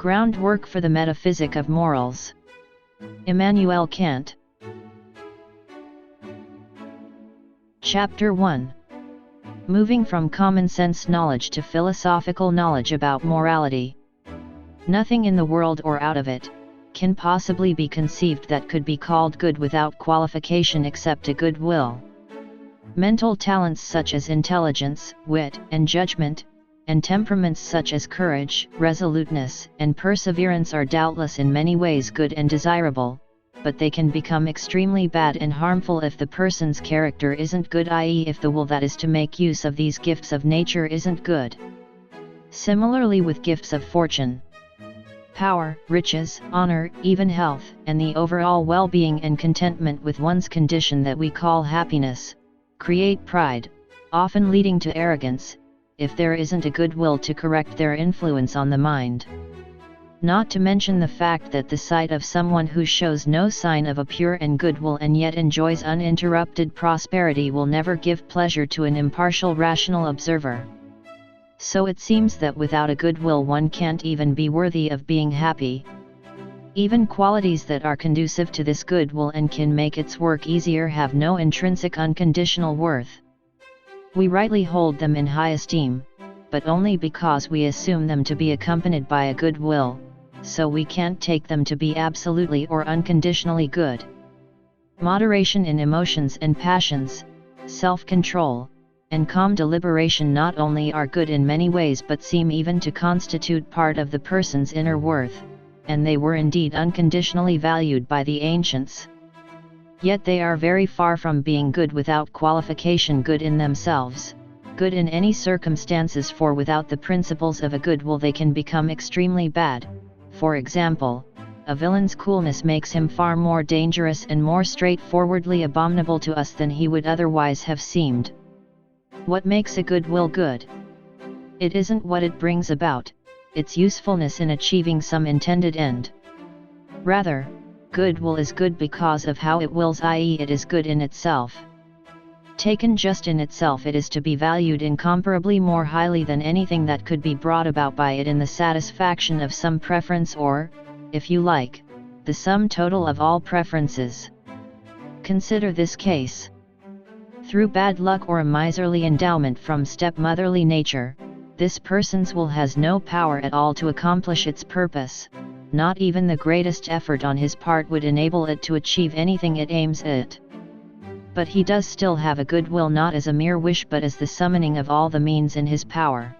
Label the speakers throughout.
Speaker 1: Groundwork for the Metaphysic of Morals. Immanuel Kant. Chapter 1. Moving from common sense knowledge to philosophical knowledge about morality. Nothing in the world or out of it can possibly be conceived that could be called good without qualification except a good will. Mental talents such as intelligence, wit, and judgment, and temperaments such as courage, resoluteness, and perseverance are doubtless in many ways good and desirable, but they can become extremely bad and harmful if the person's character isn't good, i.e. if the will that is to make use of these gifts of nature isn't good. Similarly with gifts of fortune, power, riches, honor, even health, and the overall well-being and contentment with one's condition that we call happiness, create pride, often leading to arrogance, if there isn't a good will to correct their influence on the mind. Not to mention the fact that the sight of someone who shows no sign of a pure and good will and yet enjoys uninterrupted prosperity will never give pleasure to an impartial rational observer. So it seems that without a good will one can't even be worthy of being happy. Even qualities that are conducive to this good will and can make its work easier have no intrinsic unconditional worth. We rightly hold them in high esteem, but only because we assume them to be accompanied by a good will, so we can't take them to be absolutely or unconditionally good. Moderation in emotions and passions, self-control, and calm deliberation not only are good in many ways but seem even to constitute part of the person's inner worth, and they were indeed unconditionally valued by the ancients. Yet they are very far from being good without qualification, good in themselves, good in any circumstances, for without the principles of a good will they can become extremely bad. For example, a villain's coolness makes him far more dangerous and more straightforwardly abominable to us than he would otherwise have seemed. What makes a good will good? It isn't what it brings about, its usefulness in achieving some intended end. Rather, good will is good because of how it wills, i.e. it is good in itself. Taken just in itself, it is to be valued incomparably more highly than anything that could be brought about by it in the satisfaction of some preference or, if you like, the sum total of all preferences. Consider this case. Through bad luck or a miserly endowment from stepmotherly nature, this person's will has no power at all to accomplish its purpose. Not even the greatest effort on his part would enable it to achieve anything it aims at. But he does still have a good will, not as a mere wish but as the summoning of all the means in his power.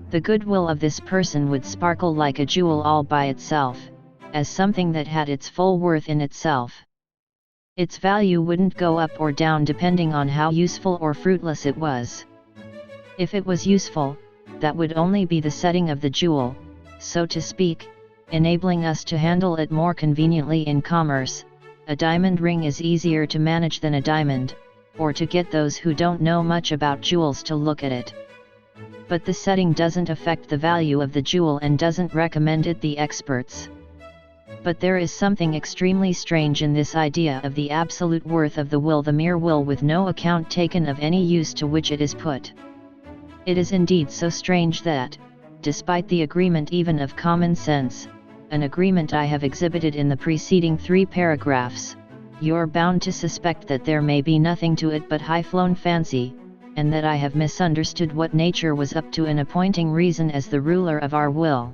Speaker 1: The good will of this person would sparkle like a jewel all by itself, as something that had its full worth in itself. Its value wouldn't go up or down depending on how useful or fruitless it was. If it was useful, that would only be the setting of the jewel, so to speak, enabling us to handle it more conveniently in commerce. A diamond ring is easier to manage than a diamond, or to get those who don't know much about jewels to look at it. But the setting doesn't affect the value of the jewel and doesn't recommend it the experts. But there is something extremely strange in this idea of the absolute worth of the will, the mere will with no account taken of any use to which it is put. It is indeed so strange that, despite the agreement even of common sense, an agreement I have exhibited in the preceding 3 paragraphs, you're bound to suspect that there may be nothing to it but high-flown fancy, and that I have misunderstood what nature was up to in appointing reason as the ruler of our will.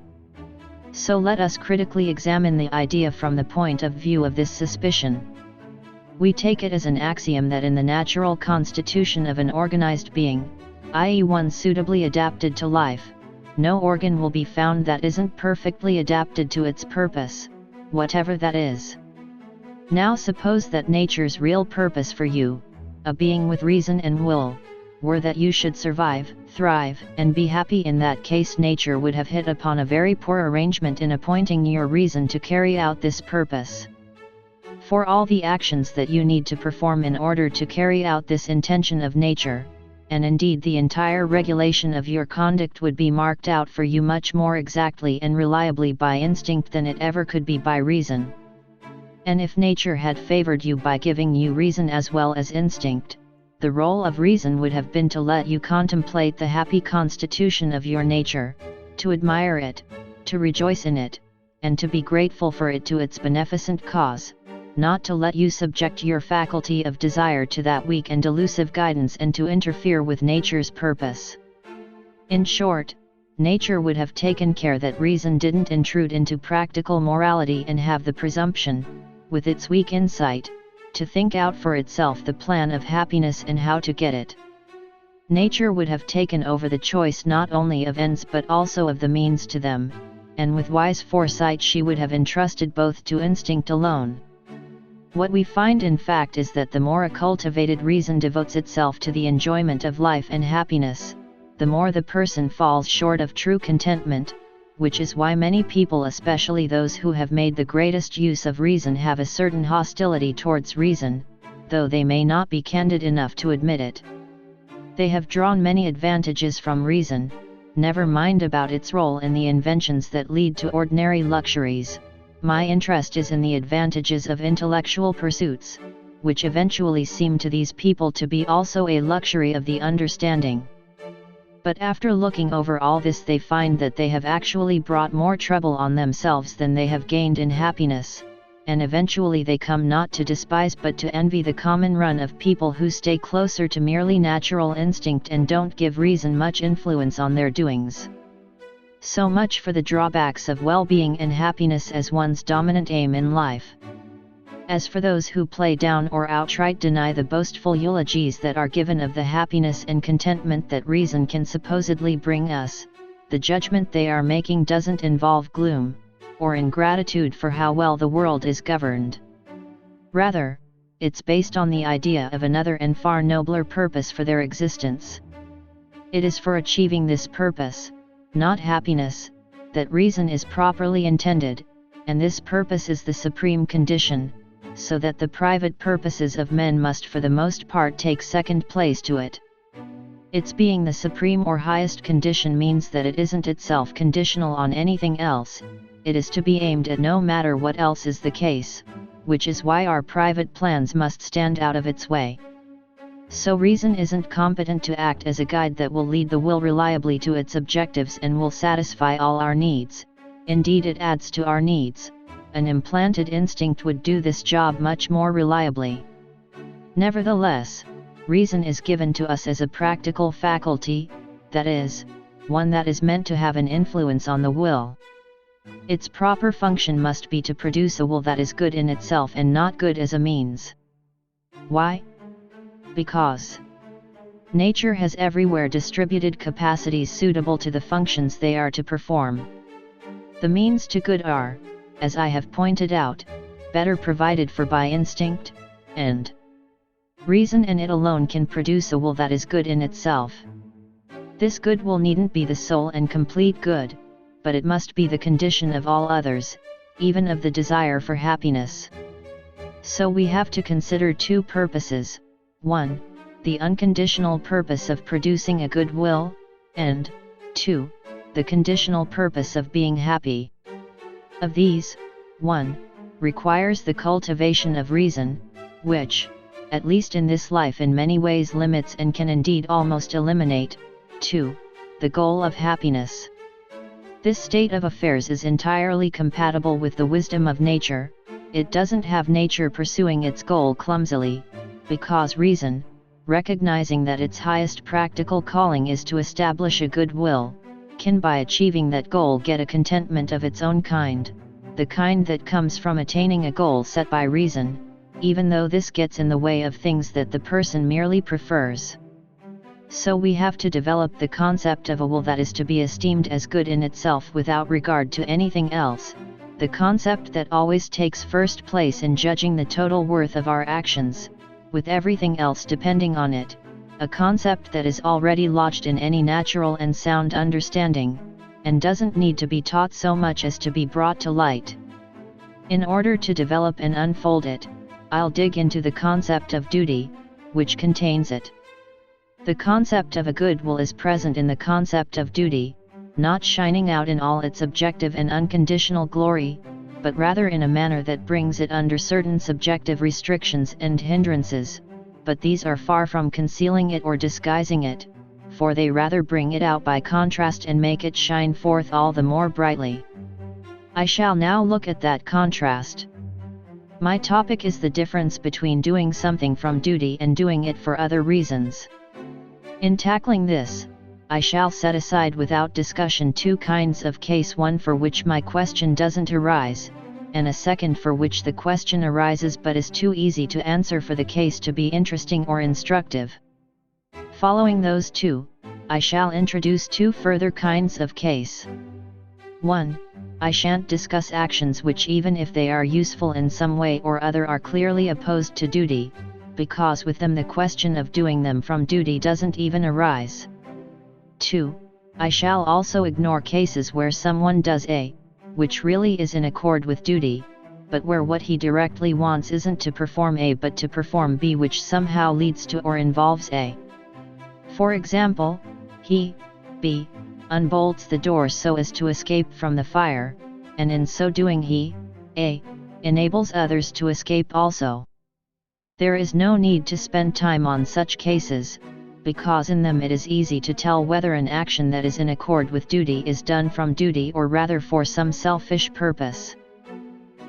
Speaker 1: So let us critically examine the idea from the point of view of this suspicion. We take it as an axiom that in the natural constitution of an organized being, i.e. one suitably adapted to life, no organ will be found that isn't perfectly adapted to its purpose, whatever that is. Now suppose that nature's real purpose for you, a being with reason and will, were that you should survive, thrive, and be happy. In that case nature would have hit upon a very poor arrangement in appointing your reason to carry out this purpose. For all the actions that you need to perform in order to carry out this intention of nature, and indeed the entire regulation of your conduct would be marked out for you much more exactly and reliably by instinct than it ever could be by reason. And if nature had favored you by giving you reason as well as instinct, the role of reason would have been to let you contemplate the happy constitution of your nature, to admire it, to rejoice in it, and to be grateful for it to its beneficent cause, not to let you subject your faculty of desire to that weak and delusive guidance and to interfere with nature's purpose. In short, nature would have taken care that reason didn't intrude into practical morality and have the presumption, with its weak insight, to think out for itself the plan of happiness and how to get it. Nature would have taken over the choice not only of ends but also of the means to them, and with wise foresight she would have entrusted both to instinct alone. What we find in fact is that the more a cultivated reason devotes itself to the enjoyment of life and happiness, the more the person falls short of true contentment, which is why many people, especially those who have made the greatest use of reason, have a certain hostility towards reason, though they may not be candid enough to admit it. They have drawn many advantages from reason, never mind about its role in the inventions that lead to ordinary luxuries. My interest is in the advantages of intellectual pursuits, which eventually seem to these people to be also a luxury of the understanding. But after looking over all this, they find that they have actually brought more trouble on themselves than they have gained in happiness, and eventually they come not to despise but to envy the common run of people who stay closer to merely natural instinct and don't give reason much influence on their doings. So much for the drawbacks of well-being and happiness as one's dominant aim in life. As for those who play down or outright deny the boastful eulogies that are given of the happiness and contentment that reason can supposedly bring us, the judgment they are making doesn't involve gloom, or ingratitude for how well the world is governed. Rather, it's based on the idea of another and far nobler purpose for their existence. It is for achieving this purpose, not happiness, that reason is properly intended, and this purpose is the supreme condition, so that the private purposes of men must for the most part take second place to it. Its being the supreme or highest condition means that it isn't itself conditional on anything else, it is to be aimed at no matter what else is the case, which is why our private plans must stand out of its way. So reason isn't competent to act as a guide that will lead the will reliably to its objectives and will satisfy all our needs. Indeed, it adds to our needs. An implanted instinct would do this job much more reliably. Nevertheless, reason is given to us as a practical faculty, that is, one that is meant to have an influence on the will. Its proper function must be to produce a will that is good in itself and not good as a means. Why? Because nature has everywhere distributed capacities suitable to the functions they are to perform. The means to good are, as I have pointed out, better provided for by instinct, and reason, and it alone can produce a will that is good in itself. This good will needn't be the sole and complete good, but it must be the condition of all others, even of the desire for happiness. So we have to consider two purposes: 1. The unconditional purpose of producing a good will, and 2. The conditional purpose of being happy. Of these, 1. Requires the cultivation of reason, which, at least in this life, in many ways limits and can indeed almost eliminate, 2. The goal of happiness. This state of affairs is entirely compatible with the wisdom of nature. It doesn't have nature pursuing its goal clumsily, because reason, recognizing that its highest practical calling is to establish a good will, can by achieving that goal get a contentment of its own kind, the kind that comes from attaining a goal set by reason, even though this gets in the way of things that the person merely prefers. So we have to develop the concept of a will that is to be esteemed as good in itself without regard to anything else, the concept that always takes first place in judging the total worth of our actions, with everything else depending on it, a concept that is already lodged in any natural and sound understanding, and doesn't need to be taught so much as to be brought to light. In order to develop and unfold it, I'll dig into the concept of duty, which contains it. The concept of a good will is present in the concept of duty, not shining out in all its objective and unconditional glory, but rather in a manner that brings it under certain subjective restrictions and hindrances, but these are far from concealing it or disguising it, for they rather bring it out by contrast and make it shine forth all the more brightly. I shall now look at that contrast. My topic is the difference between doing something from duty and doing it for other reasons. In tackling this, I shall set aside without discussion two kinds of case, one for which my question doesn't arise, and a second for which the question arises but is too easy to answer for the case to be interesting or instructive. Following those two, I shall introduce two further kinds of case. 1. I shan't discuss actions which, even if they are useful in some way or other, are clearly opposed to duty, because with them the question of doing them from duty doesn't even arise. 2. I shall also ignore cases where someone does A, which really is in accord with duty, but where what he directly wants isn't to perform A but to perform B, which somehow leads to or involves A. For example, he, B, unbolts the door so as to escape from the fire, and in so doing he, A, enables others to escape also. There is no need to spend time on such cases, because in them it is easy to tell whether an action that is in accord with duty is done from duty or rather for some selfish purpose.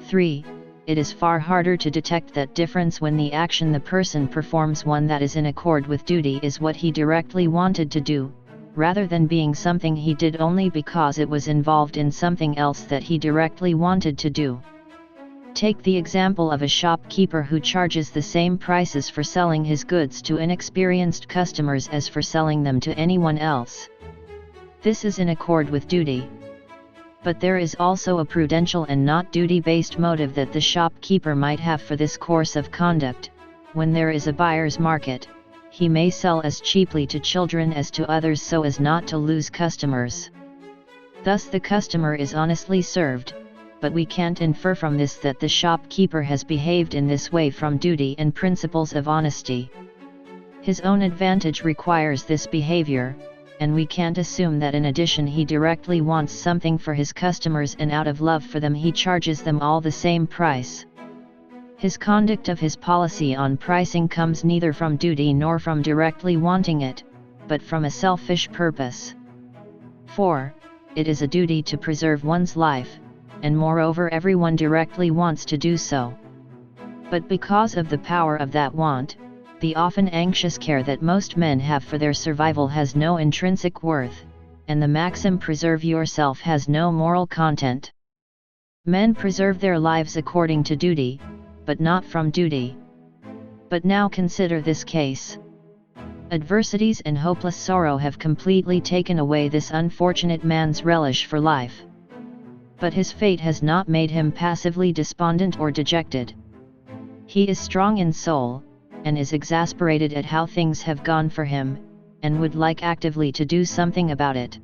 Speaker 1: 3. It is far harder to detect that difference when the action the person performs, one that is in accord with duty, is what he directly wanted to do, rather than being something he did only because it was involved in something else that he directly wanted to do. Take the example of a shopkeeper who charges the same prices for selling his goods to inexperienced customers as for selling them to anyone else. This is in accord with duty. But there is also a prudential and not duty-based motive that the shopkeeper might have for this course of conduct. When there is a buyer's market, he may sell as cheaply to children as to others so as not to lose customers. Thus the customer is honestly served, but we can't infer from this that the shopkeeper has behaved in this way from duty and principles of honesty. His own advantage requires this behavior, and we can't assume that in addition he directly wants something for his customers and out of love for them he charges them all the same price. His conduct of his policy on pricing comes neither from duty nor from directly wanting it, but from a selfish purpose. 4. It is a duty to preserve one's life, and moreover everyone directly wants to do so. But because of the power of that want, the often anxious care that most men have for their survival has no intrinsic worth, and the maxim "preserve yourself" has no moral content. Men preserve their lives according to duty, but not from duty. But now consider this case. Adversities and hopeless sorrow have completely taken away this unfortunate man's relish for life. But his fate has not made him passively despondent or dejected. He is strong in soul, and is exasperated at how things have gone for him, and would like actively to do something about it.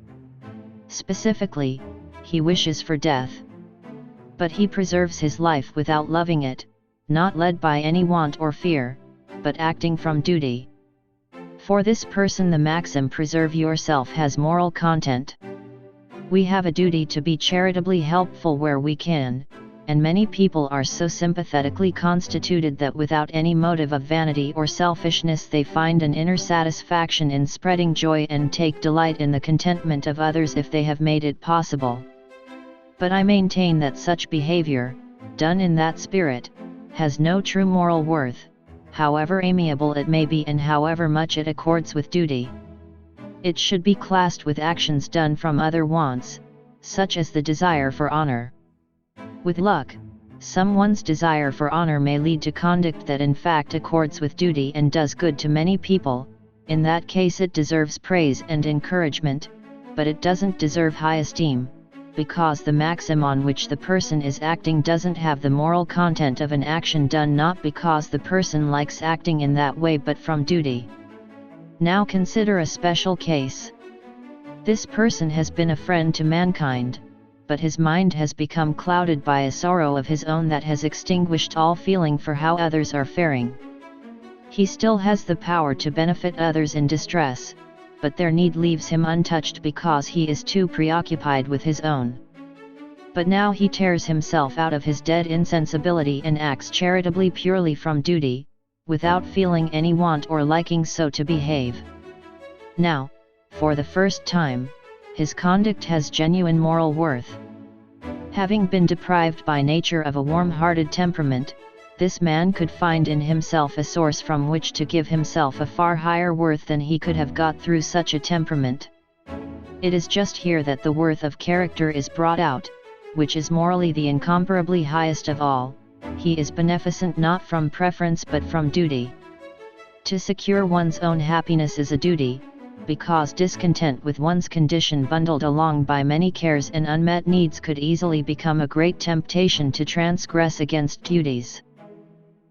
Speaker 1: Specifically, he wishes for death. But he preserves his life without loving it, not led by any want or fear, but acting from duty. For this person the maxim "preserve yourself" has moral content. We have a duty to be charitably helpful where we can, and many people are so sympathetically constituted that without any motive of vanity or selfishness they find an inner satisfaction in spreading joy and take delight in the contentment of others if they have made it possible. But I maintain that such behavior, done in that spirit, has no true moral worth, however amiable it may be and however much it accords with duty. It should be classed with actions done from other wants, such as the desire for honor. With luck, someone's desire for honor may lead to conduct that in fact accords with duty and does good to many people. In that case it deserves praise and encouragement, but it doesn't deserve high esteem, because the maxim on which the person is acting doesn't have the moral content of an action done not because the person likes acting in that way but from duty. Now consider a special case. This person has been a friend to mankind, but his mind has become clouded by a sorrow of his own that has extinguished all feeling for how others are faring. He still has the power to benefit others in distress, but their need leaves him untouched because he is too preoccupied with his own. But now he tears himself out of his dead insensibility and acts charitably purely from duty, without feeling any want or liking so to behave. Now, for the first time, his conduct has genuine moral worth. Having been deprived by nature of a warm-hearted temperament, this man could find in himself a source from which to give himself a far higher worth than he could have got through such a temperament. It is just here that the worth of character is brought out, which is morally the incomparably highest of all. He is beneficent not from preference but from duty. To secure one's own happiness is a duty, because discontent with one's condition bundled along by many cares and unmet needs could easily become a great temptation to transgress against duties.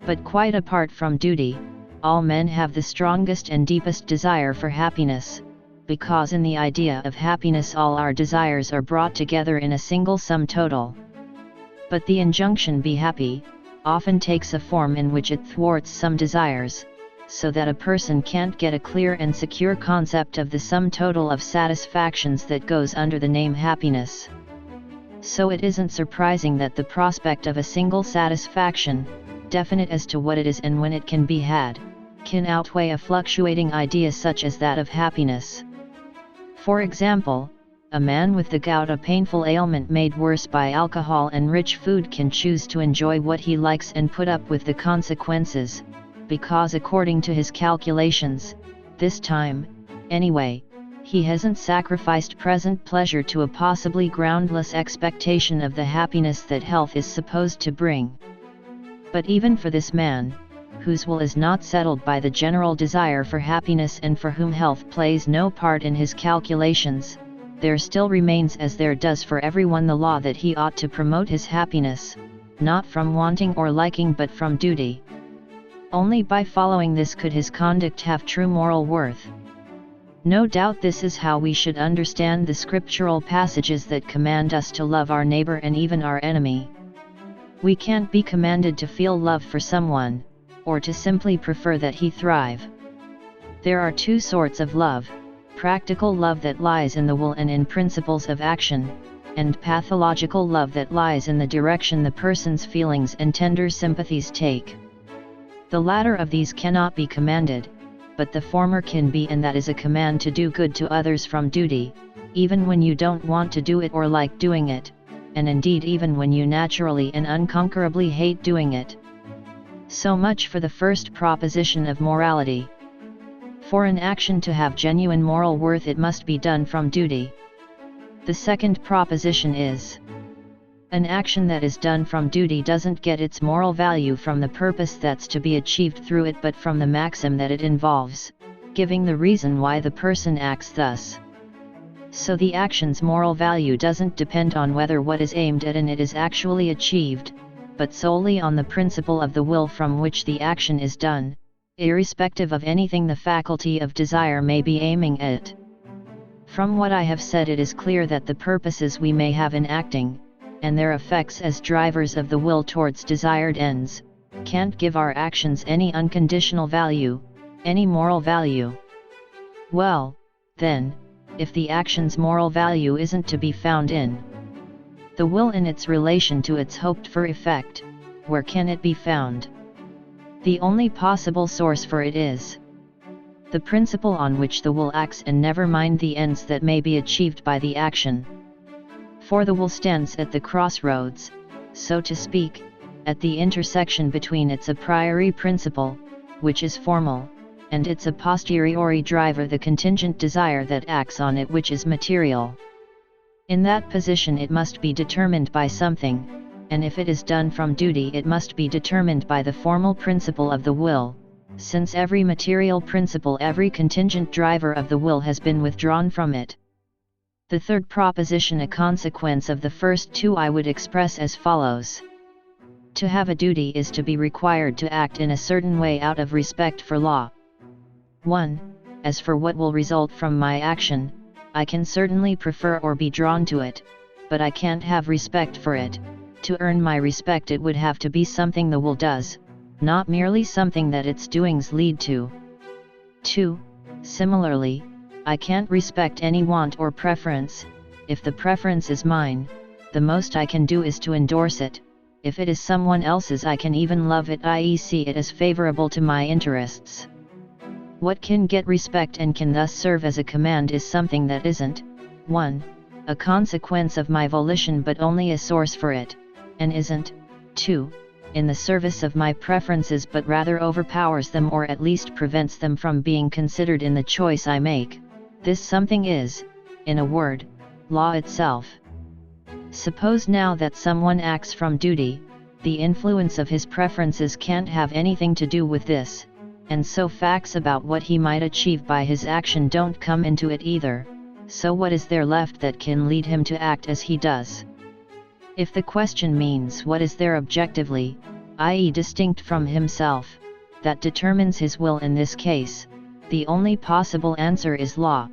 Speaker 1: But quite apart from duty, all men have the strongest and deepest desire for happiness, because in the idea of happiness all our desires are brought together in a single sum total. But the injunction "be happy" often takes a form in which it thwarts some desires, so that a person can't get a clear and secure concept of the sum total of satisfactions that goes under the name happiness. So it isn't surprising that the prospect of a single satisfaction, definite as to what it is and when it can be had, can outweigh a fluctuating idea such as that of happiness. For example, a man with the gout, a painful ailment made worse by alcohol and rich food, can choose to enjoy what he likes and put up with the consequences, because according to his calculations, this time, anyway, he hasn't sacrificed present pleasure to a possibly groundless expectation of the happiness that health is supposed to bring. But even for this man, whose will is not settled by the general desire for happiness and for whom health plays no part in his calculations, there still remains, as there does for everyone, the law that he ought to promote his happiness, not from wanting or liking but from duty. Only by following this could his conduct have true moral worth. No doubt this is how we should understand the scriptural passages that command us to love our neighbor and even our enemy. We can't be commanded to feel love for someone, or to simply prefer that he thrive. There are two sorts of love: practical love that lies in the will and in principles of action, and pathological love that lies in the direction the person's feelings and tender sympathies take. The latter of these cannot be commanded, but the former can be, and that is a command to do good to others from duty, even when you don't want to do it or like doing it, and indeed even when you naturally and unconquerably hate doing it. So much for the first proposition of morality. For an action to have genuine moral worth, it must be done from duty. The second proposition is: an action that is done from duty doesn't get its moral value from the purpose that's to be achieved through it, but from the maxim that it involves, giving the reason why the person acts thus. So the action's moral value doesn't depend on whether what is aimed at and it is actually achieved, but solely on the principle of the will from which the action is done, irrespective of anything the faculty of desire may be aiming at. From what I have said, it is clear that the purposes we may have in acting, and their effects as drivers of the will towards desired ends, can't give our actions any unconditional value, any moral value. Well, then, if the action's moral value isn't to be found in the will in its relation to its hoped-for effect, where can it be found? The only possible source for it is the principle on which the will acts, and never mind the ends that may be achieved by the action. For the will stands at the crossroads, so to speak, at the intersection between its a priori principle, which is formal, and its a posteriori driver, the contingent desire that acts on it, which is material. In that position it must be determined by something, and if it is done from duty it must be determined by the formal principle of the will, since every material principle, every contingent driver of the will, has been withdrawn from it. The third proposition, a consequence of the first two, I would express as follows. To have a duty is to be required to act in a certain way out of respect for law. 1. As for what will result from my action, I can certainly prefer or be drawn to it, but I can't have respect for it. To earn my respect it would have to be something the will does, not merely something that its doings lead to. 2. Similarly, I can't respect any want or preference. If the preference is mine, the most I can do is to endorse it. If it is someone else's, I can even love it, i.e. see it as favorable to my interests. What can get respect and can thus serve as a command is something that isn't 1. A consequence of my volition but only a source for it, and isn't 2. In the service of my preferences but rather overpowers them or at least prevents them from being considered in the choice I make. This something is, in a word, law itself. Suppose now that someone acts from duty, the influence of his preferences can't have anything to do with this, and so facts about what he might achieve by his action don't come into it either, so what is there left that can lead him to act as he does? If the question means what is there objectively, i.e. distinct from himself, that determines his will in this case, the only possible answer is law.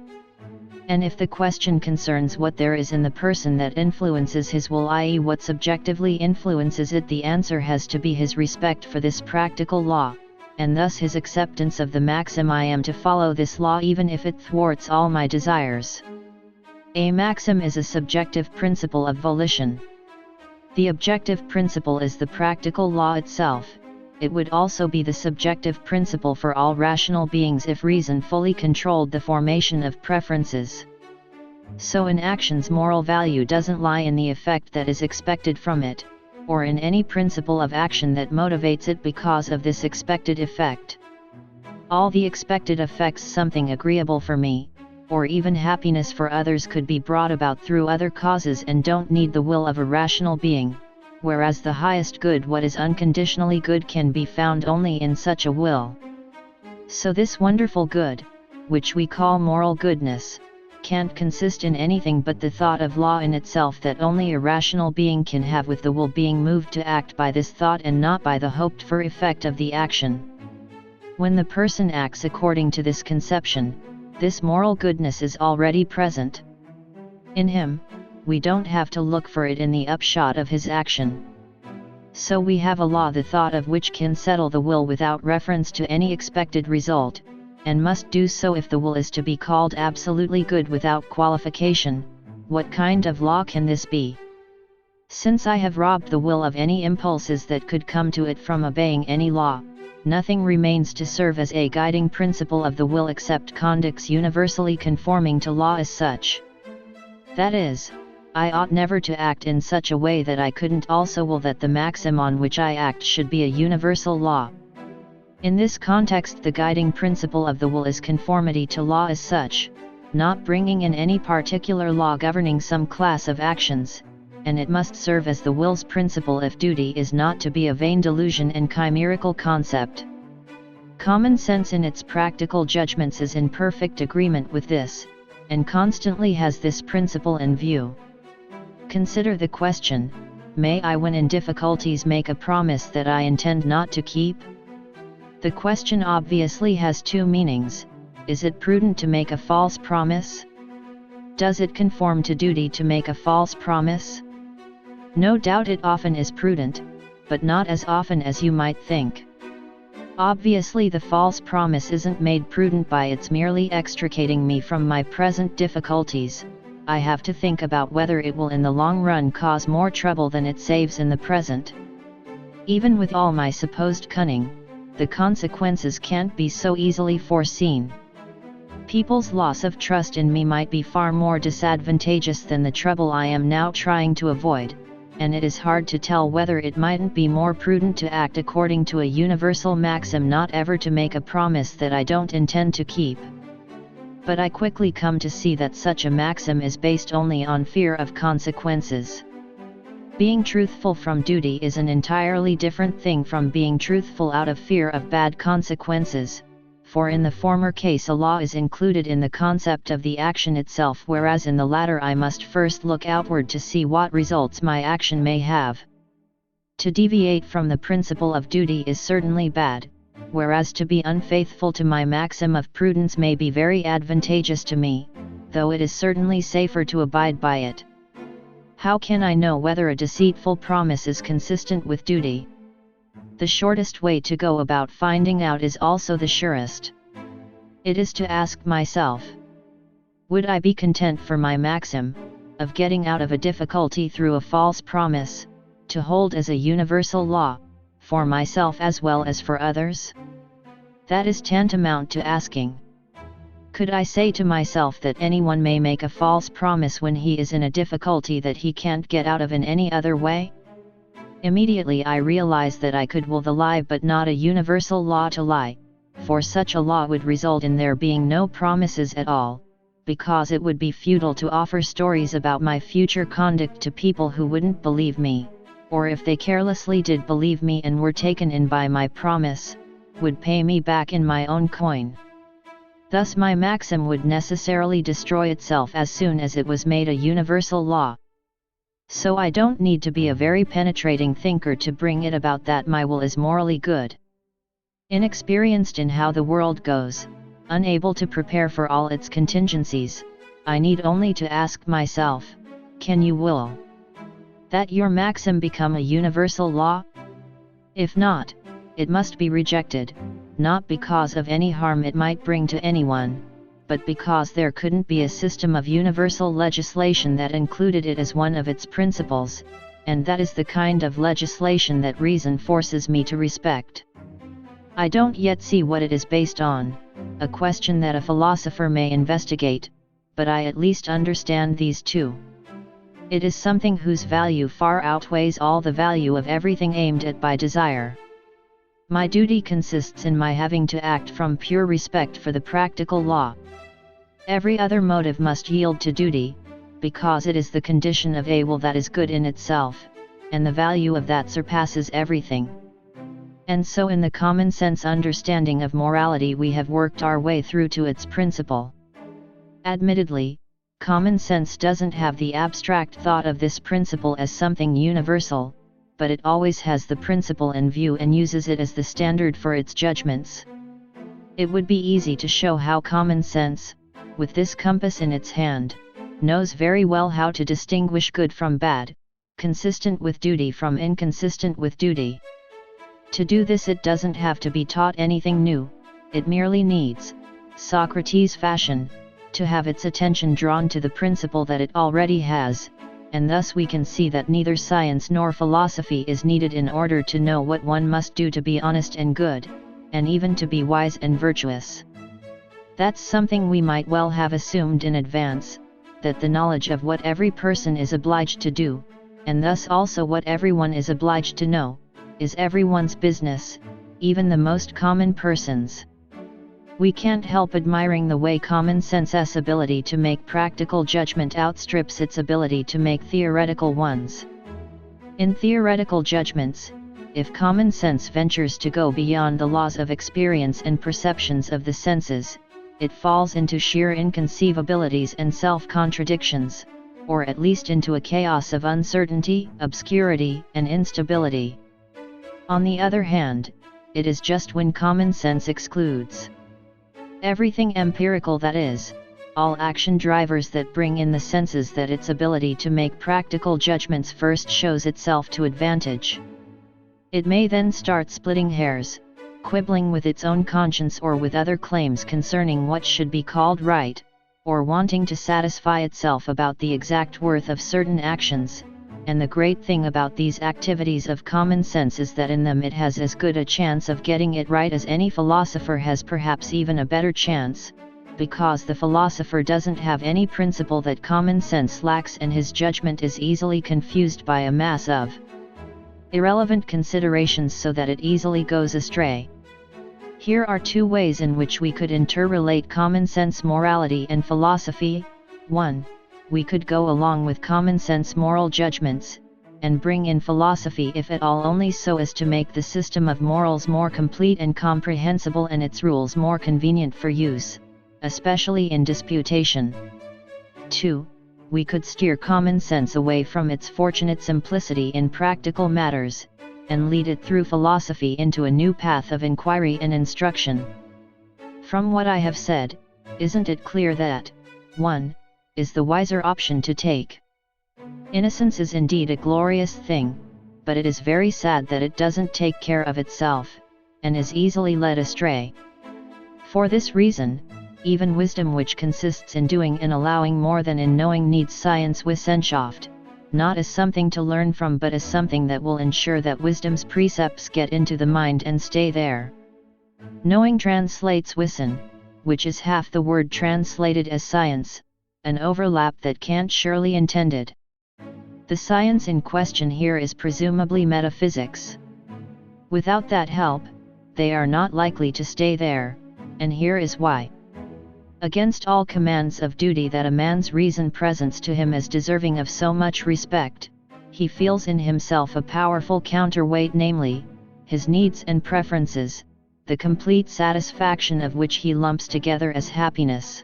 Speaker 1: And if the question concerns what there is in the person that influences his will, i.e. what subjectively influences it, the answer has to be his respect for this practical law, and thus his acceptance of the maxim I am to follow this law even if it thwarts all my desires. A maxim is a subjective principle of volition. The objective principle is the practical law itself. It would also be the subjective principle for all rational beings if reason fully controlled the formation of preferences. So an action's moral value doesn't lie in the effect that is expected from it, or in any principle of action that motivates it because of this expected effect. All the expected effects, something agreeable for me, or even happiness for others, could be brought about through other causes and don't need the will of a rational being, whereas the highest good, what is unconditionally good, can be found only in such a will. So this wonderful good, which we call moral goodness, can't consist in anything but the thought of law in itself that only a rational being can have, with the will being moved to act by this thought and not by the hoped for effect of the action. When the person acts according to this conception, this moral goodness is already present in him. We don't have to look for it in the upshot of his action. So we have a law, the thought of which can settle the will without reference to any expected result, and must do so if the will is to be called absolutely good without qualification. What kind of law can this be? Since I have robbed the will of any impulses that could come to it from obeying any law, nothing remains to serve as a guiding principle of the will except conducts universally conforming to law as such. That is, I ought never to act in such a way that I couldn't also will that the maxim on which I act should be a universal law. In this context, the guiding principle of the will is conformity to law as such, not bringing in any particular law governing some class of actions, and it must serve as the will's principle if duty is not to be a vain delusion and chimerical concept. Common sense in its practical judgments is in perfect agreement with this, and constantly has this principle in view. Consider the question: may I, when in difficulties, make a promise that I intend not to keep? The question obviously has two meanings. Is it prudent to make a false promise? Does it conform to duty to make a false promise? No doubt it often is prudent, but not as often as you might think. Obviously the false promise isn't made prudent by its merely extricating me from my present difficulties. I have to think about whether it will in the long run cause more trouble than it saves in the present. Even with all my supposed cunning, the consequences can't be so easily foreseen. People's loss of trust in me might be far more disadvantageous than the trouble I am now trying to avoid, and it is hard to tell whether it mightn't be more prudent to act according to a universal maxim not ever to make a promise that I don't intend to keep. But I quickly come to see that such a maxim is based only on fear of consequences. Being truthful from duty is an entirely different thing from being truthful out of fear of bad consequences, for in the former case a law is included in the concept of the action itself, whereas in the latter I must first look outward to see what results my action may have. To deviate from the principle of duty is certainly bad, whereas to be unfaithful to my maxim of prudence may be very advantageous to me, though it is certainly safer to abide by it. How can I know whether a deceitful promise is consistent with duty? The shortest way to go about finding out is also the surest. It is to ask myself: would I be content for my maxim, of getting out of a difficulty through a false promise, to hold as a universal law, for myself as well as for others? That is tantamount to asking. Could I say to myself that anyone may make a false promise when he is in a difficulty that he can't get out of in any other way? Immediately I realize that I could will the lie, but not a universal law to lie, for such a law would result in there being no promises at all, because it would be futile to offer stories about my future conduct to people who wouldn't believe me, or if they carelessly did believe me and were taken in by my promise, would pay me back in my own coin. Thus my maxim would necessarily destroy itself as soon as it was made a universal law. So I don't need to be a very penetrating thinker to bring it about that my will is morally good. Inexperienced in how the world goes, unable to prepare for all its contingencies, I need only to ask myself, can you will that your maxim become a universal law? If not, it must be rejected, not because of any harm it might bring to anyone, but because there couldn't be a system of universal legislation that included it as one of its principles, and that is the kind of legislation that reason forces me to respect. I don't yet see what it is based on, a question that a philosopher may investigate, but I at least understand these two. It is something whose value far outweighs all the value of everything aimed at by desire. My duty consists in my having to act from pure respect for the practical law. Every other motive must yield to duty, because it is the condition of a will that is good in itself, and the value of that surpasses everything. And so in the common sense understanding of morality we have worked our way through to its principle. Admittedly, common sense doesn't have the abstract thought of this principle as something universal, but it always has the principle in view and uses it as the standard for its judgments. It would be easy to show how common sense, with this compass in its hand, knows very well how to distinguish good from bad, consistent with duty from inconsistent with duty. To do this it doesn't have to be taught anything new, it merely needs, Socrates fashion, to have its attention drawn to the principle that it already has, and thus we can see that neither science nor philosophy is needed in order to know what one must do to be honest and good, and even to be wise and virtuous. That's something we might well have assumed in advance, that the knowledge of what every person is obliged to do, and thus also what everyone is obliged to know, is everyone's business, even the most common person's. We can't help admiring the way common sense's ability to make practical judgment outstrips its ability to make theoretical ones. In theoretical judgments, if common sense ventures to go beyond the laws of experience and perceptions of the senses, it falls into sheer inconceivabilities and self-contradictions, or at least into a chaos of uncertainty, obscurity, and instability. On the other hand, it is just when common sense excludes everything empirical, that is, all action drivers that bring in the senses, that its ability to make practical judgments first shows itself to advantage. It may then start splitting hairs, quibbling with its own conscience or with other claims concerning what should be called right, or wanting to satisfy itself about the exact worth of certain actions, and the great thing about these activities of common sense is that in them it has as good a chance of getting it right as any philosopher has, perhaps even a better chance, because the philosopher doesn't have any principle that common sense lacks, and his judgment is easily confused by a mass of irrelevant considerations so that it easily goes astray. Here are two ways in which we could interrelate common sense morality and philosophy. 1. We could go along with common sense moral judgments, and bring in philosophy if at all only so as to make the system of morals more complete and comprehensible and its rules more convenient for use, especially in disputation. 2. We could steer common sense away from its fortunate simplicity in practical matters, and lead it through philosophy into a new path of inquiry and instruction. From what I have said, isn't it clear that 1. is the wiser option to take? Innocence is indeed a glorious thing, but it is very sad that it doesn't take care of itself, and is easily led astray. For this reason, even wisdom, which consists in doing and allowing more than in knowing, needs Science-Wissenschaft, not as something to learn from but as something that will ensure that wisdom's precepts get into the mind and stay there. Knowing translates wissen, which is half the word translated as science, an overlap that Kant surely intended. The science in question here is presumably metaphysics. Without that help, they are not likely to stay there, and here is why. Against all commands of duty that a man's reason presents to him as deserving of so much respect, he feels in himself a powerful counterweight, namely, his needs and preferences, the complete satisfaction of which he lumps together as happiness.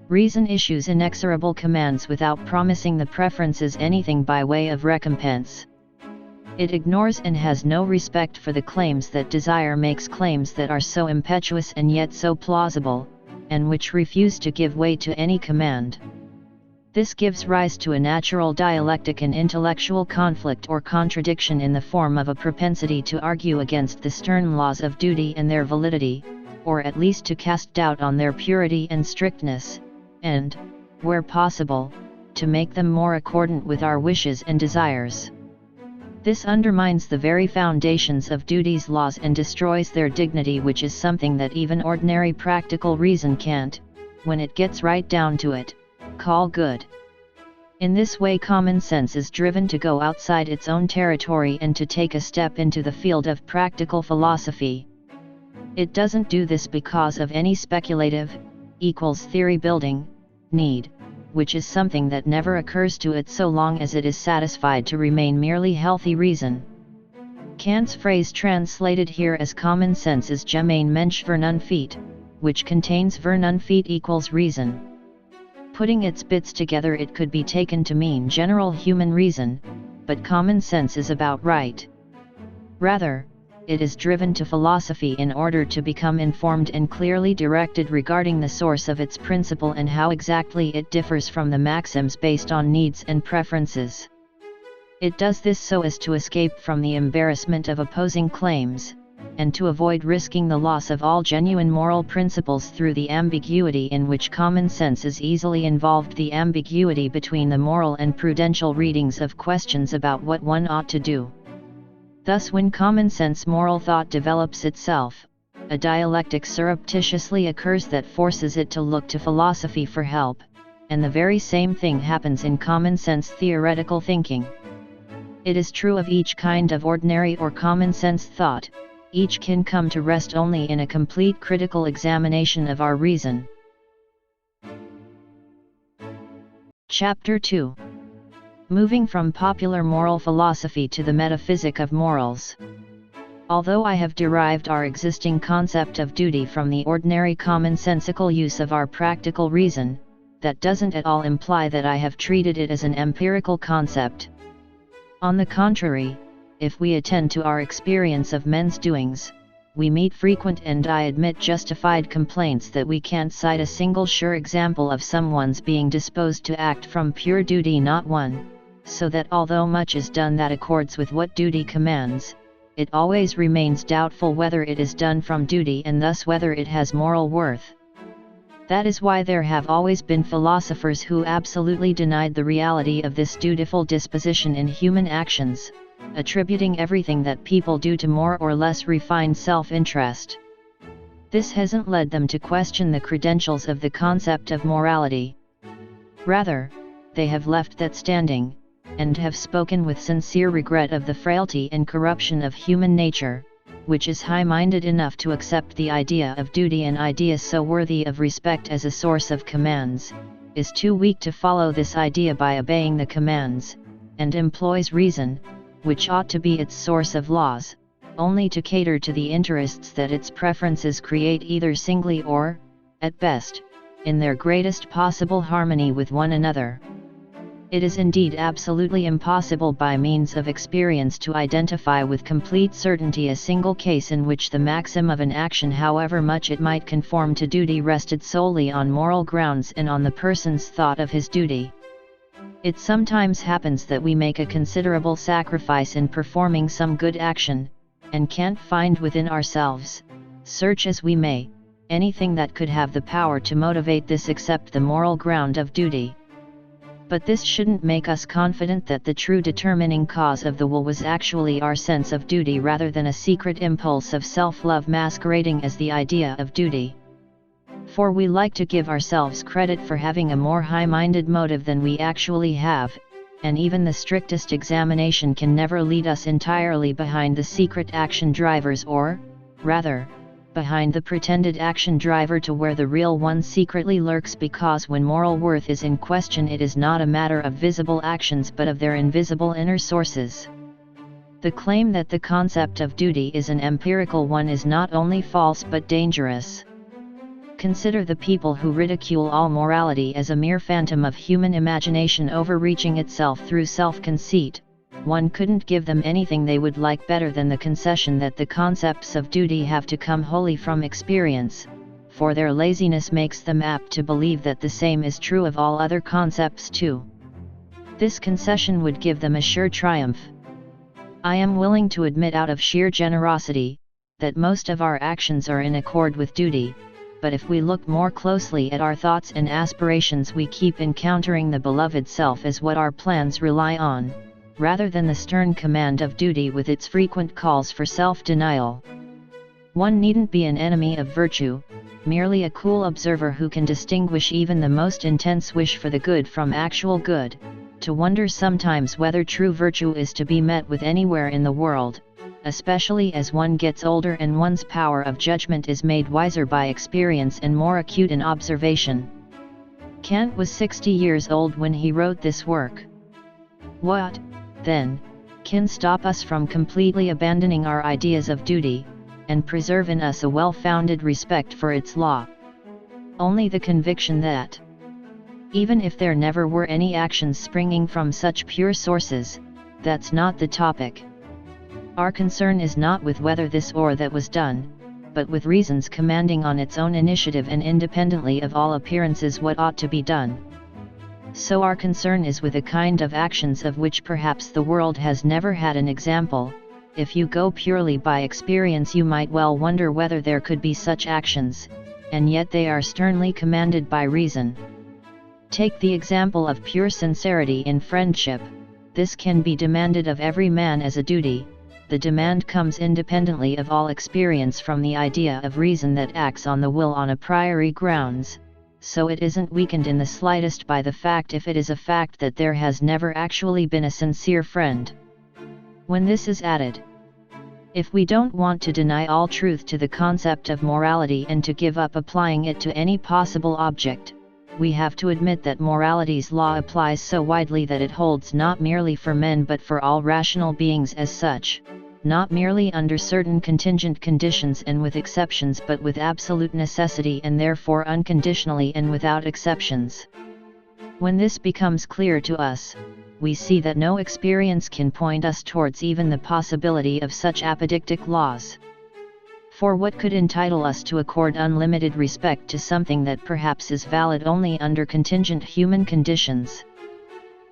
Speaker 1: Reason issues inexorable commands without promising the preferences anything by way of recompense. It ignores and has no respect for the claims that desire makes, claims that are so impetuous and yet so plausible, and which refuse to give way to any command. This gives rise to a natural dialectic and intellectual conflict or contradiction in the form of a propensity to argue against the stern laws of duty and their validity, or at least to cast doubt on their purity and strictness, and, where possible, to make them more accordant with our wishes and desires. This undermines the very foundations of duty's laws and destroys their dignity, which is something that even ordinary practical reason can't, when it gets right down to it, call good. In this way, common sense is driven to go outside its own territory and to take a step into the field of practical philosophy. It doesn't do this because of any speculative, theory building, need, which is something that never occurs to it so long as it is satisfied to remain merely healthy reason. Kant's phrase translated here as common sense is gemein Mensch Vernunft, which contains Vernunft equals reason. Putting its bits together, it could be taken to mean general human reason, but common sense is about right. Rather, it is driven to philosophy in order to become informed and clearly directed regarding the source of its principle and how exactly it differs from the maxims based on needs and preferences. It does this so as to escape from the embarrassment of opposing claims, and to avoid risking the loss of all genuine moral principles through the ambiguity in which common sense is easily involved, the ambiguity between the moral and prudential readings of questions about what one ought to do. Thus, when common sense moral thought develops itself, a dialectic surreptitiously occurs that forces it to look to philosophy for help, and the very same thing happens in common sense theoretical thinking. It is true of each kind of ordinary or common sense thought. Each can come to rest only in a complete critical examination of our reason. Chapter 2. Moving from popular moral philosophy to the metaphysic of morals. Although I have derived our existing concept of duty from the ordinary commonsensical use of our practical reason, that doesn't at all imply that I have treated it as an empirical concept. On the contrary, if we attend to our experience of men's doings, we meet frequent and I admit justified complaints that we can't cite a single sure example of someone's being disposed to act from pure duty, not one, so that although much is done that accords with what duty commands, it always remains doubtful whether it is done from duty and thus whether it has moral worth. That is why there have always been philosophers who absolutely denied the reality of this dutiful disposition in human actions, attributing everything that people do to more or less refined self-interest. This hasn't led them to question the credentials of the concept of morality. Rather, they have left that standing, and have spoken with sincere regret of the frailty and corruption of human nature, which is high-minded enough to accept the idea of duty, an idea so worthy of respect as a source of commands, is too weak to follow this idea by obeying the commands, and employs reason, which ought to be its source of laws, only to cater to the interests that its preferences create, either singly or, at best, in their greatest possible harmony with one another. It is indeed absolutely impossible by means of experience to identify with complete certainty a single case in which the maxim of an action, however much it might conform to duty, rested solely on moral grounds and on the person's thought of his duty. It sometimes happens that we make a considerable sacrifice in performing some good action, and can't find within ourselves, search as we may, anything that could have the power to motivate this except the moral ground of duty. But this shouldn't make us confident that the true determining cause of the will was actually our sense of duty rather than a secret impulse of self-love masquerading as the idea of duty. For we like to give ourselves credit for having a more high-minded motive than we actually have, and even the strictest examination can never lead us entirely behind the secret action drivers or, rather, behind the pretended action driver to where the real one secretly lurks, because when moral worth is in question it is not a matter of visible actions but of their invisible inner sources. The claim that the concept of duty is an empirical one is not only false but dangerous. Consider the people who ridicule all morality as a mere phantom of human imagination overreaching itself through self-conceit. One couldn't give them anything they would like better than the concession that the concepts of duty have to come wholly from experience, for their laziness makes them apt to believe that the same is true of all other concepts too. This concession would give them a sure triumph. I am willing to admit out of sheer generosity, that most of our actions are in accord with duty, but if we look more closely at our thoughts and aspirations we keep encountering the beloved self as what our plans rely on, rather than the stern command of duty with its frequent calls for self-denial. One needn't be an enemy of virtue, merely a cool observer who can distinguish even the most intense wish for the good from actual good, to wonder sometimes whether true virtue is to be met with anywhere in the world, especially as one gets older and one's power of judgment is made wiser by experience and more acute in observation. Kant was 60 years old when he wrote this work. What, then, can stop us from completely abandoning our ideas of duty, and preserve in us a well-founded respect for its law? Only the conviction that, even if there never were any actions springing from such pure sources, that's not the topic. Our concern is not with whether this or that was done, but with reasons commanding on its own initiative and independently of all appearances what ought to be done. So our concern is with a kind of actions of which perhaps the world has never had an example. If you go purely by experience you might well wonder whether there could be such actions, and yet they are sternly commanded by reason. Take the example of pure sincerity in friendship. This can be demanded of every man as a duty. The demand comes independently of all experience from the idea of reason that acts on the will on a priori grounds, so it isn't weakened in the slightest by the fact if it is a fact that there has never actually been a sincere friend. When this is added, if we don't want to deny all truth to the concept of morality and to give up applying it to any possible object, we have to admit that morality's law applies so widely that it holds not merely for men but for all rational beings as such, not merely under certain contingent conditions and with exceptions but with absolute necessity and therefore unconditionally and without exceptions. When this becomes clear to us, we see that no experience can point us towards even the possibility of such apodictic laws. For what could entitle us to accord unlimited respect to something that perhaps is valid only under contingent human conditions?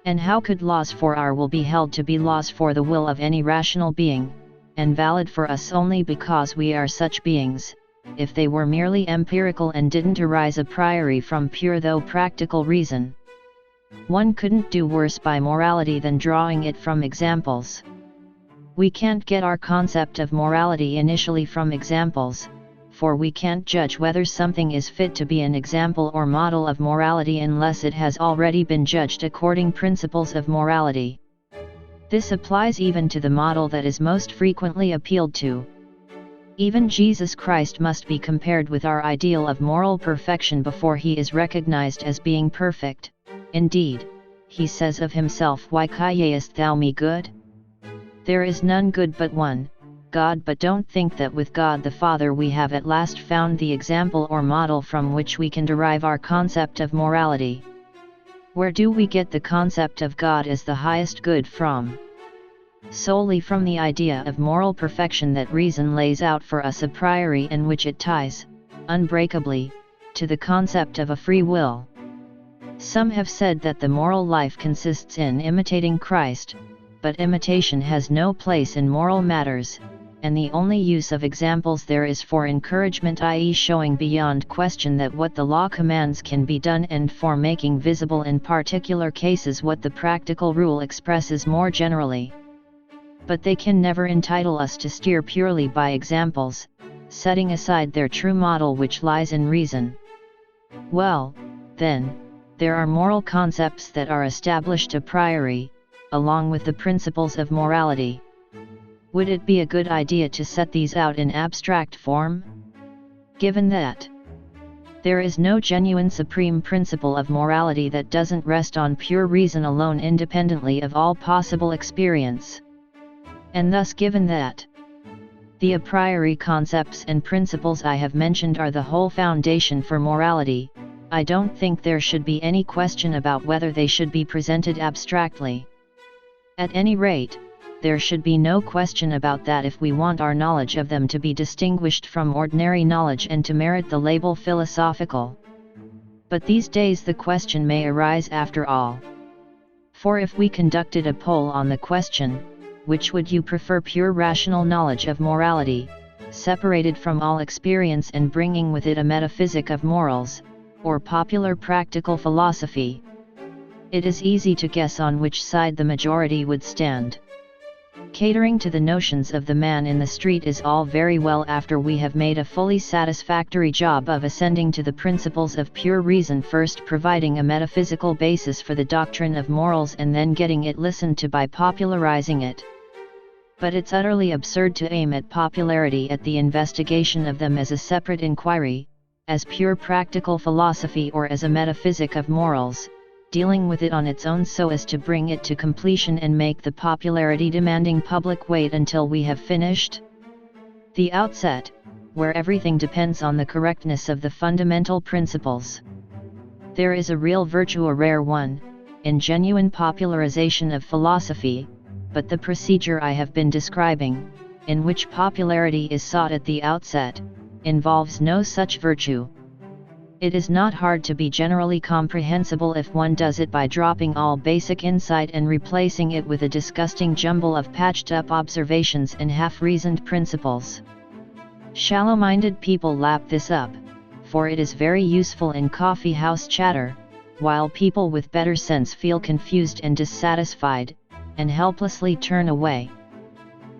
Speaker 1: And how could laws for our will be held to be laws for the will of any rational being, and valid for us only because we are such beings, if they were merely empirical and didn't arise a priori from pure though practical reason? One couldn't do worse by morality than drawing it from examples. We can't get our concept of morality initially from examples, for we can't judge whether something is fit to be an example or model of morality unless it has already been judged according principles of morality. This applies even to the model that is most frequently appealed to. Even Jesus Christ must be compared with our ideal of moral perfection before he is recognized as being perfect. Indeed, he says of himself, "Why callest thou me good? There is none good but one, God." But don't think that with God the Father we have at last found the example or model from which we can derive our concept of morality. Where do we get the concept of God as the highest good from? Solely from the idea of moral perfection that reason lays out for us a priori and which it ties, unbreakably, to the concept of a free will. Some have said that the moral life consists in imitating Christ, but imitation has no place in moral matters, and the only use of examples there is for encouragement, i.e. showing beyond question that what the law commands can be done, and for making visible in particular cases what the practical rule expresses more generally. But they can never entitle us to steer purely by examples, setting aside their true model which lies in reason. Well, then, there are moral concepts that are established a priori, along with the principles of morality. Would it be a good idea to set these out in abstract form? Given that there is no genuine supreme principle of morality that doesn't rest on pure reason alone independently of all possible experience, and thus given that the a priori concepts and principles I have mentioned are the whole foundation for morality, I don't think there should be any question about whether they should be presented abstractly. At any rate, there should be no question about that if we want our knowledge of them to be distinguished from ordinary knowledge and to merit the label philosophical. But these days the question may arise after all. For if we conducted a poll on the question, which would you prefer, pure rational knowledge of morality, separated from all experience and bringing with it a metaphysic of morals, or popular practical philosophy? It is easy to guess on which side the majority would stand. Catering to the notions of the man in the street is all very well after we have made a fully satisfactory job of ascending to the principles of pure reason, first providing a metaphysical basis for the doctrine of morals and then getting it listened to by popularizing it. But it's utterly absurd to aim at popularity at the investigation of them as a separate inquiry, as pure practical philosophy or as a metaphysic of morals, dealing with it on its own so as to bring it to completion and make the popularity demanding public wait until we have finished the outset, where everything depends on the correctness of the fundamental principles. There is a real virtue, a rare one, in genuine popularization of philosophy, but the procedure I have been describing, in which popularity is sought at the outset, involves no such virtue. It is not hard to be generally comprehensible if one does it by dropping all basic insight and replacing it with a disgusting jumble of patched-up observations and half-reasoned principles. Shallow-minded people lap this up, for it is very useful in coffee-house chatter, while people with better sense feel confused and dissatisfied, and helplessly turn away.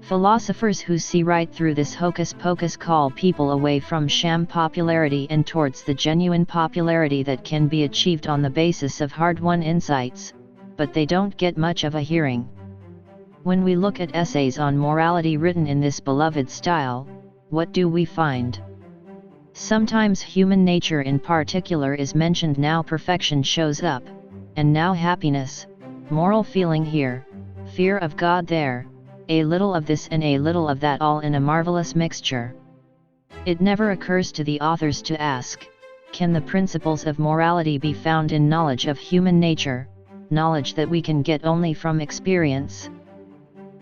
Speaker 1: Philosophers who see right through this hocus-pocus call people away from sham popularity and towards the genuine popularity that can be achieved on the basis of hard-won insights, but they don't get much of a hearing. When we look at essays on morality written in this beloved style, what do we find? Sometimes human nature in particular is mentioned, now perfection shows up, and now happiness, moral feeling here, fear of God there, a little of this and a little of that, all in a marvelous mixture. It never occurs to the authors to ask, can the principles of morality be found in knowledge of human nature, knowledge that we can get only from experience?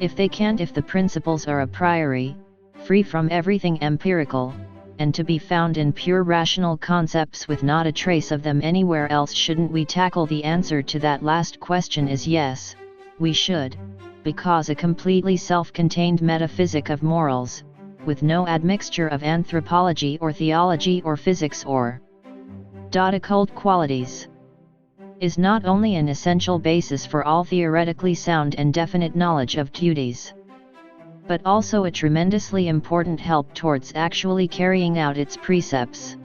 Speaker 1: If they can't, if the principles are a priori, free from everything empirical, and to be found in pure rational concepts with not a trace of them anywhere else, shouldn't we tackle the answer to that last question is yes, we should. Because a completely self-contained metaphysic of morals, with no admixture of anthropology or theology or physics or occult qualities, is not only an essential basis for all theoretically sound and definite knowledge of duties, but also a tremendously important help towards actually carrying out its precepts.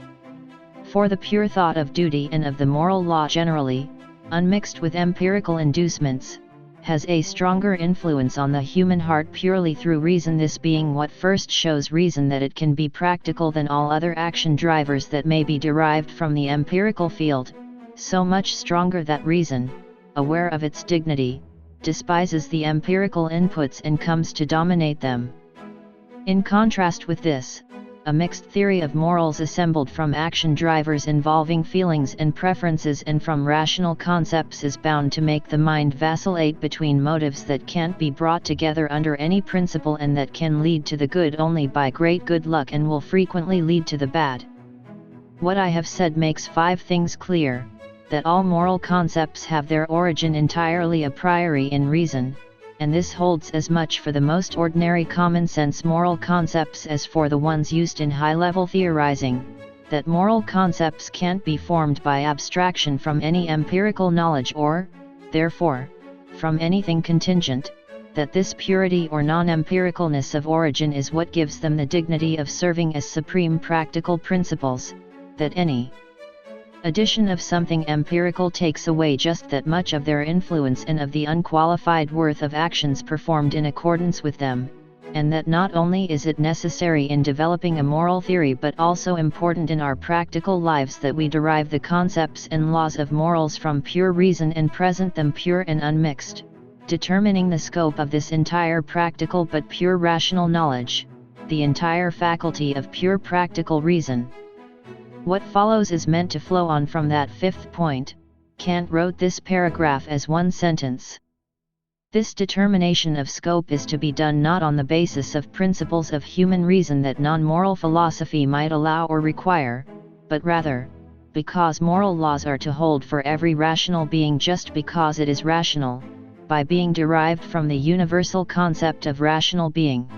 Speaker 1: For the pure thought of duty and of the moral law generally, unmixed with empirical inducements, has a stronger influence on the human heart purely through reason, this being what first shows reason that it can be practical than all other action drivers that may be derived from the empirical field, so much stronger that reason, aware of its dignity, despises the empirical inputs and comes to dominate them. In contrast with this, a mixed theory of morals assembled from action drivers involving feelings and preferences and from rational concepts is bound to make the mind vacillate between motives that can't be brought together under any principle and that can lead to the good only by great good luck and will frequently lead to the bad. What I have said makes 5 things clear: that all moral concepts have their origin entirely a priori in reason, and this holds as much for the most ordinary common-sense moral concepts as for the ones used in high-level theorizing, that moral concepts can't be formed by abstraction from any empirical knowledge or, therefore, from anything contingent, that this purity or non-empiricalness of origin is what gives them the dignity of serving as supreme practical principles, that any addition of something empirical takes away just that much of their influence and of the unqualified worth of actions performed in accordance with them, and that not only is it necessary in developing a moral theory but also important in our practical lives that we derive the concepts and laws of morals from pure reason and present them pure and unmixed, determining the scope of this entire practical but pure rational knowledge, the entire faculty of pure practical reason. What follows is meant to flow on from that fifth point. Kant wrote this paragraph as one sentence. This determination of scope is to be done not on the basis of principles of human reason that non-moral philosophy might allow or require, but rather, because moral laws are to hold for every rational being just because it is rational, by being derived from the universal concept of rational being.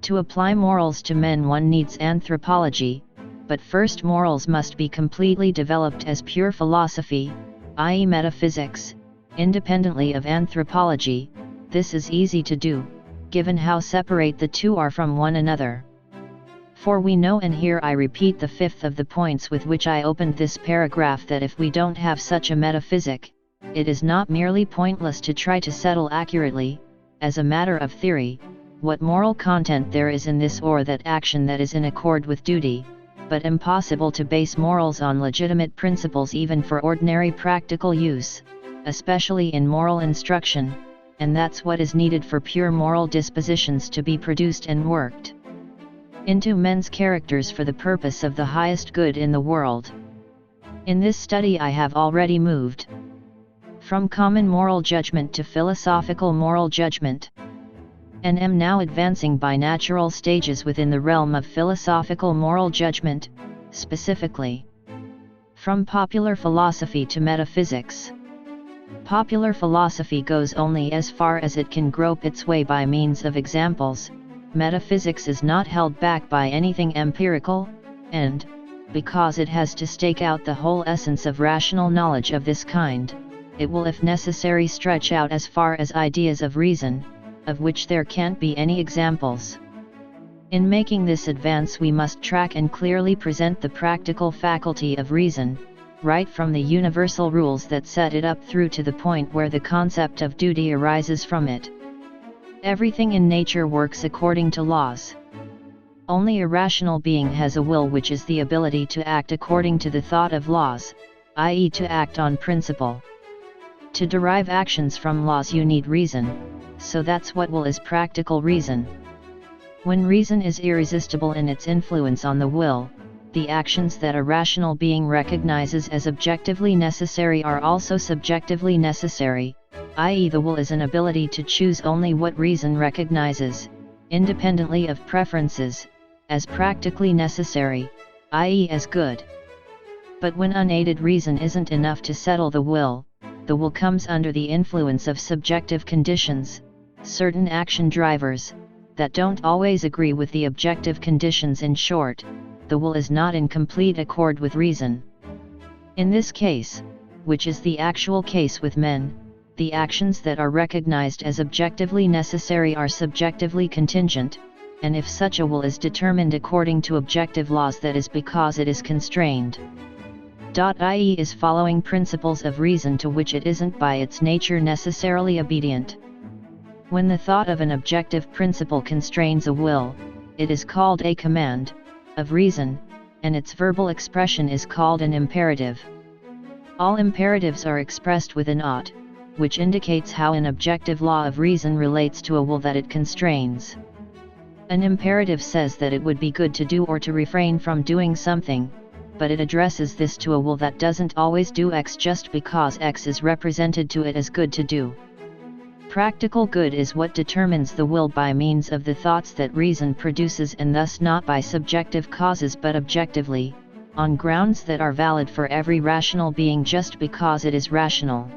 Speaker 1: To apply morals to men one needs anthropology, but first morals must be completely developed as pure philosophy, i.e. metaphysics, independently of anthropology. This is easy to do, given how separate the two are from one another. For we know, and here I repeat the fifth of the points with which I opened this paragraph, that if we don't have such a metaphysic, it is not merely pointless to try to settle accurately, as a matter of theory, what moral content there is in this or that action that is in accord with duty, but impossible to base morals on legitimate principles even for ordinary practical use, especially in moral instruction, and that's what is needed for pure moral dispositions to be produced and worked into men's characters for the purpose of the highest good in the world. In this study I have already moved from common moral judgment to philosophical moral judgment, and am now advancing by natural stages within the realm of philosophical moral judgment, specifically from popular philosophy to metaphysics. Popular philosophy goes only as far as it can grope its way by means of examples. Metaphysics is not held back by anything empirical, and, because it has to stake out the whole essence of rational knowledge of this kind, it will if necessary stretch out as far as ideas of reason, of which there can't be any examples. In making this advance we must track and clearly present the practical faculty of reason, right from the universal rules that set it up through to the point where the concept of duty arises from it. Everything in nature works according to laws. Only a rational being has a will, which is the ability to act according to the thought of laws, i.e. to act on principle. To derive actions from laws you need reason, so that's what will is practical reason. When reason is irresistible in its influence on the will, the actions that a rational being recognizes as objectively necessary are also subjectively necessary, i.e. the will is an ability to choose only what reason recognizes, independently of preferences, as practically necessary, i.e. as good. But when unaided reason isn't enough to settle the will comes under the influence of subjective conditions, certain action drivers, that don't always agree with the objective conditions. In short, the will is not in complete accord with reason. In this case, which is the actual case with men, the actions that are recognized as objectively necessary are subjectively contingent, and if such a will is determined according to objective laws, that is because it is constrained, i.e. is following principles of reason to which it isn't by its nature necessarily obedient. When the thought of an objective principle constrains a will, it is called a command of reason, and its verbal expression is called an imperative. All imperatives are expressed with an ought, which indicates how an objective law of reason relates to a will that it constrains. An imperative says that it would be good to do or to refrain from doing something, but it addresses this to a will that doesn't always do X just because X is represented to it as good to do. Practical good is what determines the will by means of the thoughts that reason produces, and thus not by subjective causes but objectively, on grounds that are valid for every rational being just because it is rational.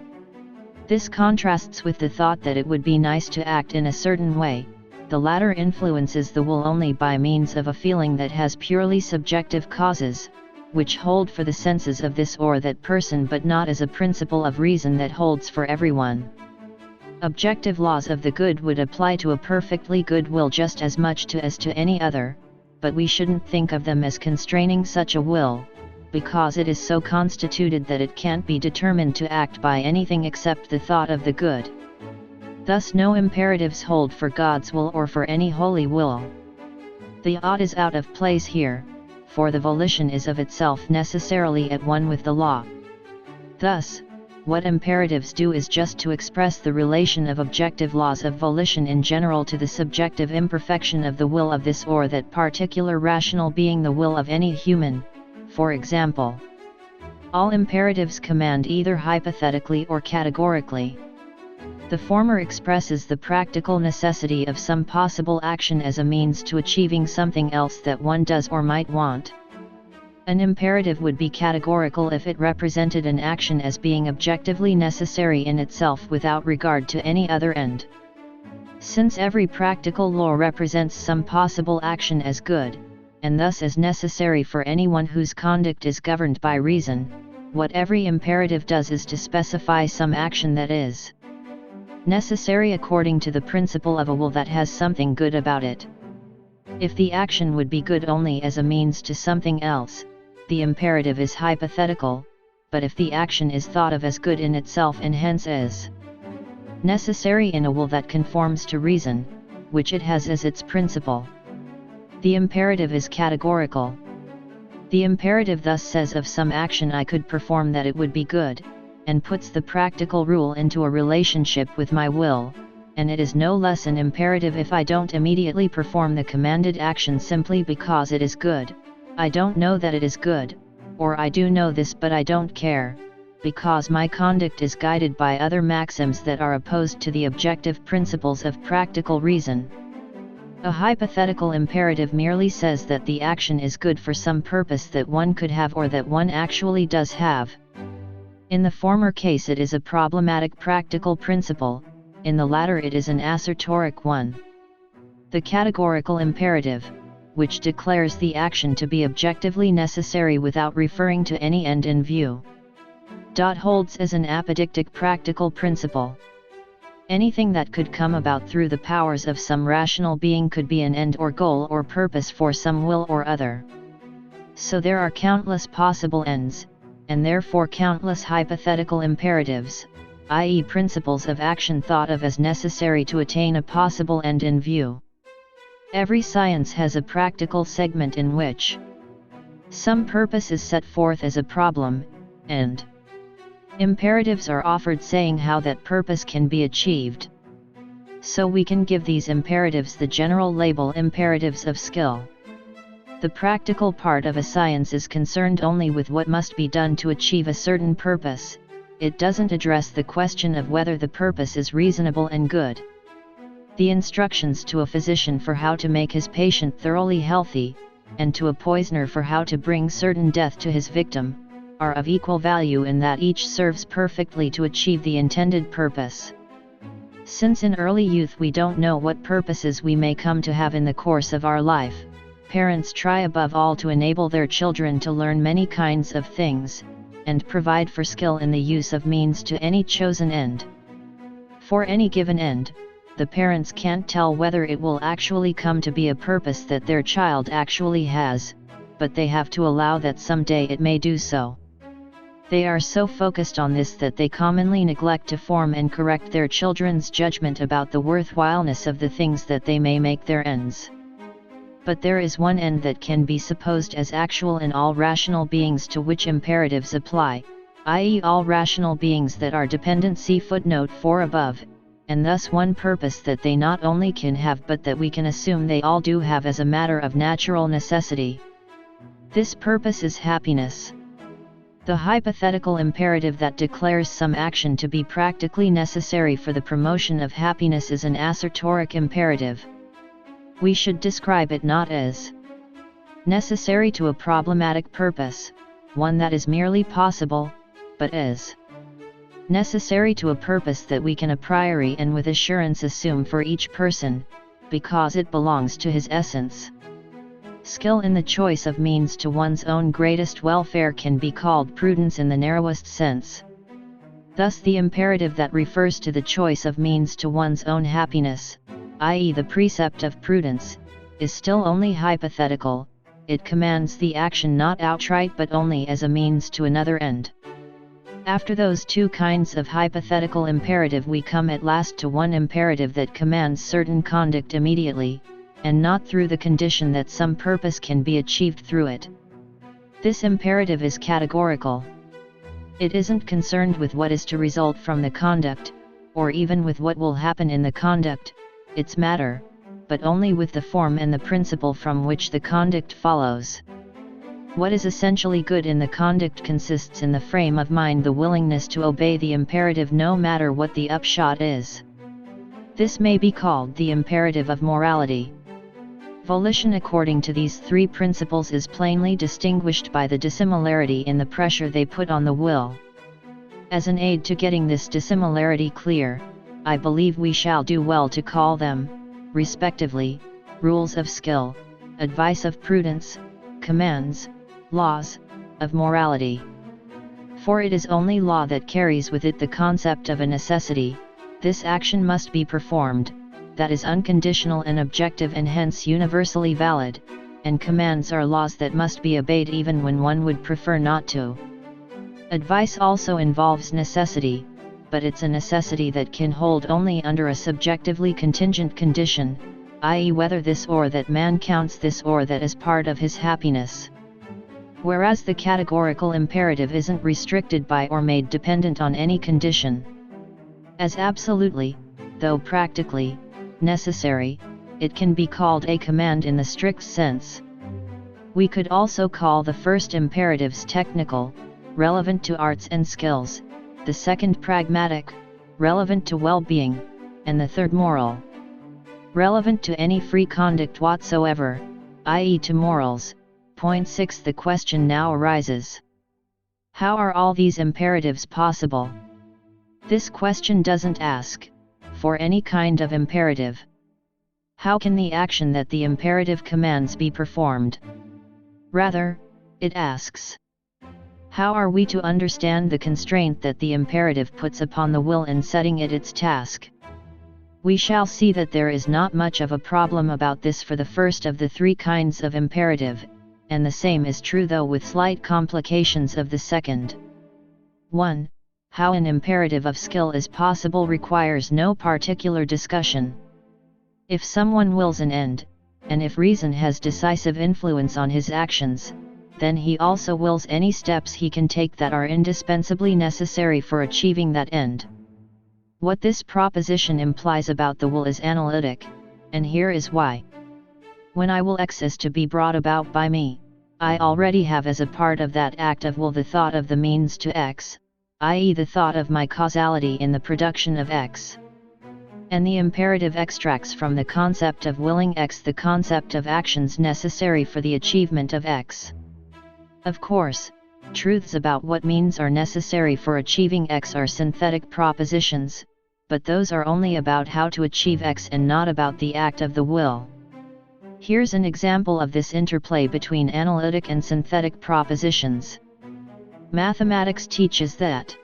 Speaker 1: This contrasts with the thought that it would be nice to act in a certain way. The latter influences the will only by means of a feeling that has purely subjective causes, which hold for the senses of this or that person but not as a principle of reason that holds for everyone. Objective laws of the good would apply to a perfectly good will just as much as to any other, but we shouldn't think of them as constraining such a will, because it is so constituted that it can't be determined to act by anything except the thought of the good. Thus no imperatives hold for God's will or for any holy will. The ought is out of place here, for the volition is of itself necessarily at one with the law. Thus, what imperatives do is just to express the relation of objective laws of volition in general to the subjective imperfection of the will of this or that particular rational being, the will of any human, for example. All imperatives command either hypothetically or categorically. The former expresses the practical necessity of some possible action as a means to achieving something else that one does or might want. An imperative would be categorical if it represented an action as being objectively necessary in itself without regard to any other end. Since every practical law represents some possible action as good, and thus as necessary for anyone whose conduct is governed by reason, what every imperative does is to specify some action that is necessary according to the principle of a will that has something good about it. If the action would be good only as a means to something else, the imperative is hypothetical, but if the action is thought of as good in itself and hence as necessary in a will that conforms to reason, which it has as its principle, the imperative is categorical. The imperative thus says of some action I could perform that it would be good, and puts the practical rule into a relationship with my will, and it is no less an imperative if I don't immediately perform the commanded action simply because it is good. I don't know that it is good, or I do know this but I don't care, because my conduct is guided by other maxims that are opposed to the objective principles of practical reason. A hypothetical imperative merely says that the action is good for some purpose that one could have or that one actually does have. In the former case it is a problematic practical principle, in the latter it is an assertoric one. The categorical imperative, which declares the action to be objectively necessary without referring to any end in view, holds as an apodictic practical principle. Anything that could come about through the powers of some rational being could be an end or goal or purpose for some will or other. So there are countless possible ends, and therefore countless hypothetical imperatives, i.e. principles of action thought of as necessary to attain a possible end in view. Every science has a practical segment in which some purpose is set forth as a problem, and imperatives are offered saying how that purpose can be achieved. So we can give these imperatives the general label imperatives of skill. The practical part of a science is concerned only with what must be done to achieve a certain purpose. It doesn't address the question of whether the purpose is reasonable and good. The instructions to a physician for how to make his patient thoroughly healthy, and to a poisoner for how to bring certain death to his victim, are of equal value in that each serves perfectly to achieve the intended purpose. Since in early youth we don't know what purposes we may come to have in the course of our life, parents try above all to enable their children to learn many kinds of things, and provide for skill in the use of means to any chosen end. For any given end, the parents can't tell whether it will actually come to be a purpose that their child actually has, but they have to allow that someday it may do so. They are so focused on this that they commonly neglect to form and correct their children's judgment about the worthwhileness of the things that they may make their ends. But there is one end that can be supposed as actual in all rational beings to which imperatives apply, i.e. all rational beings that are dependent, see footnote 4 above, and thus one purpose that they not only can have but that we can assume they all do have as a matter of natural necessity. This purpose is happiness. The hypothetical imperative that declares some action to be practically necessary for the promotion of happiness is an assertoric imperative. We should describe it not as necessary to a problematic purpose, one that is merely possible, but as necessary to a purpose that we can a priori and with assurance assume for each person, because it belongs to his essence. Skill in the choice of means to one's own greatest welfare can be called prudence in the narrowest sense. Thus the imperative that refers to the choice of means to one's own happiness, i.e. the precept of prudence, is still only hypothetical. It commands the action not outright but only as a means to another end. After those two kinds of hypothetical imperative we come at last to one imperative that commands certain conduct immediately, and not through the condition that some purpose can be achieved through it. This imperative is categorical. It isn't concerned with what is to result from the conduct, or even with what will happen in the conduct, its matter, but only with the form and the principle from which the conduct follows. What is essentially good in the conduct consists in the frame of mind, the willingness to obey the imperative no matter what the upshot is. This may be called the imperative of morality. Volition according to these three principles is plainly distinguished by the dissimilarity in the pressure they put on the will. As an aid to getting this dissimilarity clear, I believe we shall do well to call them, respectively, rules of skill, advice of prudence, commands, laws, of morality. For it is only law that carries with it the concept of a necessity. This action must be performed, that is unconditional and objective and hence universally valid, and commands are laws that must be obeyed even when one would prefer not to. Advice also involves necessity, but it's a necessity that can hold only under a subjectively contingent condition, i.e. whether this or that man counts this or that as part of his happiness. Whereas the categorical imperative isn't restricted by or made dependent on any condition. As absolutely, though practically, necessary, it can be called a command in the strict sense. We could also call the first imperatives technical, relevant to arts and skills, the second pragmatic, relevant to well-being, and the third moral, relevant to any free conduct whatsoever, i.e. to morals. Point 6. The question now arises: how are all these imperatives possible? This question doesn't ask for any kind of imperative. How can the action that the imperative commands be performed? Rather, it asks: how are we to understand the constraint that the imperative puts upon the will in setting it its task? We shall see that there is not much of a problem about this for the first of the three kinds of imperative, and the same is true though with slight complications of the second. 1. How an imperative of skill is possible requires no particular discussion. If someone wills an end, and if reason has decisive influence on his actions, then he also wills any steps he can take that are indispensably necessary for achieving that end. What this proposition implies about the will is analytic, and here is why. When I will X is to be brought about by me, I already have as a part of that act of will the thought of the means to X, i.e. the thought of my causality in the production of X. And the imperative extracts from the concept of willing X the concept of actions necessary for the achievement of X. Of course, truths about what means are necessary for achieving X are synthetic propositions, but those are only about how to achieve X and not about the act of the will. Here's an example of this interplay between analytic and synthetic propositions. Mathematics teaches that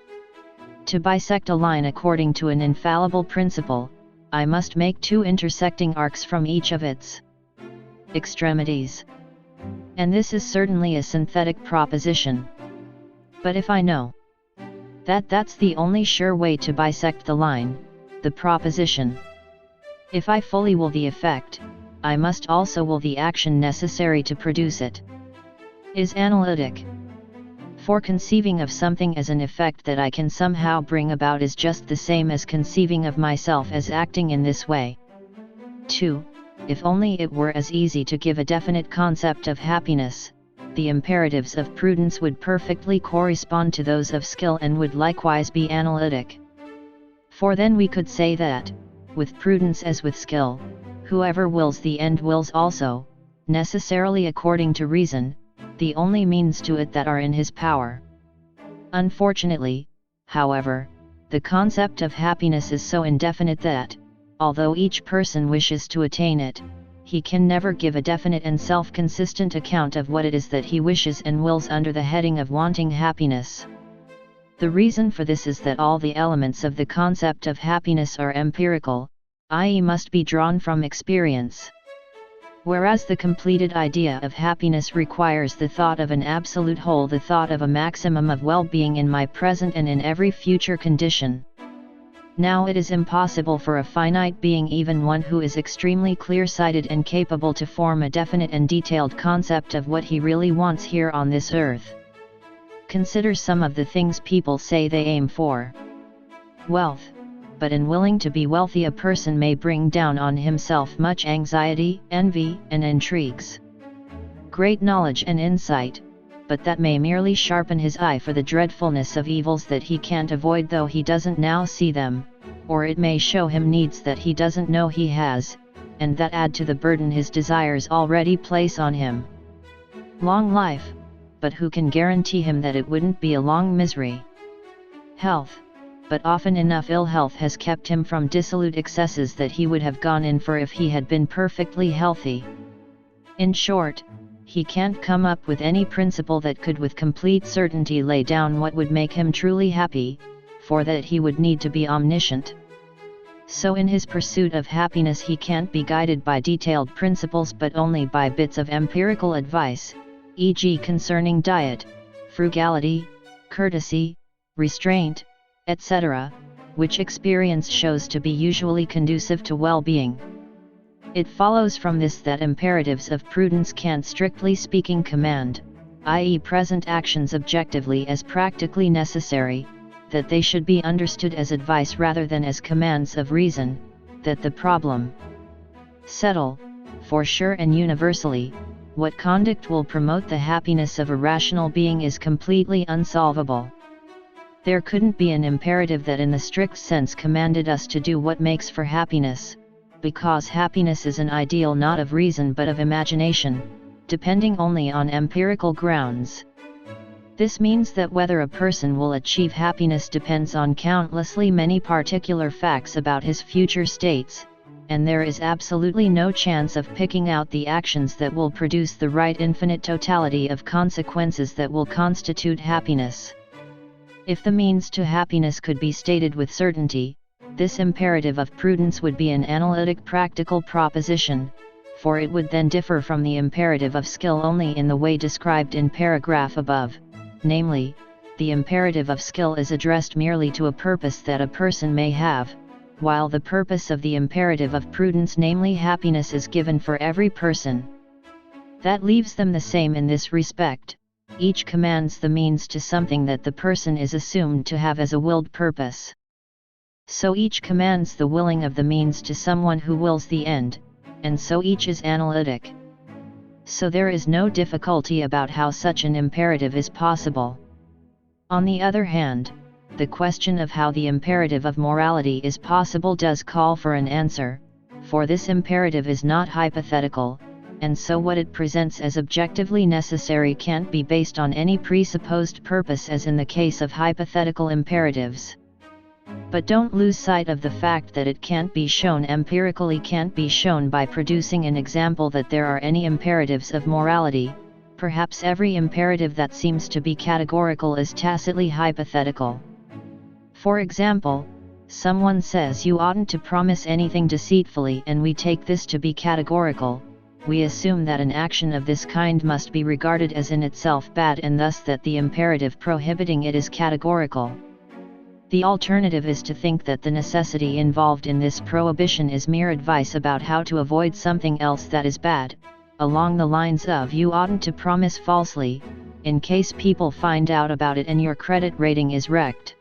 Speaker 1: to bisect a line according to an infallible principle, I must make two intersecting arcs from each of its extremities. And this is certainly a synthetic proposition. But if I know that that's the only sure way to bisect the line, the proposition, if I fully will the effect, I must also will the action necessary to produce it, is analytic. For conceiving of something as an effect that I can somehow bring about is just the same as conceiving of myself as acting in this way. 2. If only it were as easy to give a definite concept of happiness, the imperatives of prudence would perfectly correspond to those of skill and would likewise be analytic. For then we could say that, with prudence as with skill, whoever wills the end wills also, necessarily according to reason, the only means to it that are in his power. Unfortunately, however, the concept of happiness is so indefinite that, although each person wishes to attain it, he can never give a definite and self-consistent account of what it is that he wishes and wills under the heading of wanting happiness. The reason for this is that all the elements of the concept of happiness are empirical, i.e. must be drawn from experience. Whereas the completed idea of happiness requires the thought of an absolute whole, the thought of a maximum of well-being in my present and in every future condition. Now it is impossible for a finite being, even one who is extremely clear-sighted and capable, to form a definite and detailed concept of what he really wants here on this earth. Consider some of the things people say they aim for. Wealth. But in willing to be wealthy, a person may bring down on himself much anxiety, envy, and intrigues. Great knowledge and insight, but that may merely sharpen his eye for the dreadfulness of evils that he can't avoid though he doesn't now see them, or it may show him needs that he doesn't know he has, and that add to the burden his desires already place on him. Long life, but who can guarantee him that it wouldn't be a long misery? Health, but often enough ill health has kept him from dissolute excesses that he would have gone in for if he had been perfectly healthy. In short, he can't come up with any principle that could with complete certainty lay down what would make him truly happy, for that he would need to be omniscient. So in his pursuit of happiness he can't be guided by detailed principles but only by bits of empirical advice, e.g. concerning diet, frugality, courtesy, restraint, etc., which experience shows to be usually conducive to well-being. It follows from this that imperatives of prudence can't strictly speaking command, i.e. present actions objectively as practically necessary, that they should be understood as advice rather than as commands of reason, that the problem settle, for sure and universally, what conduct will promote the happiness of a rational being is completely unsolvable. There couldn't be an imperative that in the strict sense commanded us to do what makes for happiness, because happiness is an ideal not of reason but of imagination, depending only on empirical grounds. This means that whether a person will achieve happiness depends on countlessly many particular facts about his future states, and there is absolutely no chance of picking out the actions that will produce the right infinite totality of consequences that will constitute happiness. If the means to happiness could be stated with certainty, this imperative of prudence would be an analytic practical proposition, for it would then differ from the imperative of skill only in the way described in paragraph above, namely, the imperative of skill is addressed merely to a purpose that a person may have, while the purpose of the imperative of prudence, namely happiness, is given for every person. That leaves them the same in this respect. Each commands the means to something that the person is assumed to have as a willed purpose. So each commands the willing of the means to someone who wills the end, and so each is analytic. So there is no difficulty about how such an imperative is possible. On the other hand, the question of how the imperative of morality is possible does call for an answer, for this imperative is not hypothetical, and so what it presents as objectively necessary can't be based on any presupposed purpose as in the case of hypothetical imperatives. But don't lose sight of the fact that it can't be shown empirically, can't be shown by producing an example that there are any imperatives of morality. Perhaps every imperative that seems to be categorical is tacitly hypothetical. For example, someone says you oughtn't to promise anything deceitfully, and we take this to be categorical. We assume that an action of this kind must be regarded as in itself bad, and thus that the imperative prohibiting it is categorical. The alternative is to think that the necessity involved in this prohibition is mere advice about how to avoid something else that is bad, along the lines of you oughtn't to promise falsely, in case people find out about it and your credit rating is wrecked.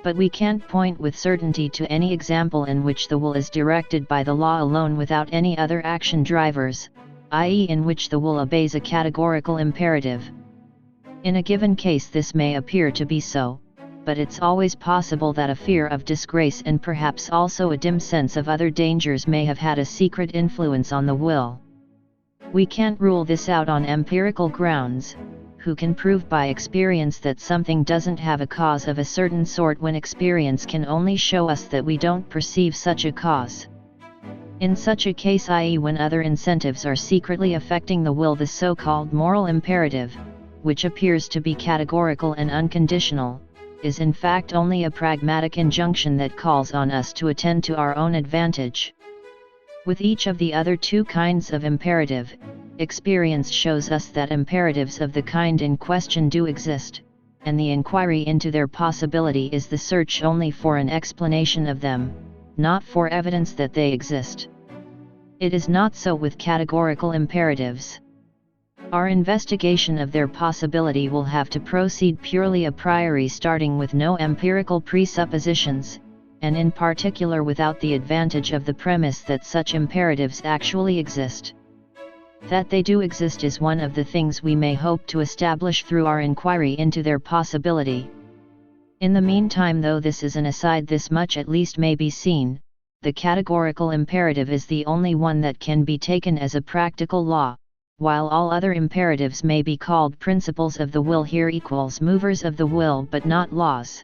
Speaker 1: But we can't point with certainty to any example in which the will is directed by the law alone without any other action drivers, i.e. in which the will obeys a categorical imperative. In a given case this may appear to be so, but it's always possible that a fear of disgrace and perhaps also a dim sense of other dangers may have had a secret influence on the will. We can't rule this out on empirical grounds. who can prove by experience that something doesn't have a cause of a certain sort when experience can only show us that we don't perceive such a cause. In such a case, i.e. when other incentives are secretly affecting the will, the so-called moral imperative, which appears to be categorical and unconditional, is in fact only a pragmatic injunction that calls on us to attend to our own advantage. With each of the other two kinds of imperative, experience shows us that imperatives of the kind in question do exist, and the inquiry into their possibility is the search only for an explanation of them, not for evidence that they exist. It is not so with categorical imperatives. Our investigation of their possibility will have to proceed purely a priori, starting with no empirical presuppositions, and in particular without the advantage of the premise that such imperatives actually exist. That they do exist is one of the things we may hope to establish through our inquiry into their possibility. In the meantime, though this is an aside, this much at least may be seen: the categorical imperative is the only one that can be taken as a practical law, while all other imperatives may be called principles of the will, here equals movers of the will but not laws.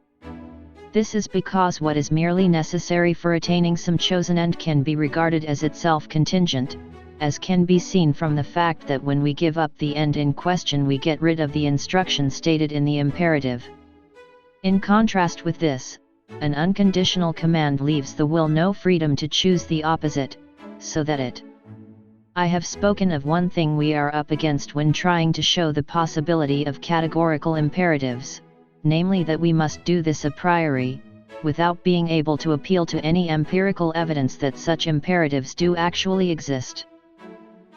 Speaker 1: This is because what is merely necessary for attaining some chosen end can be regarded as itself contingent, as can be seen from the fact that when we give up the end in question we get rid of the instruction stated in the imperative. In contrast with this, an unconditional command leaves the will no freedom to choose the opposite, so that it. I have spoken of one thing we are up against when trying to show the possibility of categorical imperatives, namely that we must do this a priori, without being able to appeal to any empirical evidence that such imperatives do actually exist.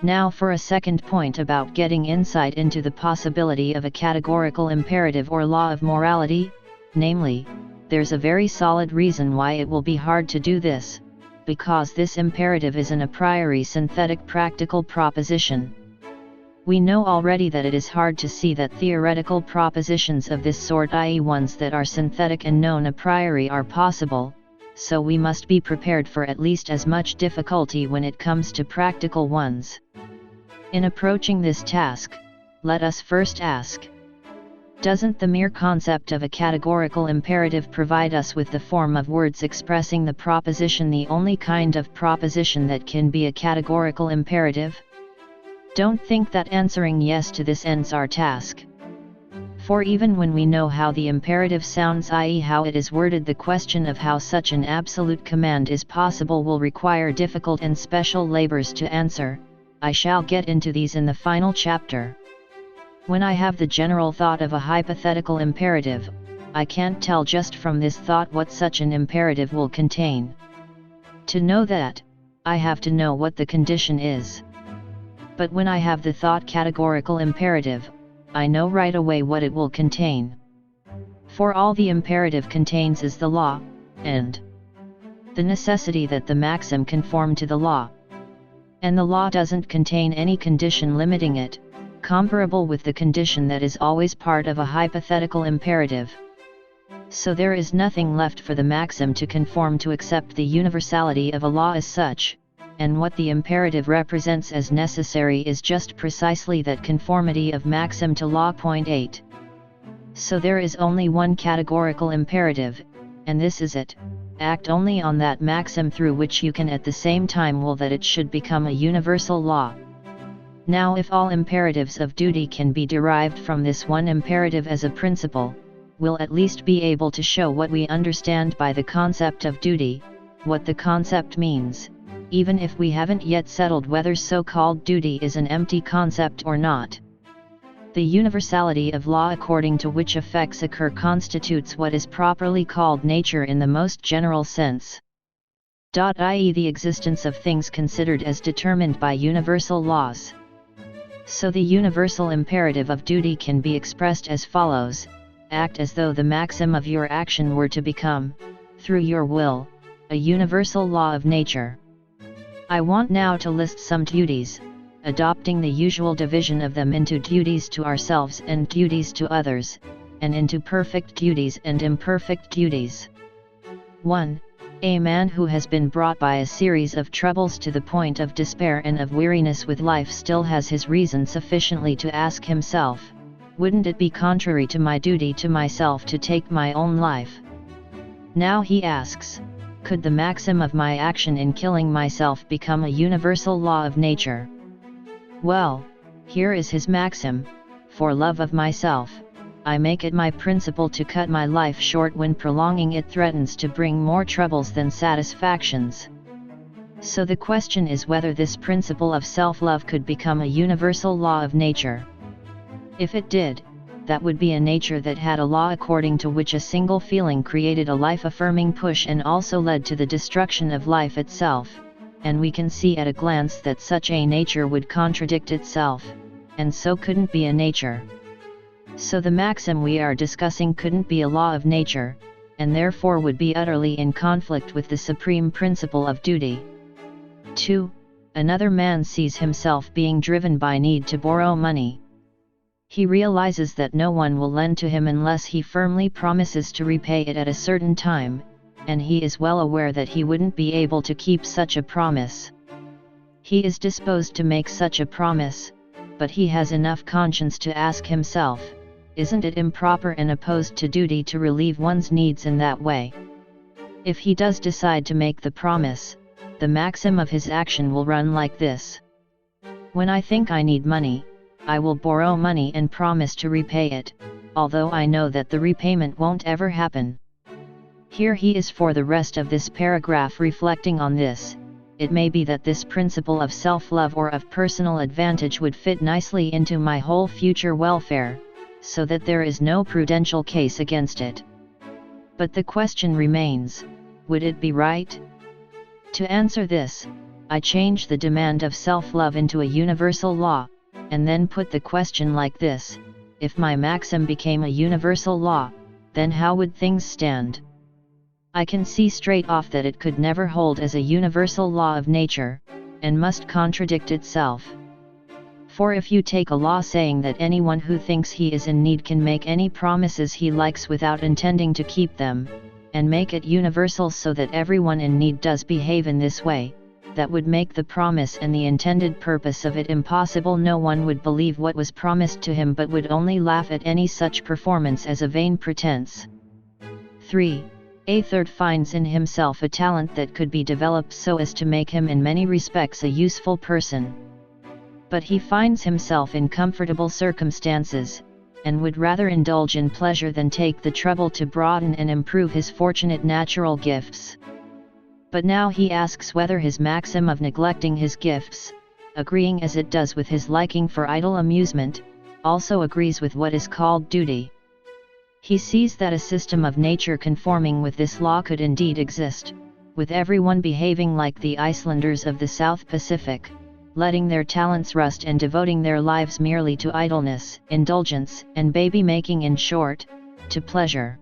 Speaker 1: Now for a second point about getting insight into the possibility of a categorical imperative or law of morality, namely, there's a very solid reason why it will be hard to do this, because this imperative is an a priori synthetic practical proposition. We know already that it is hard to see that theoretical propositions of this sort, i.e. ones that are synthetic and known a priori, are possible, so we must be prepared for at least as much difficulty when it comes to practical ones. In approaching this task, let us first ask: doesn't the mere concept of a categorical imperative provide us with the form of words expressing the proposition the only kind of proposition that can be a categorical imperative? Don't think that answering yes to this ends our task. For even when we know how the imperative sounds, i.e. how it is worded, the question of how such an absolute command is possible will require difficult and special labors to answer. I shall get into these in the final chapter. When I have the general thought of a hypothetical imperative, I can't tell just from this thought what such an imperative will contain. To know that, I have to know what the condition is. But when I have the thought categorical imperative, I know right away what it will contain. For all the imperative contains is the law, and the necessity that the maxim conform to the law. And the law doesn't contain any condition limiting it, comparable with the condition that is always part of a hypothetical imperative. So there is nothing left for the maxim to conform to except the universality of a law as such, and what the imperative represents as necessary is just precisely that conformity of maxim to law. Point 8. So there is only one categorical imperative, and this is it: act only on that maxim through which you can at the same time will that it should become a universal law. Now if all imperatives of duty can be derived from this one imperative as a principle, we'll at least be able to show what we understand by the concept of duty, what the concept means, even if we haven't yet settled whether so-called duty is an empty concept or not. The universality of law according to which effects occur constitutes what is properly called nature in the most general sense. I.e. the existence of things considered as determined by universal laws. So the universal imperative of duty can be expressed as follows: act as though the maxim of your action were to become, through your will, a universal law of nature. I want now to list some duties, adopting the usual division of them into duties to ourselves and duties to others, and into perfect duties and imperfect duties. 1. A man who has been brought by a series of troubles to the point of despair and of weariness with life still has his reason sufficiently to ask himself, Wouldn't it be contrary to my duty to myself to take my own life? Now he asks, could the maxim of my action in killing myself become a universal law of nature? Well, here is his maxim: for love of myself, I make it my principle to cut my life short when prolonging it threatens to bring more troubles than satisfactions. So the question is whether this principle of self-love could become a universal law of nature. If it did, that would be a nature that had a law according to which a single feeling created a life-affirming push and also led to the destruction of life itself, and we can see at a glance that such a nature would contradict itself, and so couldn't be a nature. So the maxim we are discussing couldn't be a law of nature, and therefore would be utterly in conflict with the supreme principle of duty. 2. Another man sees himself being driven by need to borrow money. He realizes that no one will lend to him unless he firmly promises to repay it at a certain time, and he is well aware that he wouldn't be able to keep such a promise. He is disposed to make such a promise, but he has enough conscience to ask himself, isn't it improper and opposed to duty to relieve one's needs in that way? If he does decide to make the promise, the maxim of his action will run like this: when I think I need money, I will borrow money and promise to repay it, although I know that the repayment won't ever happen. Here he is for the rest of this paragraph reflecting on this. It may be that this principle of self-love or of personal advantage would fit nicely into my whole future welfare, so that there is no prudential case against it. But the question remains, would it be right? To answer this, I change the demand of self-love into a universal law, and then put the question like this: if my maxim became a universal law, then how would things stand? I can see straight off that it could never hold as a universal law of nature, and must contradict itself. For if you take a law saying that anyone who thinks he is in need can make any promises he likes without intending to keep them, and make it universal so that everyone in need does behave in this way, that would make the promise and the intended purpose of it impossible. No one would believe what was promised to him but would only laugh at any such performance as a vain pretense. 3. A third finds in himself a talent that could be developed so as to make him in many respects a useful person. But he finds himself in comfortable circumstances, and would rather indulge in pleasure than take the trouble to broaden and improve his fortunate natural gifts. But now he asks whether his maxim of neglecting his gifts, agreeing as it does with his liking for idle amusement, also agrees with what is called duty. He sees that a system of nature conforming with this law could indeed exist, with everyone behaving like the Icelanders of the South Pacific, letting their talents rust and devoting their lives merely to idleness, indulgence, and baby-making, in short, to pleasure.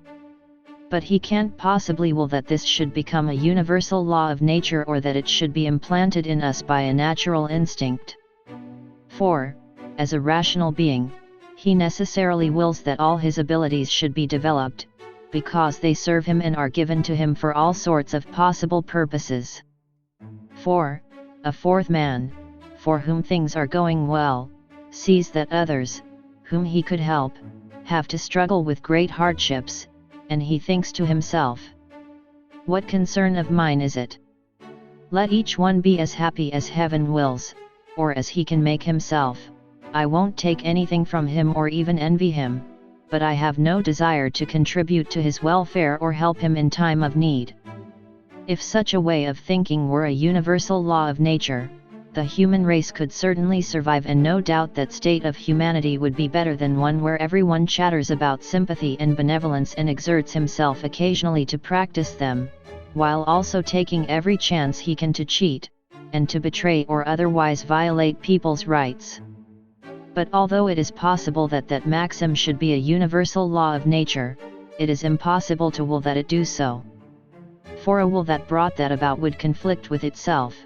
Speaker 1: But he can't possibly will that this should become a universal law of nature, or that it should be implanted in us by a natural instinct. For, as a rational being, he necessarily wills that all his abilities should be developed, because they serve him and are given to him for all sorts of possible purposes. 4. A fourth man, for whom things are going well, sees that others, whom he could help, have to struggle with great hardships, and he thinks to himself, what concern of mine is it? Let each one be as happy as heaven wills, or as he can make himself. I won't take anything from him or even envy him, but I have no desire to contribute to his welfare or help him in time of need. If such a way of thinking were a universal law of nature, the human race could certainly survive, and no doubt that state of humanity would be better than one where everyone chatters about sympathy and benevolence and exerts himself occasionally to practice them, while also taking every chance he can to cheat, and to betray or otherwise violate people's rights. But although it is possible that that maxim should be a universal law of nature, it is impossible to will that it do so. For a will that brought that about would conflict with itself,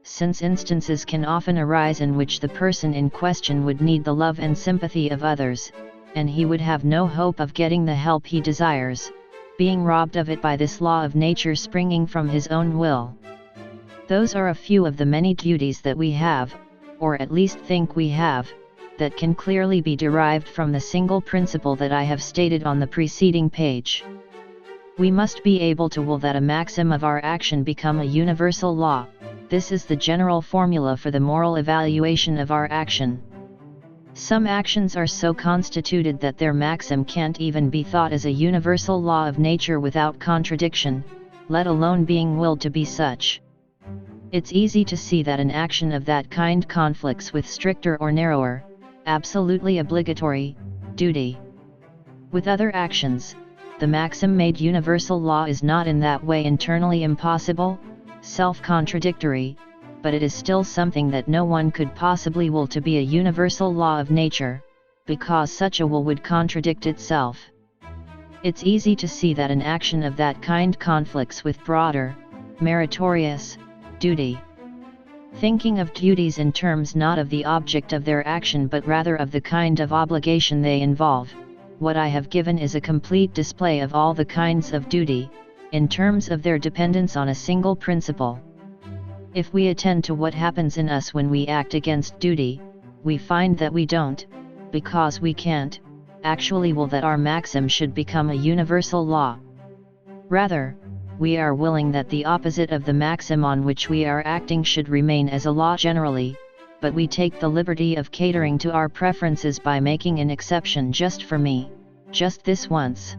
Speaker 1: since instances can often arise in which the person in question would need the love and sympathy of others, and he would have no hope of getting the help he desires, being robbed of it by this law of nature springing from his own will. Those are a few of the many duties that we have, or at least think we have, that can clearly be derived from the single principle that I have stated on the preceding page. We must be able to will that a maxim of our action become a universal law. This is the general formula for the moral evaluation of our action. Some actions are so constituted that their maxim can't even be thought as a universal law of nature without contradiction, let alone being willed to be such. It's easy to see that an action of that kind conflicts with stricter or narrower, absolutely obligatory, duty. With other actions, the maxim made universal law is not in that way internally impossible, self-contradictory, but it is still something that no one could possibly will to be a universal law of nature, because such a will would contradict itself. It's easy to see that an action of that kind conflicts with broader, meritorious, duty. Thinking of duties in terms not of the object of their action but rather of the kind of obligation they involve, what I have given is a complete display of all the kinds of duty, in terms of their dependence on a single principle. If we attend to what happens in us when we act against duty, we find that we don't, because we can't, actually will that our maxim should become a universal law. Rather, we are willing that the opposite of the maxim on which we are acting should remain as a law generally, but we take the liberty of catering to our preferences by making an exception just for me, just this once.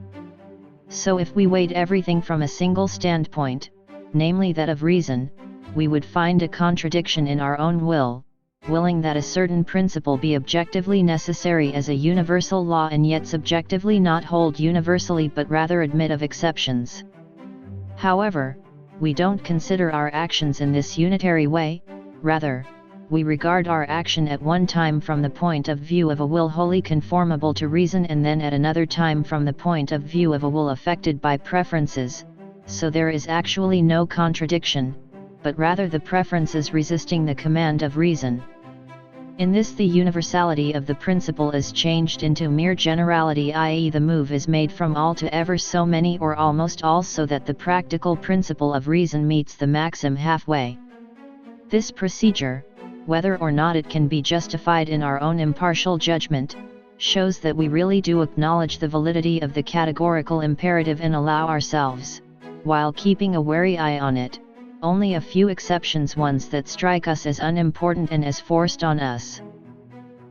Speaker 1: So if we weighed everything from a single standpoint, namely that of reason, we would find a contradiction in our own will, willing that a certain principle be objectively necessary as a universal law and yet subjectively not hold universally but rather admit of exceptions. However, we don't consider our actions in this unitary way, rather, we regard our action at one time from the point of view of a will wholly conformable to reason and then at another time from the point of view of a will affected by preferences, so there is actually no contradiction, but rather the preferences resisting the command of reason. In this the universality of the principle is changed into mere generality, i.e. the move is made from all to ever so many or almost all so that the practical principle of reason meets the maxim halfway. This procedure, whether or not it can be justified in our own impartial judgment, shows that we really do acknowledge the validity of the categorical imperative and allow ourselves, while keeping a wary eye on it, only a few exceptions, ones that strike us as unimportant and as forced on us.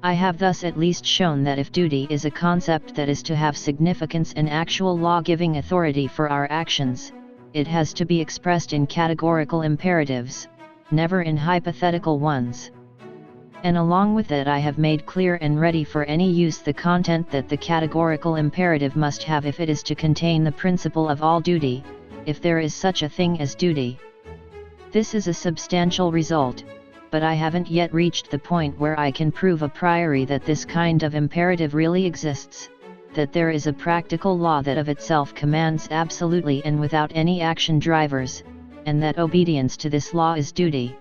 Speaker 1: I have thus at least shown that if duty is a concept that is to have significance and actual law-giving authority for our actions, it has to be expressed in categorical imperatives, never in hypothetical ones. And along with it I have made clear and ready for any use the content that the categorical imperative must have if it is to contain the principle of all duty, if there is such a thing as duty. This is a substantial result, but I haven't yet reached the point where I can prove a priori that this kind of imperative really exists, that there is a practical law that of itself commands absolutely and without any action drivers, and that obedience to this law is duty.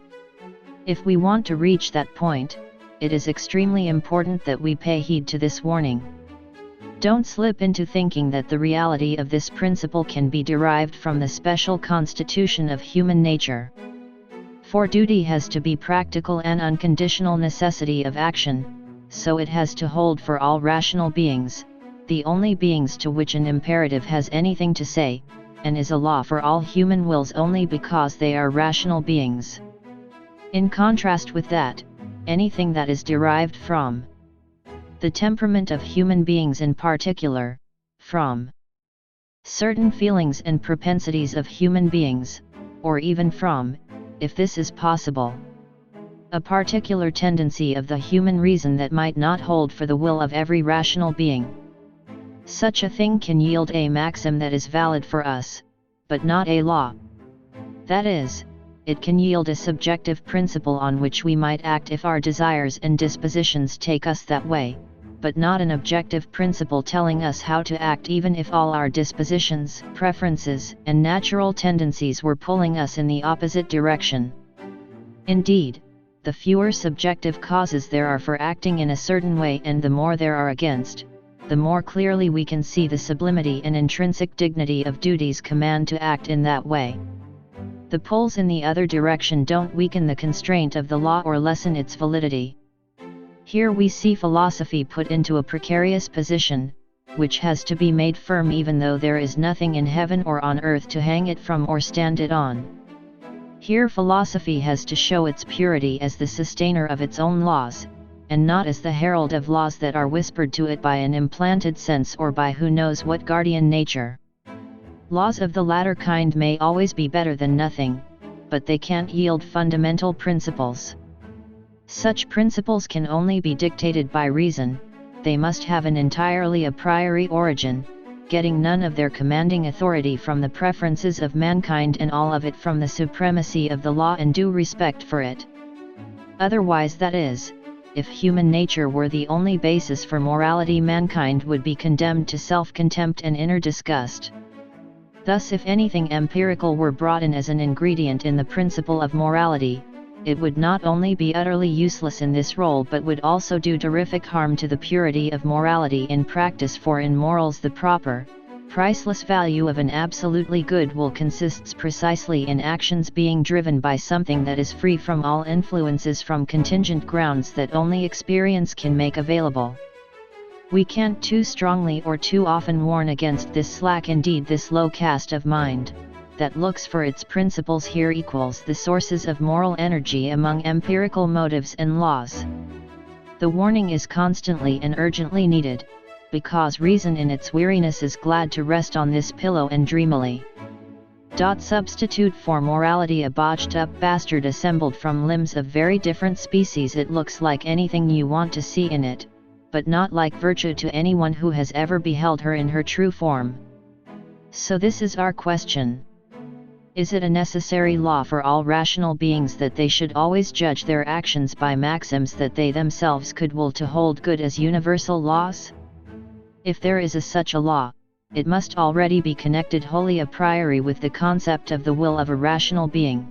Speaker 1: If we want to reach that point, it is extremely important that we pay heed to this warning. Don't slip into thinking that the reality of this principle can be derived from the special constitution of human nature. For duty has to be practical and unconditional necessity of action, so it has to hold for all rational beings, the only beings to which an imperative has anything to say, and is a law for all human wills only because they are rational beings. In contrast with that, anything that is derived from the temperament of human beings in particular, from certain feelings and propensities of human beings, or even from, if this is possible, a particular tendency of the human reason that might not hold for the will of every rational being. Such a thing can yield a maxim that is valid for us, but not a law. That is, it can yield a subjective principle on which we might act if our desires and dispositions take us that way, but not an objective principle telling us how to act even if all our dispositions, preferences, and natural tendencies were pulling us in the opposite direction. Indeed, the fewer subjective causes there are for acting in a certain way and the more there are against, the more clearly we can see the sublimity and intrinsic dignity of duty's command to act in that way. The pulls in the other direction don't weaken the constraint of the law or lessen its validity. Here we see philosophy put into a precarious position, which has to be made firm even though there is nothing in heaven or on earth to hang it from or stand it on. Here philosophy has to show its purity as the sustainer of its own laws, and not as the herald of laws that are whispered to it by an implanted sense or by who knows what guardian nature. Laws of the latter kind may always be better than nothing, but they can't yield fundamental principles. Such principles can only be dictated by reason, they must have an entirely a priori origin, getting none of their commanding authority from the preferences of mankind and all of it from the supremacy of the law and due respect for it. Otherwise, that is, if human nature were the only basis for morality, mankind would be condemned to self-contempt and inner disgust. Thus, if anything empirical were brought in as an ingredient in the principle of morality, it would not only be utterly useless in this role but would also do terrific harm to the purity of morality in practice, for in morals the proper, priceless value of an absolutely good will consists precisely in actions being driven by something that is free from all influences from contingent grounds that only experience can make available. We can't too strongly or too often warn against this slack, indeed this low cast of mind, that looks for its principles here equals the sources of moral energy among empirical motives and laws. The warning is constantly and urgently needed, because reason in its weariness is glad to rest on this pillow and dreamily. Substitute for morality a botched up bastard assembled from limbs of very different species. It looks like anything you want to see in it, but not like virtue to anyone who has ever beheld her in her true form. So this is our question. Is it a necessary law for all rational beings that they should always judge their actions by maxims that they themselves could will to hold good as universal laws? If there is such a law, it must already be connected wholly a priori with the concept of the will of a rational being.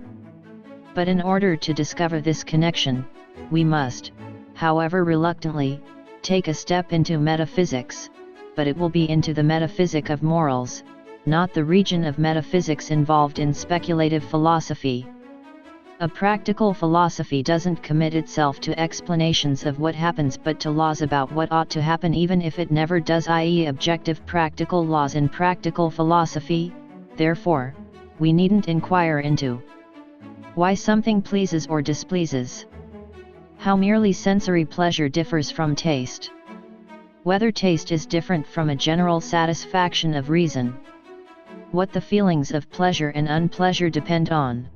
Speaker 1: But in order to discover this connection, we must, however reluctantly, take a step into metaphysics, but it will be into the metaphysic of morals, not the region of metaphysics involved in speculative philosophy. A practical philosophy doesn't commit itself to explanations of what happens but to laws about what ought to happen even if it never does, i.e. objective practical laws in practical philosophy. Therefore, we needn't inquire into why something pleases or displeases, how merely sensory pleasure differs from taste, whether taste is different from a general satisfaction of reason, what the feelings of pleasure and unpleasure depend on,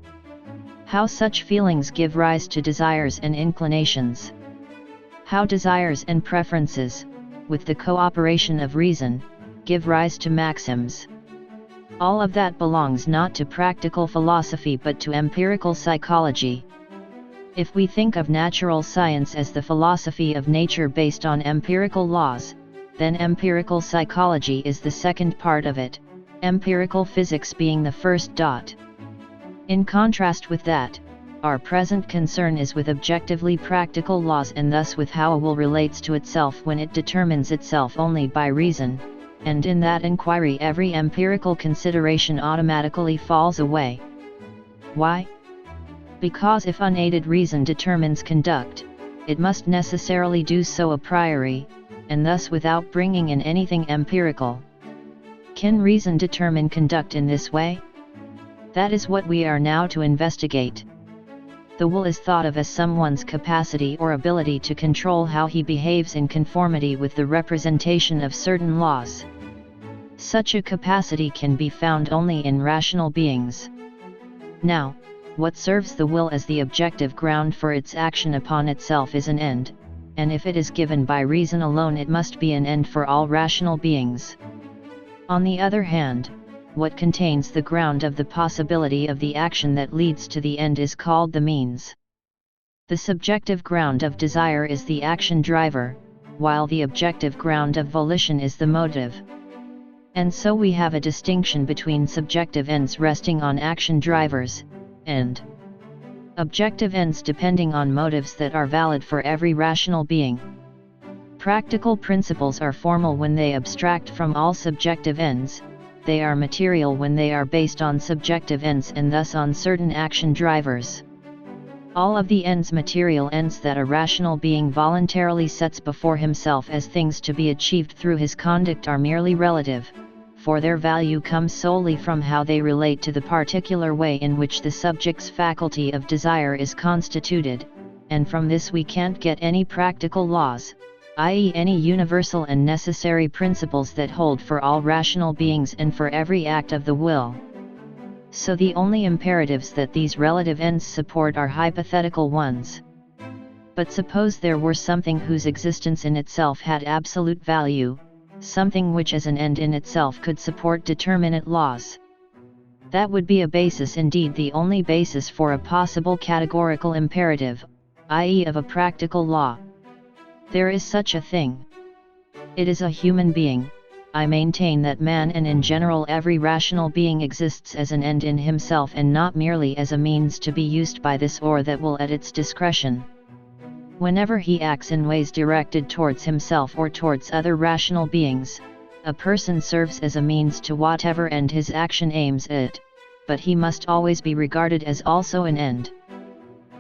Speaker 1: how such feelings give rise to desires and inclinations, how desires and preferences, with the cooperation of reason, give rise to maxims. All of that belongs not to practical philosophy but to empirical psychology. If we think of natural science as the philosophy of nature based on empirical laws, then empirical psychology is the second part of it, empirical physics being the first. In contrast with that, our present concern is with objectively practical laws and thus with how a will relates to itself when it determines itself only by reason, and in that inquiry every empirical consideration automatically falls away. Why? Because if unaided reason determines conduct, it must necessarily do so a priori, and thus without bringing in anything empirical. Can reason determine conduct in this way? That is what we are now to investigate. The will is thought of as someone's capacity or ability to control how he behaves in conformity with the representation of certain laws. Such a capacity can be found only in rational beings. Now, what serves the will as the objective ground for its action upon itself is an end, and if it is given by reason alone it must be an end for all rational beings. On the other hand, what contains the ground of the possibility of the action that leads to the end is called the means. The subjective ground of desire is the action driver, while the objective ground of volition is the motive. And so we have a distinction between subjective ends resting on action drivers, and objective ends depending on motives that are valid for every rational being. Practical principles are formal when they abstract from all subjective ends, they are material when they are based on subjective ends and thus on certain action drivers. All of the ends, material ends that a rational being voluntarily sets before himself as things to be achieved through his conduct are merely relative, for their value comes solely from how they relate to the particular way in which the subject's faculty of desire is constituted, and from this we can't get any practical laws, i.e. any universal and necessary principles that hold for all rational beings and for every act of the will. So the only imperatives that these relative ends support are hypothetical ones. But suppose there were something whose existence in itself had absolute value, something which as an end in itself could support determinate laws. That would be a basis, indeed the only basis, for a possible categorical imperative, i.e. of a practical law. There is such a thing. It is a human being. I maintain that man, and in general every rational being, exists as an end in himself and not merely as a means to be used by this or that will at its discretion. Whenever he acts in ways directed towards himself or towards other rational beings, a person serves as a means to whatever end his action aims at, but he must always be regarded as also an end.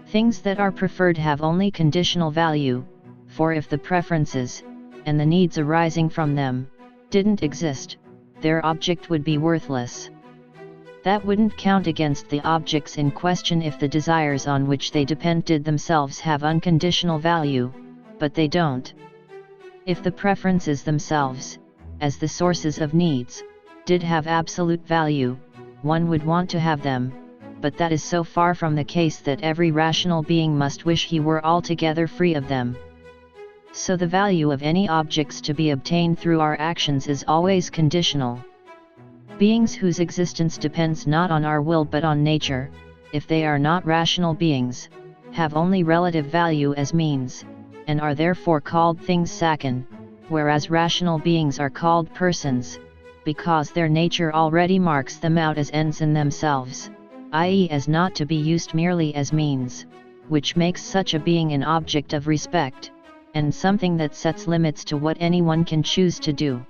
Speaker 1: Things that are preferred have only conditional value, for if the preferences, and the needs arising from them, didn't exist, their object would be worthless. That wouldn't count against the objects in question if the desires on which they depend did themselves have unconditional value, but they don't. If the preferences themselves, as the sources of needs, did have absolute value, one would want to have them, but that is so far from the case that every rational being must wish he were altogether free of them. So the value of any objects to be obtained through our actions is always conditional. Beings whose existence depends not on our will but on nature, if they are not rational beings, have only relative value as means, and are therefore called things second, whereas rational beings are called persons, because their nature already marks them out as ends in themselves, i.e. as not to be used merely as means, which makes such a being an object of respect, and something that sets limits to what anyone can choose to do.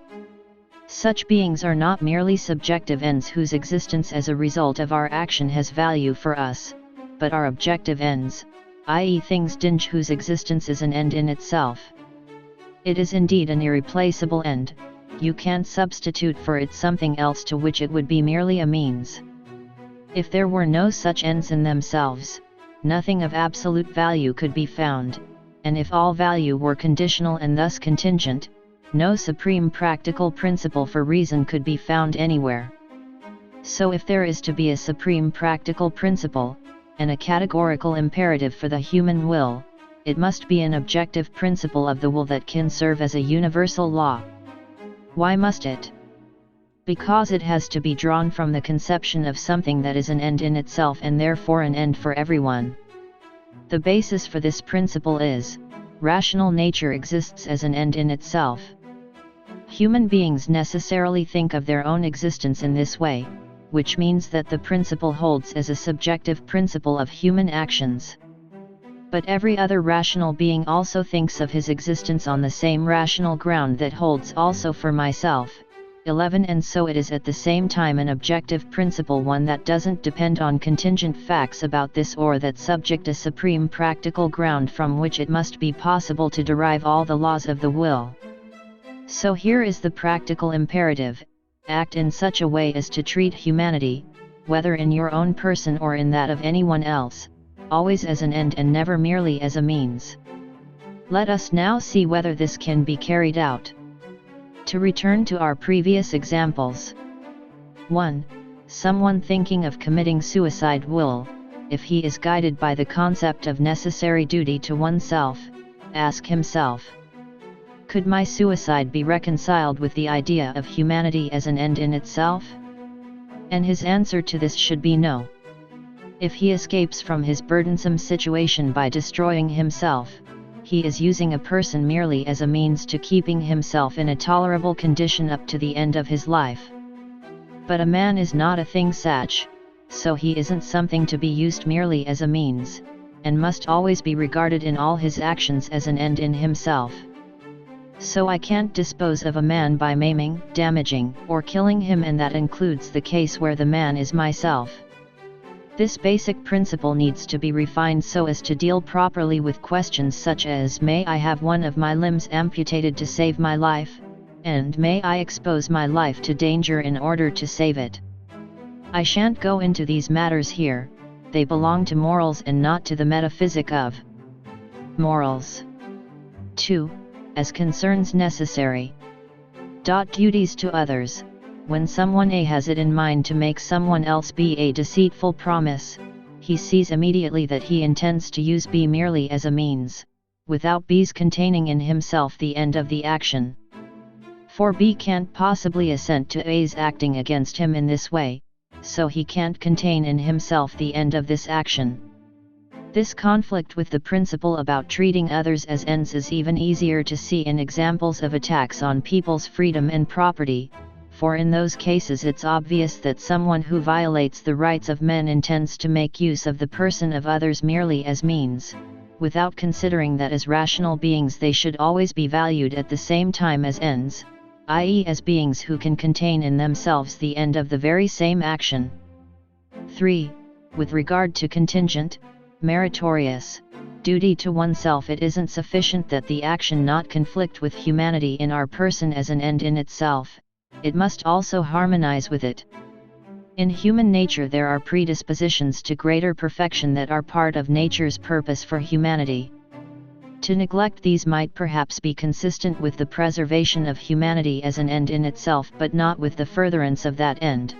Speaker 1: Such beings are not merely subjective ends whose existence as a result of our action has value for us, but are objective ends, i.e. things whose existence is an end in itself. It is indeed an irreplaceable end, you can't substitute for it something else to which it would be merely a means. If there were no such ends in themselves, nothing of absolute value could be found, and if all value were conditional and thus contingent, no supreme practical principle for reason could be found anywhere. So if there is to be a supreme practical principle, and a categorical imperative for the human will, it must be an objective principle of the will that can serve as a universal law. Why must it? Because it has to be drawn from the conception of something that is an end in itself and therefore an end for everyone. The basis for this principle is, rational nature exists as an end in itself. Human beings necessarily think of their own existence in this way, which means that the principle holds as a subjective principle of human actions. But every other rational being also thinks of his existence on the same rational ground that holds also for myself. 11 And so it is at the same time an objective principle, one that doesn't depend on contingent facts about this or that, subject a supreme practical ground from which it must be possible to derive all the laws of the will. So here is the practical imperative: act in such a way as to treat humanity, whether in your own person or in that of anyone else, always as an end and never merely as a means. Let us now see whether this can be carried out. To return to our previous examples. 1. Someone thinking of committing suicide will, if he is guided by the concept of necessary duty to oneself, ask himself, could my suicide be reconciled with the idea of humanity as an end in itself? And his answer to this should be no. If he escapes from his burdensome situation by destroying himself, he is using a person merely as a means to keeping himself in a tolerable condition up to the end of his life. But a man is not a thing such, so he isn't something to be used merely as a means, and must always be regarded in all his actions as an end in himself. So I can't dispose of a man by maiming, damaging, or killing him, and that includes the case where the man is myself. This basic principle needs to be refined so as to deal properly with questions such as, may I have one of my limbs amputated to save my life, and may I expose my life to danger in order to save it? I shan't go into these matters here, they belong to morals and not to the metaphysic of morals. 2. As concerns necessary. Duties to others. When someone A has it in mind to make someone else B a deceitful promise, he sees immediately that he intends to use B merely as a means, without B's containing in himself the end of the action. For B can't possibly assent to A's acting against him in this way, so he can't contain in himself the end of this action. This conflict with the principle about treating others as ends is even easier to see in examples of attacks on people's freedom and property, for in those cases it's obvious that someone who violates the rights of men intends to make use of the person of others merely as means, without considering that as rational beings they should always be valued at the same time as ends, i.e. as beings who can contain in themselves the end of the very same action. 3. With regard to contingent, meritorious duty to oneself, it isn't sufficient that the action not conflict with humanity in our person as an end in itself, it must also harmonize with it. In human nature there are predispositions to greater perfection that are part of nature's purpose for humanity. To neglect these might perhaps be consistent with the preservation of humanity as an end in itself, but not with the furtherance of that end.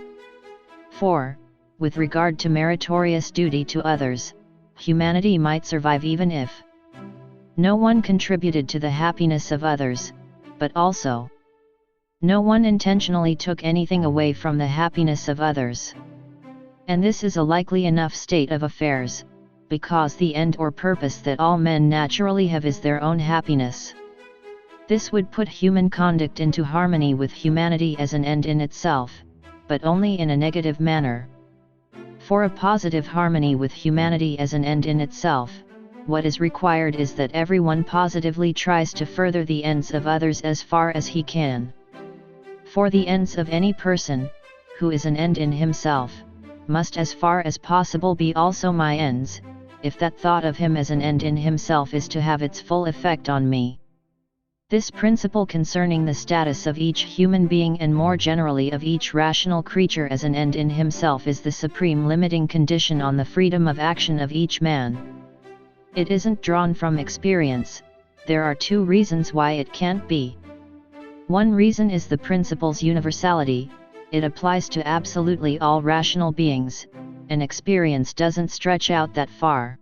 Speaker 1: 4. With regard to meritorious duty to others, humanity might survive even if no one contributed to the happiness of others, but also no one intentionally took anything away from the happiness of others. And this is a likely enough state of affairs, because the end or purpose that all men naturally have is their own happiness. This would put human conduct into harmony with humanity as an end in itself, but only in a negative manner. For a positive harmony with humanity as an end in itself, what is required is that everyone positively tries to further the ends of others as far as he can. For the ends of any person, who is an end in himself, must as far as possible be also my ends, if that thought of him as an end in himself is to have its full effect on me. This principle concerning the status of each human being and more generally of each rational creature as an end in himself is the supreme limiting condition on the freedom of action of each man. It isn't drawn from experience. There are two reasons why it can't be. One reason is the principle's universality. It applies to absolutely all rational beings, and experience doesn't stretch out that far.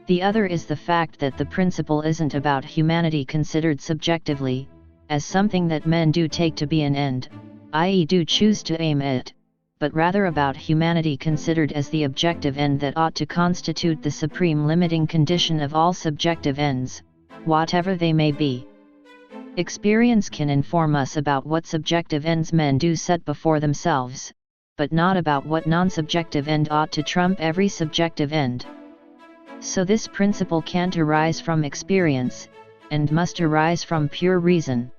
Speaker 1: The other is the fact that the principle isn't about humanity considered subjectively, as something that men do take to be an end, i.e. do choose to aim at, but rather about humanity considered as the objective end that ought to constitute the supreme limiting condition of all subjective ends, whatever they may be. Experience can inform us about what subjective ends men do set before themselves, but not about what non-subjective end ought to trump every subjective end. So this principle can't arise from experience, and must arise from pure reason.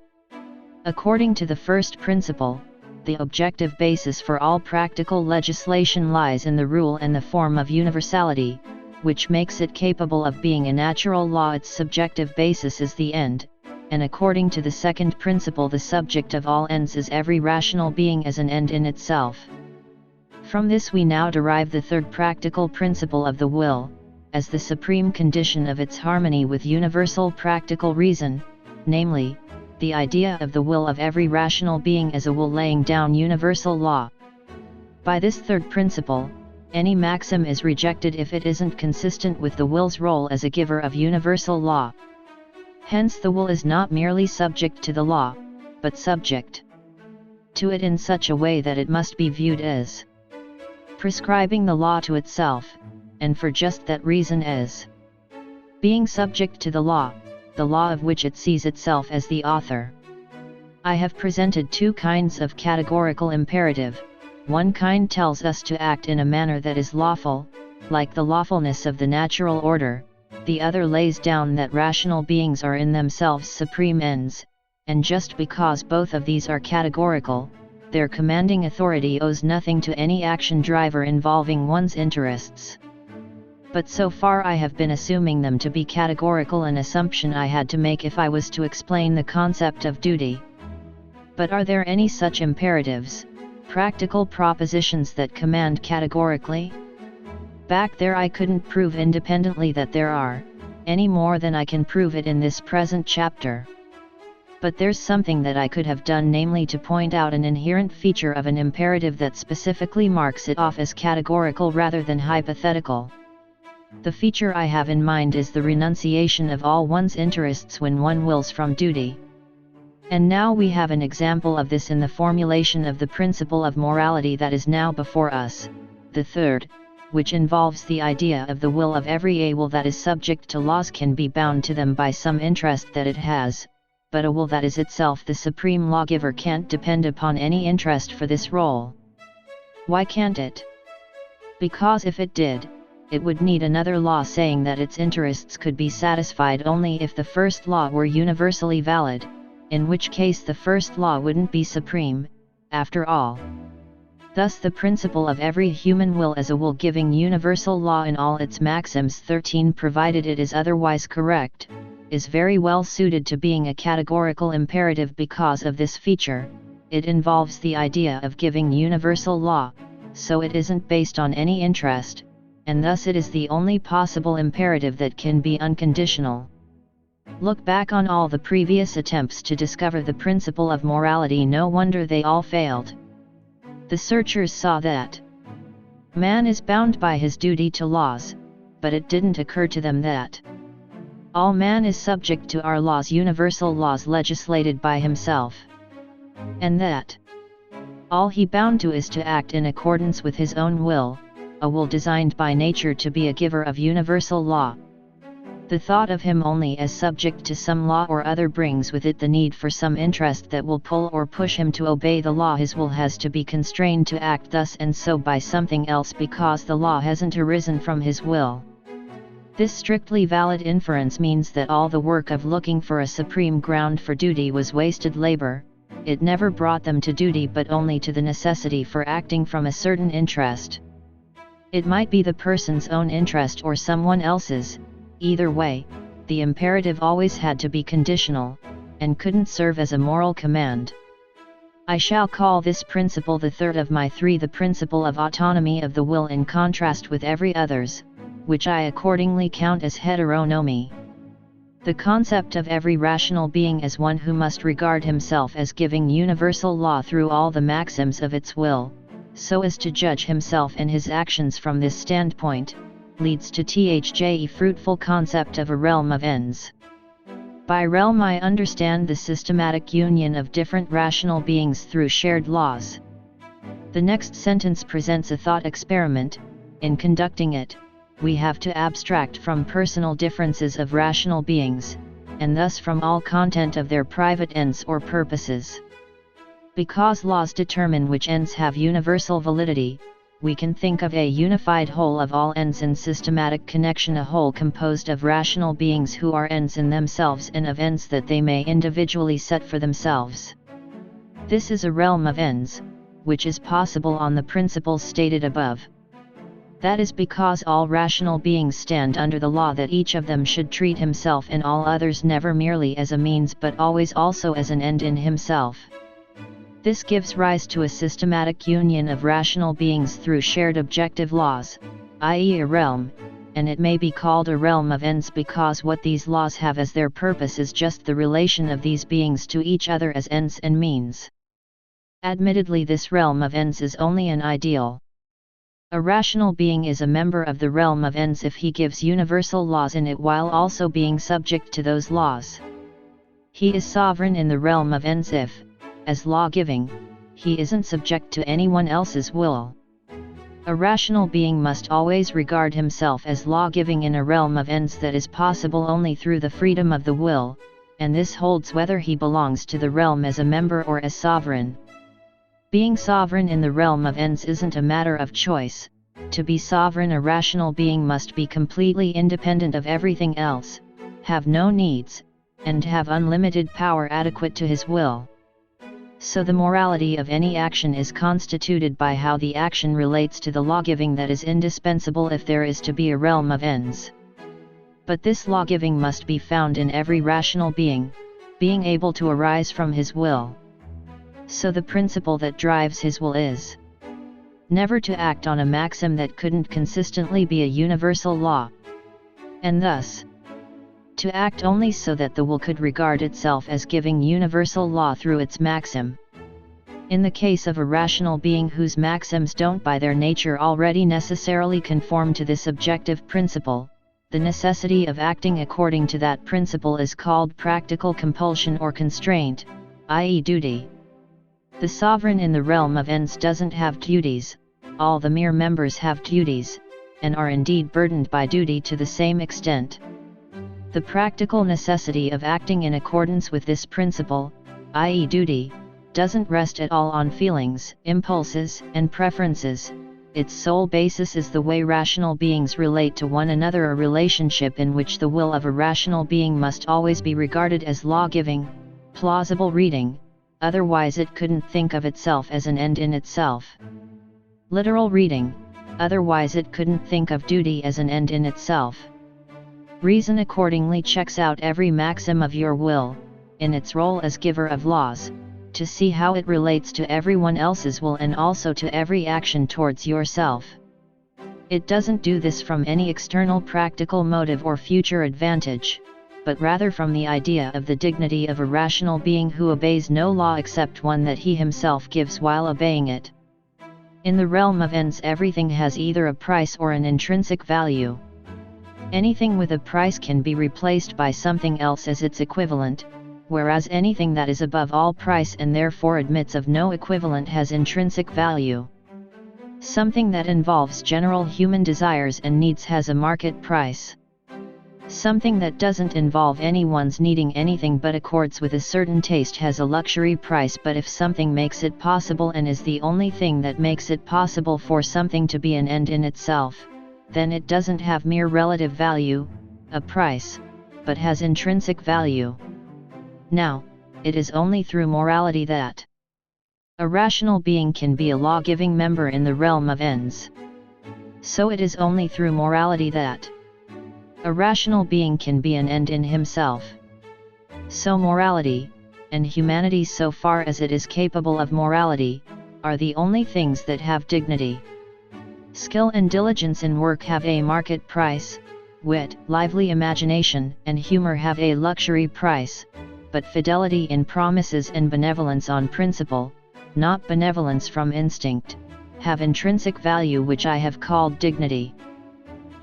Speaker 1: According to the first principle, the objective basis for all practical legislation lies in the rule and the form of universality, which makes it capable of being a natural law. Its subjective basis is the end, and according to the second principle the subject of all ends is every rational being as an end in itself. From this we now derive the third practical principle of the will, as the supreme condition of its harmony with universal practical reason, namely, the idea of the will of every rational being as a will laying down universal law. By this third principle, any maxim is rejected if it isn't consistent with the will's role as a giver of universal law. Hence the will is not merely subject to the law, but subject to it in such a way that it must be viewed as prescribing the law to itself, and for just that reason as being subject to the law of which it sees itself as the author. I have presented two kinds of categorical imperative. One kind tells us to act in a manner that is lawful, like the lawfulness of the natural order. The other lays down that rational beings are in themselves supreme ends, and just because both of these are categorical, their commanding authority owes nothing to any action driver involving one's interests. But so far I have been assuming them to be categorical, an assumption I had to make if I was to explain the concept of duty. But are there any such imperatives, practical propositions that command categorically? Back there I couldn't prove independently that there are, any more than I can prove it in this present chapter. But there's something that I could have done, namely to point out an inherent feature of an imperative that specifically marks it off as categorical rather than hypothetical. The feature I have in mind is the renunciation of all one's interests when one wills from duty. And now we have an example of this in the formulation of the principle of morality that is now before us, the third, which involves the idea of the will of every will that is subject to laws can be bound to them by some interest that it has, but a will that is itself the supreme lawgiver can't depend upon any interest for this role. Why can't it? Because if it did, it would need another law saying that its interests could be satisfied only if the first law were universally valid, in which case the first law wouldn't be supreme, after all. Thus the principle of every human will as a will-giving universal law in all its maxims 13, provided it is otherwise correct, is very well suited to being a categorical imperative because of this feature. It involves the idea of giving universal law, so it isn't based on any interest, and thus it is the only possible imperative that can be unconditional. Look back on all the previous attempts to discover the principle of morality, no wonder they all failed. The searchers saw that man is bound by his duty to laws, but it didn't occur to them that all man is subject to our laws, universal laws legislated by himself, and that all he bound to is to act in accordance with his own will, a will designed by nature to be a giver of universal law. The thought of him only as subject to some law or other brings with it the need for some interest that will pull or push him to obey the law. His will has to be constrained to act thus and so by something else because the law hasn't arisen from his will. This strictly valid inference means that all the work of looking for a supreme ground for duty was wasted labor. It never brought them to duty but only to the necessity for acting from a certain interest. It might be the person's own interest or someone else's. Either way, the imperative always had to be conditional, and couldn't serve as a moral command. I shall call this principle the third of my three, the principle of autonomy of the will in contrast with every others, which I accordingly count as heteronomy. The concept of every rational being as one who must regard himself as giving universal law through all the maxims of its will, so as to judge himself and his actions from this standpoint, leads to the fruitful concept of a realm of ends. By realm I understand the systematic union of different rational beings through shared laws. The next sentence presents a thought experiment. In conducting it, we have to abstract from personal differences of rational beings, and thus from all content of their private ends or purposes. Because laws determine which ends have universal validity, we can think of a unified whole of all ends in systematic connection, a whole composed of rational beings who are ends in themselves and of ends that they may individually set for themselves. This is a realm of ends, which is possible on the principles stated above. That is because all rational beings stand under the law that each of them should treat himself and all others never merely as a means but always also as an end in himself. This gives rise to a systematic union of rational beings through shared objective laws, i.e. a realm, and it may be called a realm of ends because what these laws have as their purpose is just the relation of these beings to each other as ends and means. Admittedly, this realm of ends is only an ideal. A rational being is a member of the realm of ends if he gives universal laws in it while also being subject to those laws. He is sovereign in the realm of ends if, as law-giving, he isn't subject to anyone else's will. A rational being must always regard himself as law-giving in a realm of ends that is possible only through the freedom of the will, and this holds whether he belongs to the realm as a member or as sovereign. Being sovereign in the realm of ends isn't a matter of choice. To be sovereign, a rational being must be completely independent of everything else, have no needs, and have unlimited power adequate to his will. So the morality of any action is constituted by how the action relates to the law-giving that is indispensable if there is to be a realm of ends. But this law-giving must be found in every rational being able to arise from his will. So the principle that drives his will is never to act on a maxim that couldn't consistently be a universal law, and thus to act only so that the will could regard itself as giving universal law through its maxim. In the case of a rational being whose maxims don't by their nature already necessarily conform to this objective principle, the necessity of acting according to that principle is called practical compulsion or constraint, i.e. duty. The sovereign in the realm of ends doesn't have duties, all the mere members have duties, and are indeed burdened by duty to the same extent. The practical necessity of acting in accordance with this principle, i.e. duty, doesn't rest at all on feelings, impulses, and preferences. Its sole basis is the way rational beings relate to one another, a relationship in which the will of a rational being must always be regarded as law-giving, plausible reading, otherwise it couldn't think of itself as an end in itself. Literal reading, otherwise it couldn't think of duty as an end in itself. Reason accordingly checks out every maxim of your will, in its role as giver of laws, to see how it relates to everyone else's will and also to every action towards yourself. It doesn't do this from any external practical motive or future advantage, but rather from the idea of the dignity of a rational being who obeys no law except one that he himself gives while obeying it. In the realm of ends, everything has either a price or an intrinsic value. Anything with a price can be replaced by something else as its equivalent, whereas anything that is above all price and therefore admits of no equivalent has intrinsic value. Something that involves general human desires and needs has a market price. Something that doesn't involve anyone's needing anything but accords with a certain taste has a luxury price. But if something makes it possible and is the only thing that makes it possible for something to be an end in itself, then it doesn't have mere relative value, a price, but has intrinsic value. Now, it is only through morality that a rational being can be a law-giving member in the realm of ends. So it is only through morality that a rational being can be an end in himself. So morality, and humanity so far as it is capable of morality, are the only things that have dignity. Skill and diligence in work have a market price, wit, lively imagination, and humor have a luxury price, but fidelity in promises and benevolence on principle, not benevolence from instinct, have intrinsic value, which I have called dignity.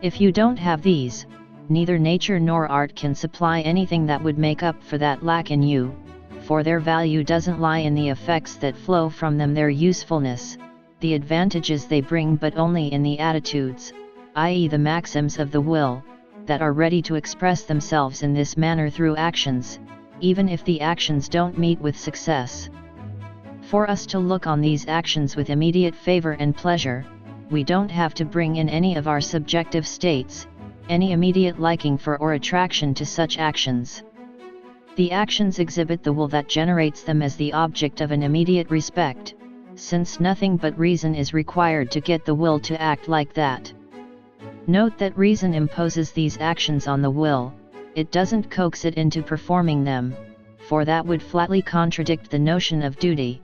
Speaker 1: If you don't have these, neither nature nor art can supply anything that would make up for that lack in you, for their value doesn't lie in the effects that flow from them, their usefulness, the advantages they bring, but only in the attitudes, i.e. the maxims of the will, that are ready to express themselves in this manner through actions, even if the actions don't meet with success. For us to look on these actions with immediate favor and pleasure, we don't have to bring in any of our subjective states, any immediate liking for or attraction to such actions. The actions exhibit the will that generates them as the object of an immediate respect, since nothing but reason is required to get the will to act like that. Note that reason imposes these actions on the will, it doesn't coax it into performing them, for that would flatly contradict the notion of duty.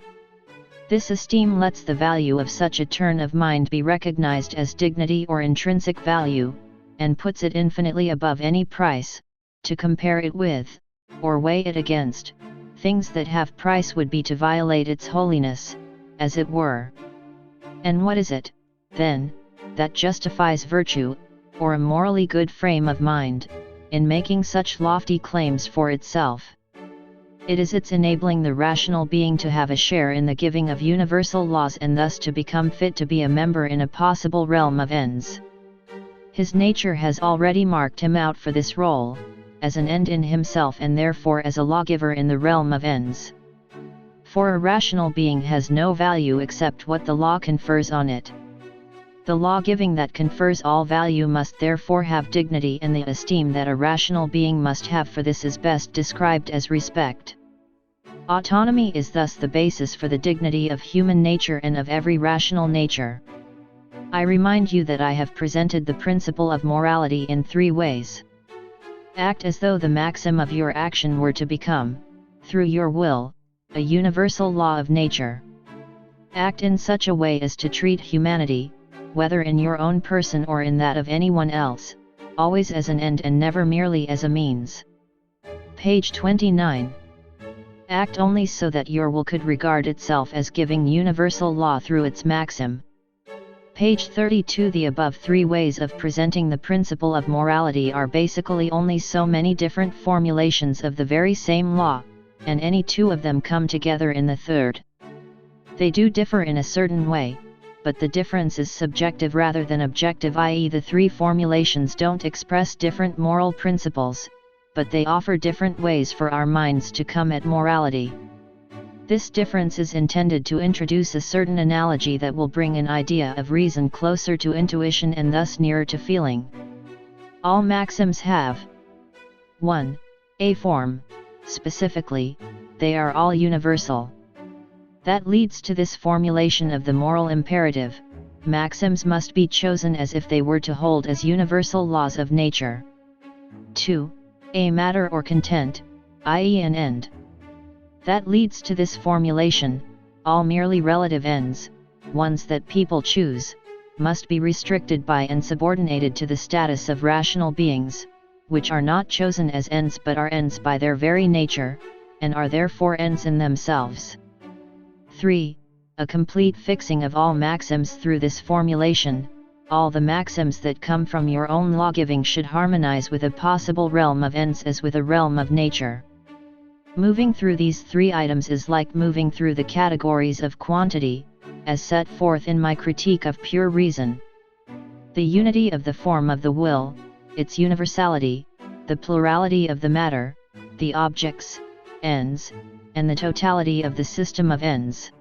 Speaker 1: This esteem lets the value of such a turn of mind be recognized as dignity or intrinsic value, and puts it infinitely above any price. To compare it with, or weigh it against, things that have price would be to violate its holiness, as it were. And what is it, then, that justifies virtue, or a morally good frame of mind, in making such lofty claims for itself? It is its enabling the rational being to have a share in the giving of universal laws and thus to become fit to be a member in a possible realm of ends. His nature has already marked him out for this role, as an end in himself and therefore as a lawgiver in the realm of ends. For a rational being has no value except what the law confers on it. The law-giving that confers all value must therefore have dignity, and the esteem that a rational being must have for this is best described as respect. Autonomy is thus the basis for the dignity of human nature and of every rational nature. I remind you that I have presented the principle of morality in 3 ways. Act as though the maxim of your action were to become, through your will, a universal law of nature. Act in such a way as to treat humanity, whether in your own person or in that of anyone else, always as an end and never merely as a means. Page 29. Act only so that your will could regard itself as giving universal law through its maxim. Page 32. The above 3 ways of presenting the principle of morality are basically only so many different formulations of the very same law, and any 2 of them come together in the third. They do differ in a certain way, but the difference is subjective rather than objective, i.e. the 3 formulations don't express different moral principles, but they offer different ways for our minds to come at morality. This difference is intended to introduce a certain analogy that will bring an idea of reason closer to intuition and thus nearer to feeling. All maxims have 1. A form, specifically, they are all universal. That leads to this formulation of the moral imperative: maxims must be chosen as if they were to hold as universal laws of nature. 2. A matter or content, i.e. an end. That leads to this formulation: all merely relative ends, ones that people choose, must be restricted by and subordinated to the status of rational beings, which are not chosen as ends but are ends by their very nature, and are therefore ends in themselves. 3. A complete fixing of all maxims through this formulation: all the maxims that come from your own lawgiving should harmonize with a possible realm of ends as with a realm of nature. Moving through these 3 items is like moving through the categories of quantity, as set forth in my critique of pure reason. The unity of the form of the will, its universality, the plurality of the matter, the objects, ends, and the totality of the system of ends.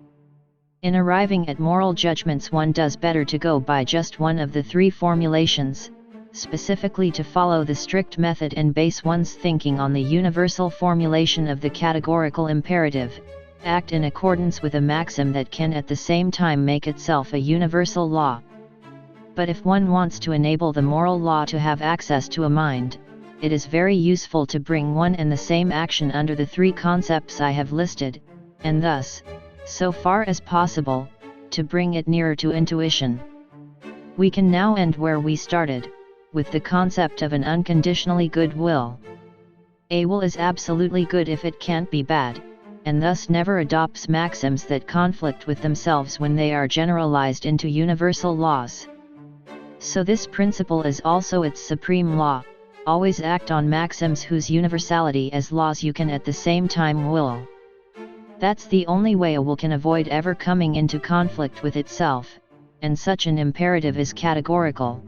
Speaker 1: In arriving at moral judgments, one does better to go by just one of the 3 formulations, specifically to follow the strict method and base one's thinking on the universal formulation of the categorical imperative: act in accordance with a maxim that can at the same time make itself a universal law. But if one wants to enable the moral law to have access to a mind, it is very useful to bring one and the same action under the 3 concepts I have listed, and thus, so far as possible, to bring it nearer to intuition. We can now end where we started, with the concept of an unconditionally good will. A will is absolutely good if it can't be bad, and thus never adopts maxims that conflict with themselves when they are generalized into universal laws. So this principle is also its supreme law: always act on maxims whose universality as laws you can at the same time will. That's the only way a will can avoid ever coming into conflict with itself, and such an imperative is categorical.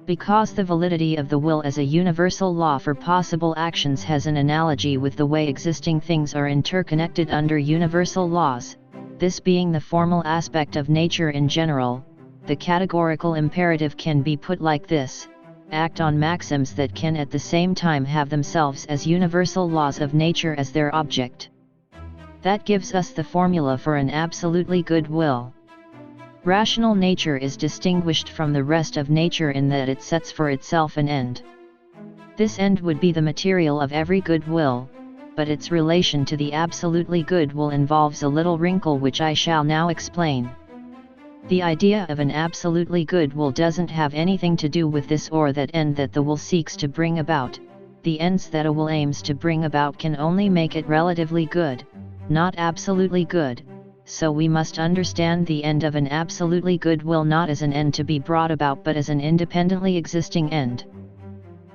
Speaker 1: Because the validity of the will as a universal law for possible actions has an analogy with the way existing things are interconnected under universal laws, this being the formal aspect of nature in general, the categorical imperative can be put like this: act on maxims that can at the same time have themselves as universal laws of nature as their object. That gives us the formula for an absolutely good will. Rational nature is distinguished from the rest of nature in that it sets for itself an end. This end would be the material of every good will, but its relation to the absolutely good will involves a little wrinkle which I shall now explain. The idea of an absolutely good will doesn't have anything to do with this or that end that the will seeks to bring about. The ends that a will aims to bring about can only make it relatively good, not absolutely good. So we must understand the end of an absolutely good will not as an end to be brought about but as an independently existing end.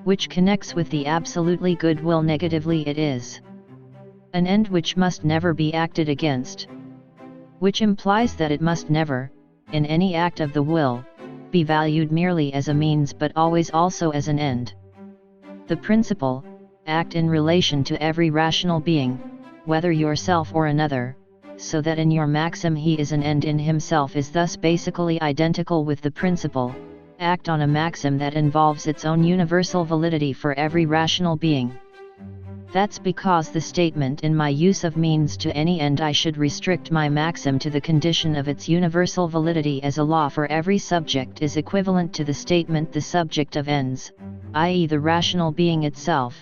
Speaker 1: Which connects with the absolutely good will negatively: it is an end which must never be acted against. Which implies that it must never, in any act of the will, be valued merely as a means but always also as an end. The principle, act in relation to every rational being, whether yourself or another, so that in your maxim he is an end in himself, is thus basically identical with the principle, act on a maxim that involves its own universal validity for every rational being. That's because the statement in my use of means to any end I should restrict my maxim to the condition of its universal validity as a law for every subject is equivalent to the statement the subject of ends, i.e. the rational being itself,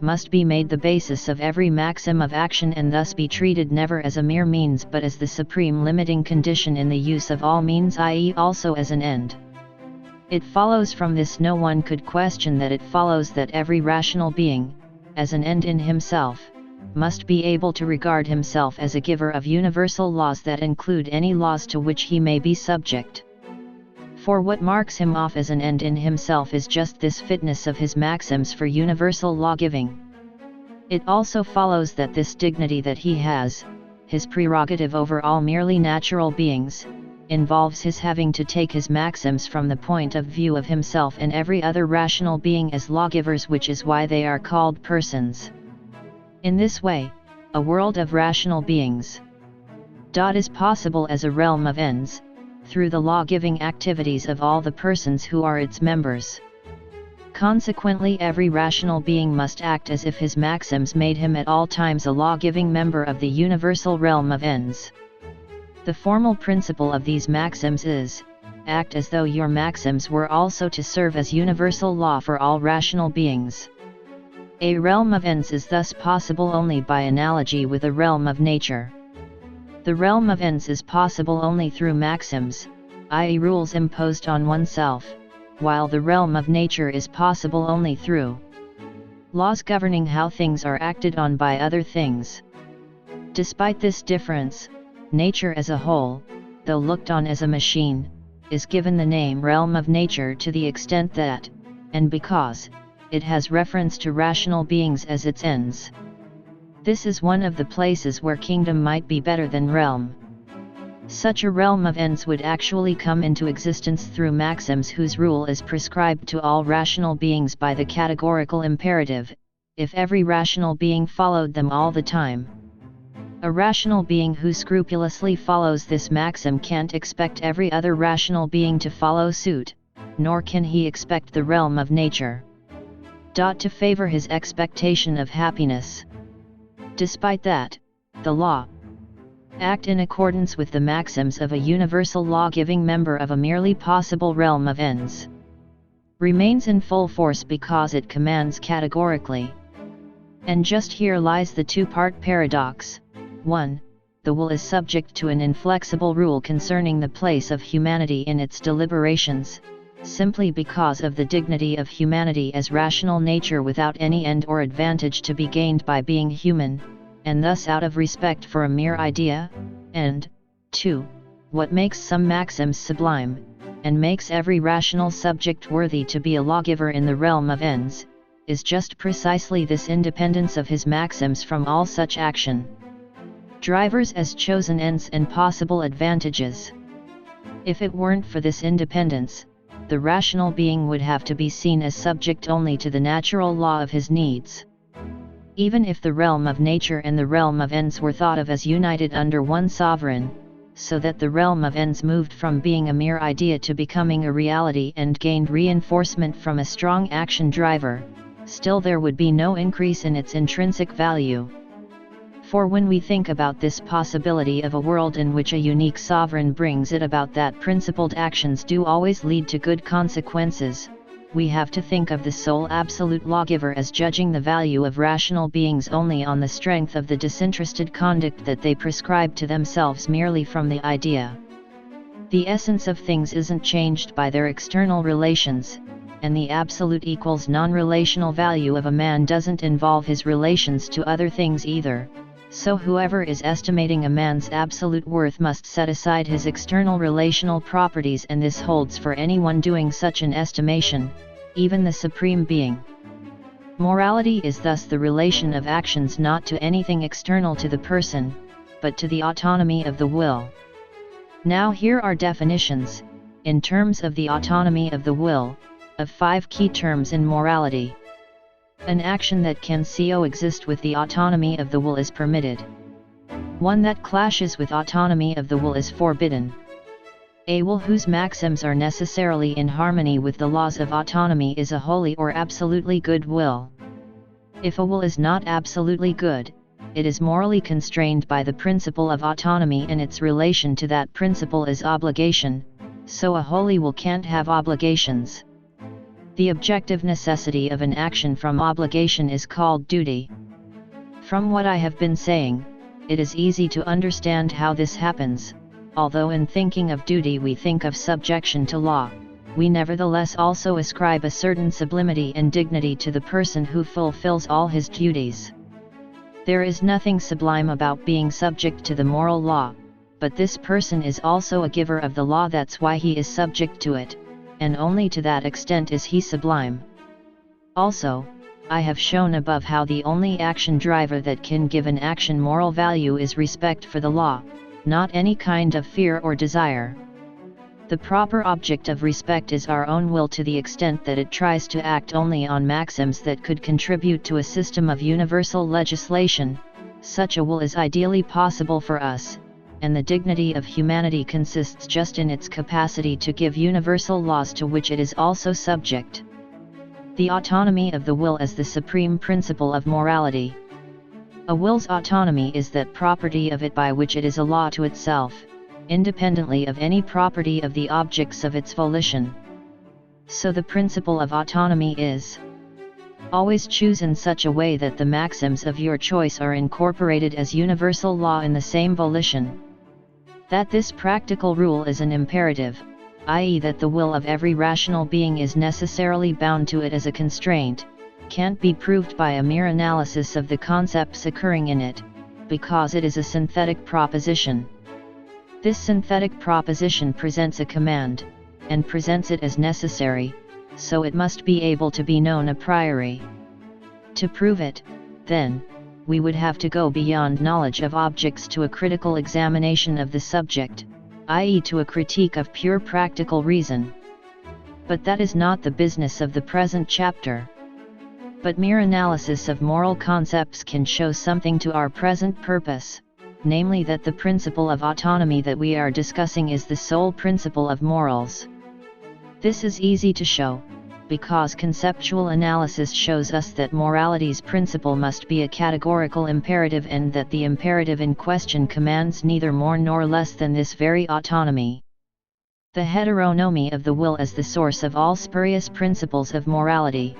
Speaker 1: must be made the basis of every maxim of action and thus be treated never as a mere means but as the supreme limiting condition in the use of all means, i.e. also as an end. It follows from this no one could question that it follows that every rational being, as an end in himself, must be able to regard himself as a giver of universal laws that include any laws to which he may be subject. For what marks him off as an end in himself is just this fitness of his maxims for universal law-giving. It also follows that this dignity that he has, his prerogative over all merely natural beings, involves his having to take his maxims from the point of view of himself and every other rational being as lawgivers, which is why they are called persons. In this way, a world of rational beings is possible as a realm of ends, through the law-giving activities of all the persons who are its members. Consequently, every rational being must act as if his maxims made him at all times a law-giving member of the universal realm of ends. The formal principle of these maxims is, act as though your maxims were also to serve as universal law for all rational beings. A realm of ends is thus possible only by analogy with a realm of nature. The realm of ends is possible only through maxims, i.e. rules imposed on oneself, while the realm of nature is possible only through laws governing how things are acted on by other things. Despite this difference, nature as a whole, though looked on as a machine, is given the name realm of nature to the extent that, and because, it has reference to rational beings as its ends. This is one of the places where kingdom might be better than realm. Such a realm of ends would actually come into existence through maxims whose rule is prescribed to all rational beings by the categorical imperative, if every rational being followed them all the time. A rational being who scrupulously follows this maxim can't expect every other rational being to follow suit, nor can he expect the realm of nature to favor his expectation of happiness. Despite that, the law act in accordance with the maxims of a universal law-giving member of a merely possible realm of ends remains in full force because it commands categorically. And just here lies the two-part paradox. 1. The will is subject to an inflexible rule concerning the place of humanity in its deliberations, simply because of the dignity of humanity as rational nature without any end or advantage to be gained by being human, and thus out of respect for a mere idea, and 2. What makes some maxims sublime, and makes every rational subject worthy to be a lawgiver in the realm of ends, is just precisely this independence of his maxims from all such action. Drivers as chosen ends and possible advantages. If it weren't for this independence, the rational being would have to be seen as subject only to the natural law of his needs. Even if the realm of nature and the realm of ends were thought of as united under one sovereign, so that the realm of ends moved from being a mere idea to becoming a reality and gained reinforcement from a strong action driver, still there would be no increase in its intrinsic value. For when we think about this possibility of a world in which a unique sovereign brings it about that principled actions do always lead to good consequences, we have to think of the sole absolute lawgiver as judging the value of rational beings only on the strength of the disinterested conduct that they prescribe to themselves merely from the idea. The essence of things isn't changed by their external relations, and the absolute equals non-relational value of a man doesn't involve his relations to other things either. So whoever is estimating a man's absolute worth must set aside his external relational properties, and this holds for anyone doing such an estimation, even the Supreme Being. Morality is thus the relation of actions not to anything external to the person, but to the autonomy of the will. Now here are definitions, in terms of the autonomy of the will, of 5 key terms in morality. An action that can coexist with the autonomy of the will is permitted. One that clashes with autonomy of the will is forbidden. A will whose maxims are necessarily in harmony with the laws of autonomy is a wholly or absolutely good will. If a will is not absolutely good, it is morally constrained by the principle of autonomy, and its relation to that principle is obligation, so a holy will can't have obligations. The objective necessity of an action from obligation is called duty. From what I have been saying, it is easy to understand how this happens. Although in thinking of duty we think of subjection to law, we nevertheless also ascribe a certain sublimity and dignity to the person who fulfills all his duties. There is nothing sublime about being subject to the moral law, but this person is also a giver of the law. That's why he is subject to it, and only to that extent is he sublime. Also, I have shown above how the only action driver that can give an action moral value is respect for the law, not any kind of fear or desire. The proper object of respect is our own will, to the extent that it tries to act only on maxims that could contribute to a system of universal legislation. Such a will is ideally possible for us, and the dignity of humanity consists just in its capacity to give universal laws to which it is also subject. The autonomy of the will as the supreme principle of morality. A will's autonomy is that property of it by which it is a law to itself, independently of any property of the objects of its volition. So the principle of autonomy is: always choose in such a way that the maxims of your choice are incorporated as universal law in the same volition. That this practical rule is an imperative, i.e. that the will of every rational being is necessarily bound to it as a constraint, can't be proved by a mere analysis of the concepts occurring in it, because it is a synthetic proposition. This synthetic proposition presents a command, and presents it as necessary, so it must be able to be known a priori. To prove it, then, we would have to go beyond knowledge of objects to a critical examination of the subject, i.e. to a critique of pure practical reason. But that is not the business of the present chapter. But mere analysis of moral concepts can show something to our present purpose, namely that the principle of autonomy that we are discussing is the sole principle of morals. This is easy to show, because conceptual analysis shows us that morality's principle must be a categorical imperative, and that the imperative in question commands neither more nor less than this very autonomy. The heteronomy of the will as the source of all spurious principles of morality.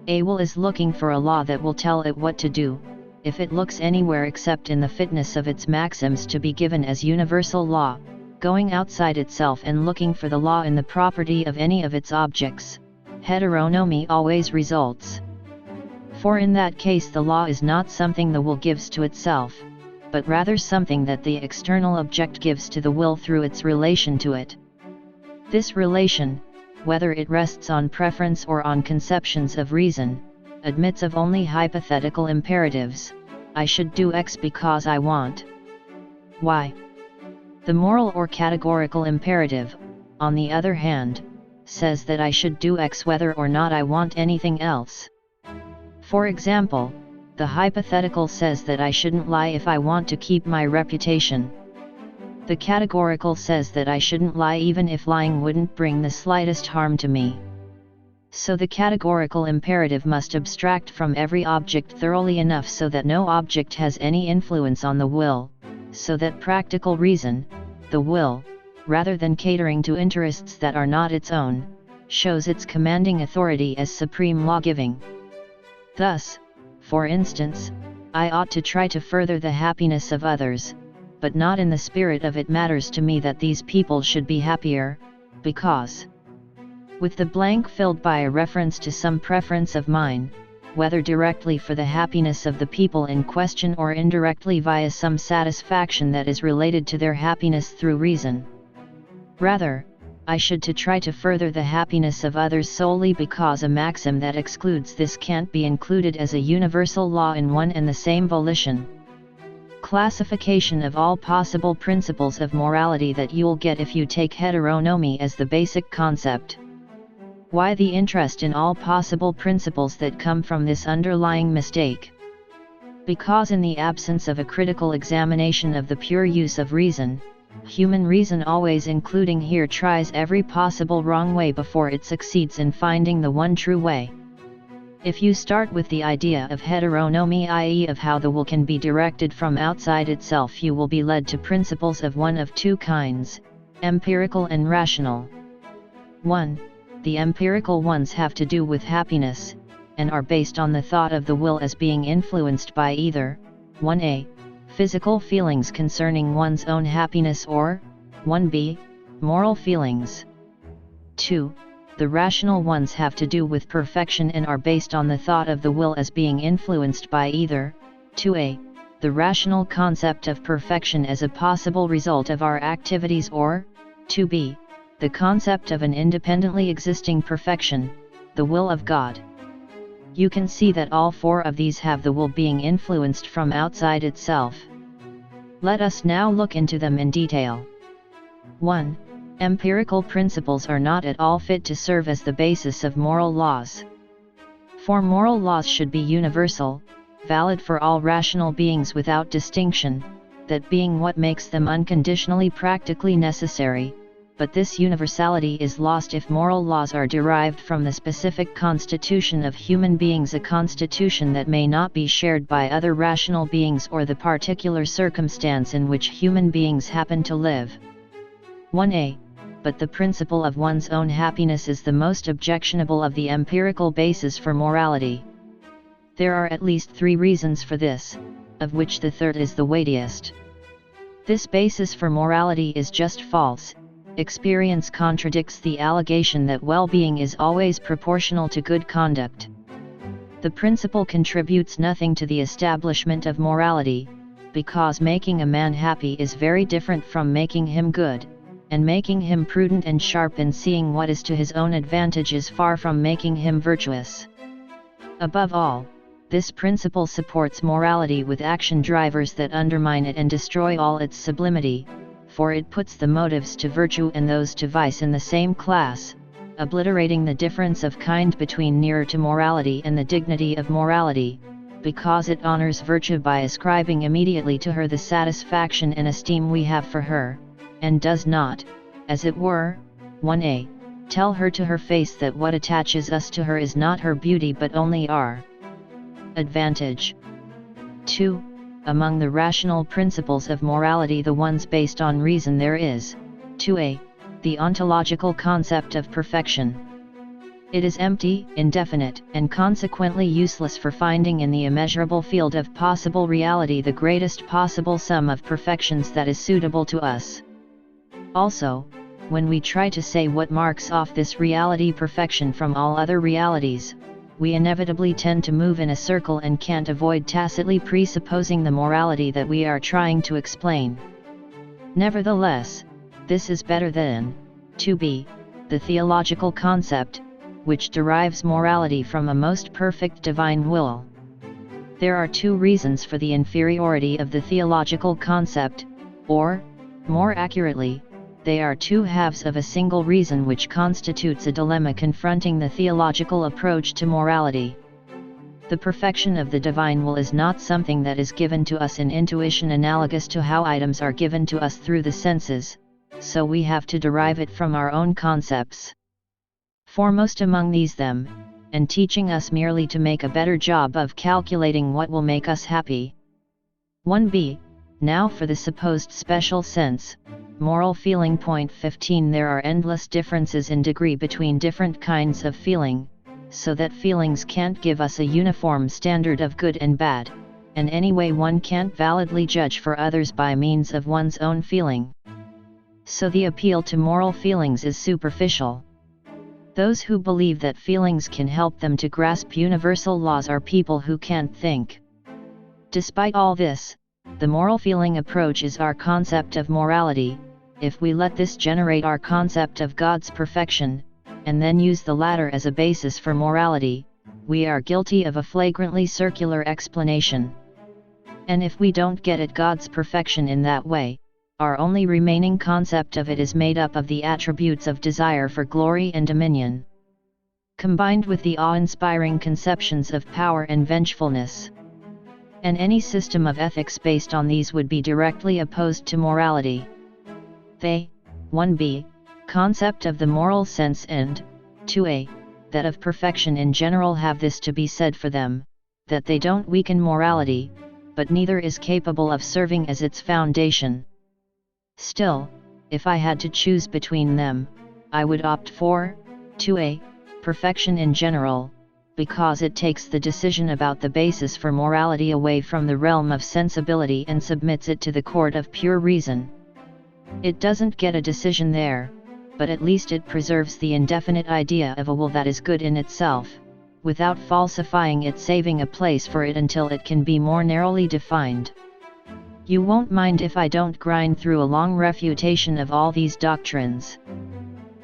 Speaker 1: A will is looking for a law that will tell it what to do. If it looks anywhere except in the fitness of its maxims to be given as universal law, going outside itself and looking for the law in the property of any of its objects, heteronomy always results. For in that case the law is not something the will gives to itself, but rather something that the external object gives to the will through its relation to it. This relation, whether it rests on preference or on conceptions of reason, admits of only hypothetical imperatives: I should do X because I want Y. The moral or categorical imperative, on the other hand, says that I should do X whether or not I want anything else. For example, the hypothetical says that I shouldn't lie if I want to keep my reputation. The categorical says that I shouldn't lie even if lying wouldn't bring the slightest harm to me. So the categorical imperative must abstract from every object thoroughly enough so that no object has any influence on the will, so that practical reason, the will, rather than catering to interests that are not its own, shows its commanding authority as supreme law-giving. Thus, for instance, I ought to try to further the happiness of others, but not in the spirit of it matters to me that these people should be happier, because, with the blank filled by a reference to some preference of mine, whether directly for the happiness of the people in question or indirectly via some satisfaction that is related to their happiness through reason. Rather, I should to try to further the happiness of others solely because a maxim that excludes this can't be included as a universal law in one and the same volition. Classification of all possible principles of morality that you'll get if you take heteronomy as the basic concept. Why the interest in all possible principles that come from this underlying mistake? Because in the absence of a critical examination of the pure use of reason, human reason always including here tries every possible wrong way before it succeeds in finding the one true way. If you start with the idea of heteronomy, i.e. of how the will can be directed from outside itself, you will be led to principles of one of two kinds, empirical and rational. 1. The empirical ones have to do with happiness, and are based on the thought of the will as being influenced by either 1a. physical feelings concerning one's own happiness, or 1b. moral feelings. 2. The rational ones have to do with perfection and are based on the thought of the will as being influenced by either 2a. the rational concept of perfection as a possible result of our activities, or 2b. the concept of an independently existing perfection, the will of God. You can see that all four of these have the will being influenced from outside itself. Let us now look into them in detail. 1. Empirical principles are not at all fit to serve as the basis of moral laws. For moral laws should be universal, valid for all rational beings without distinction, that being what makes them unconditionally practically necessary, but this universality is lost if moral laws are derived from the specific constitution of human beings, a constitution that may not be shared by other rational beings or the particular circumstance in which human beings happen to live. 1a. But the principle of one's own happiness is the most objectionable of the empirical bases for morality. There are at least 3 reasons for this, of which the third is the weightiest. This basis for morality is just false. Experience contradicts the allegation that well-being is always proportional to good conduct. The principle contributes nothing to the establishment of morality, because making a man happy is very different from making him good, and making him prudent and sharp in seeing what is to his own advantage is far from making him virtuous. Above all, this principle supports morality with action drivers that undermine it and destroy all its sublimity, for it puts the motives to virtue and those to vice in the same class, obliterating the difference of kind between nearer to morality and the dignity of morality, because it honors virtue by ascribing immediately to her the satisfaction and esteem we have for her, and does not, as it were, 1a. tell her to her face that what attaches us to her is not her beauty but only our advantage. 2. Among the rational principles of morality, the ones based on reason, there is 2a. the ontological concept of perfection. It is empty, indefinite, and consequently useless for finding in the immeasurable field of possible reality the greatest possible sum of perfections that is suitable to us. Also, when we try to say what marks off this reality perfection from all other realities, we inevitably tend to move in a circle and can't avoid tacitly presupposing the morality that we are trying to explain. Nevertheless, this is better than 2b. the theological concept, which derives morality from a most perfect divine will. There are 2 reasons for the inferiority of the theological concept, or, more accurately, they are 2 halves of a single reason, which constitutes a dilemma confronting the theological approach to morality. The perfection of the divine will is not something that is given to us in intuition analogous to how items are given to us through the senses, so we have to derive it from our own concepts. Foremost among these them, and teaching us merely to make a better job of calculating what will make us happy. 1b. Now for the supposed special sense, moral feeling. Point 15. There are endless differences in degree between different kinds of feeling, so that feelings can't give us a uniform standard of good and bad, and anyway one can't validly judge for others by means of one's own feeling. So the appeal to moral feelings is superficial. Those who believe that feelings can help them to grasp universal laws are people who can't think. Despite all this, the moral feeling approach is our concept of morality. If we let this generate our concept of God's perfection, and then use the latter as a basis for morality, we are guilty of a flagrantly circular explanation. And if we don't get at God's perfection in that way, our only remaining concept of it is made up of the attributes of desire for glory and dominion, combined with the awe-inspiring conceptions of power and vengefulness. And any system of ethics based on these would be directly opposed to morality. The 1b. concept of the moral sense and 2a. that of perfection in general have this to be said for them, that they don't weaken morality, but neither is capable of serving as its foundation. Still, if I had to choose between them, I would opt for 2a. Perfection in general, because it takes the decision about the basis for morality away from the realm of sensibility and submits it to the court of pure reason. It doesn't get a decision there, but at least it preserves the indefinite idea of a will that is good in itself, without falsifying it, saving a place for it until it can be more narrowly defined. You won't mind if I don't grind through a long refutation of all these doctrines.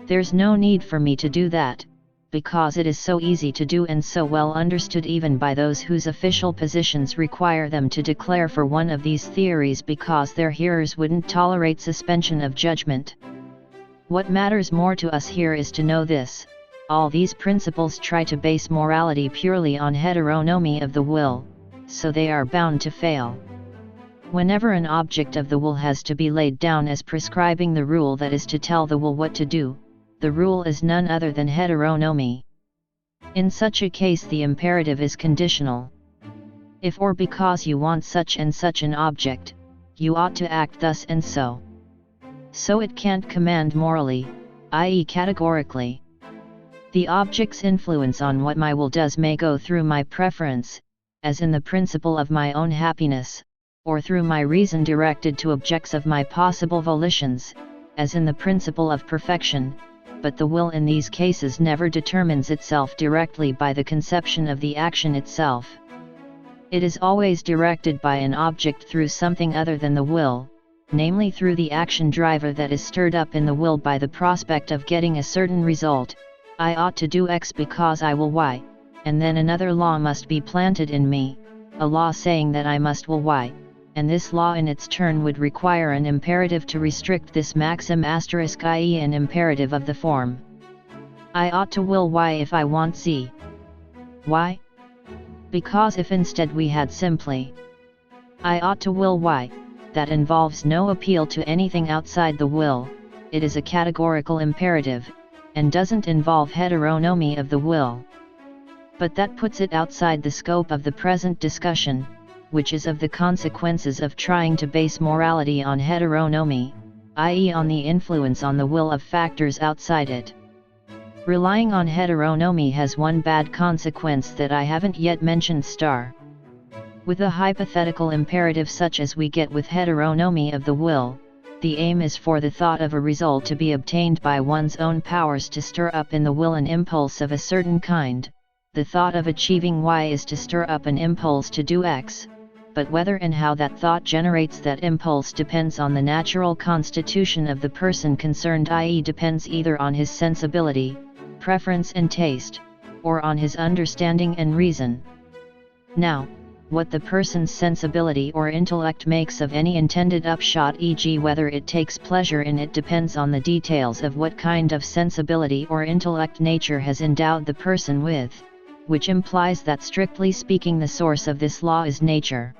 Speaker 1: There's no need for me to do that, because it is so easy to do and so well understood even by those whose official positions require them to declare for one of these theories because their hearers wouldn't tolerate suspension of judgment. What matters more to us here is to know this: all these principles try to base morality purely on heteronomy of the will, so they are bound to fail. Whenever an object of the will has to be laid down as prescribing the rule that is to tell the will what to do, the rule is none other than heteronomy. In such a case the imperative is conditional. If or because you want such and such an object, you ought to act thus and so. So it can't command morally, i.e. categorically. The object's influence on what my will does may go through my preference, as in the principle of my own happiness, or through my reason directed to objects of my possible volitions, as in the principle of perfection, but the will in these cases never determines itself directly by the conception of the action itself. It is always directed by an object through something other than the will, namely through the action driver that is stirred up in the will by the prospect of getting a certain result. I ought to do X because I will Y, and then another law must be planted in me, a law saying that I must will Y, and this law in its turn would require an imperative to restrict this maxim *, i.e. an imperative of the form: I ought to will Y if I want Z. Why? Because if instead we had simply I ought to will Y, that involves no appeal to anything outside the will, it is a categorical imperative, and doesn't involve heteronomy of the will. But that puts it outside the scope of the present discussion, which is of the consequences of trying to base morality on heteronomy, i.e. on the influence on the will of factors outside it. Relying on heteronomy has one bad consequence that I haven't yet mentioned. With a hypothetical imperative such as we get with heteronomy of the will, the aim is for the thought of a result to be obtained by one's own powers to stir up in the will an impulse of a certain kind. The thought of achieving Y is to stir up an impulse to do X, but whether and how that thought generates that impulse depends on the natural constitution of the person concerned, i.e. depends either on his sensibility, preference and taste, or on his understanding and reason. Now, what the person's sensibility or intellect makes of any intended upshot, e.g. whether it takes pleasure in it, depends on the details of what kind of sensibility or intellect nature has endowed the person with, which implies that strictly speaking the source of this law is nature.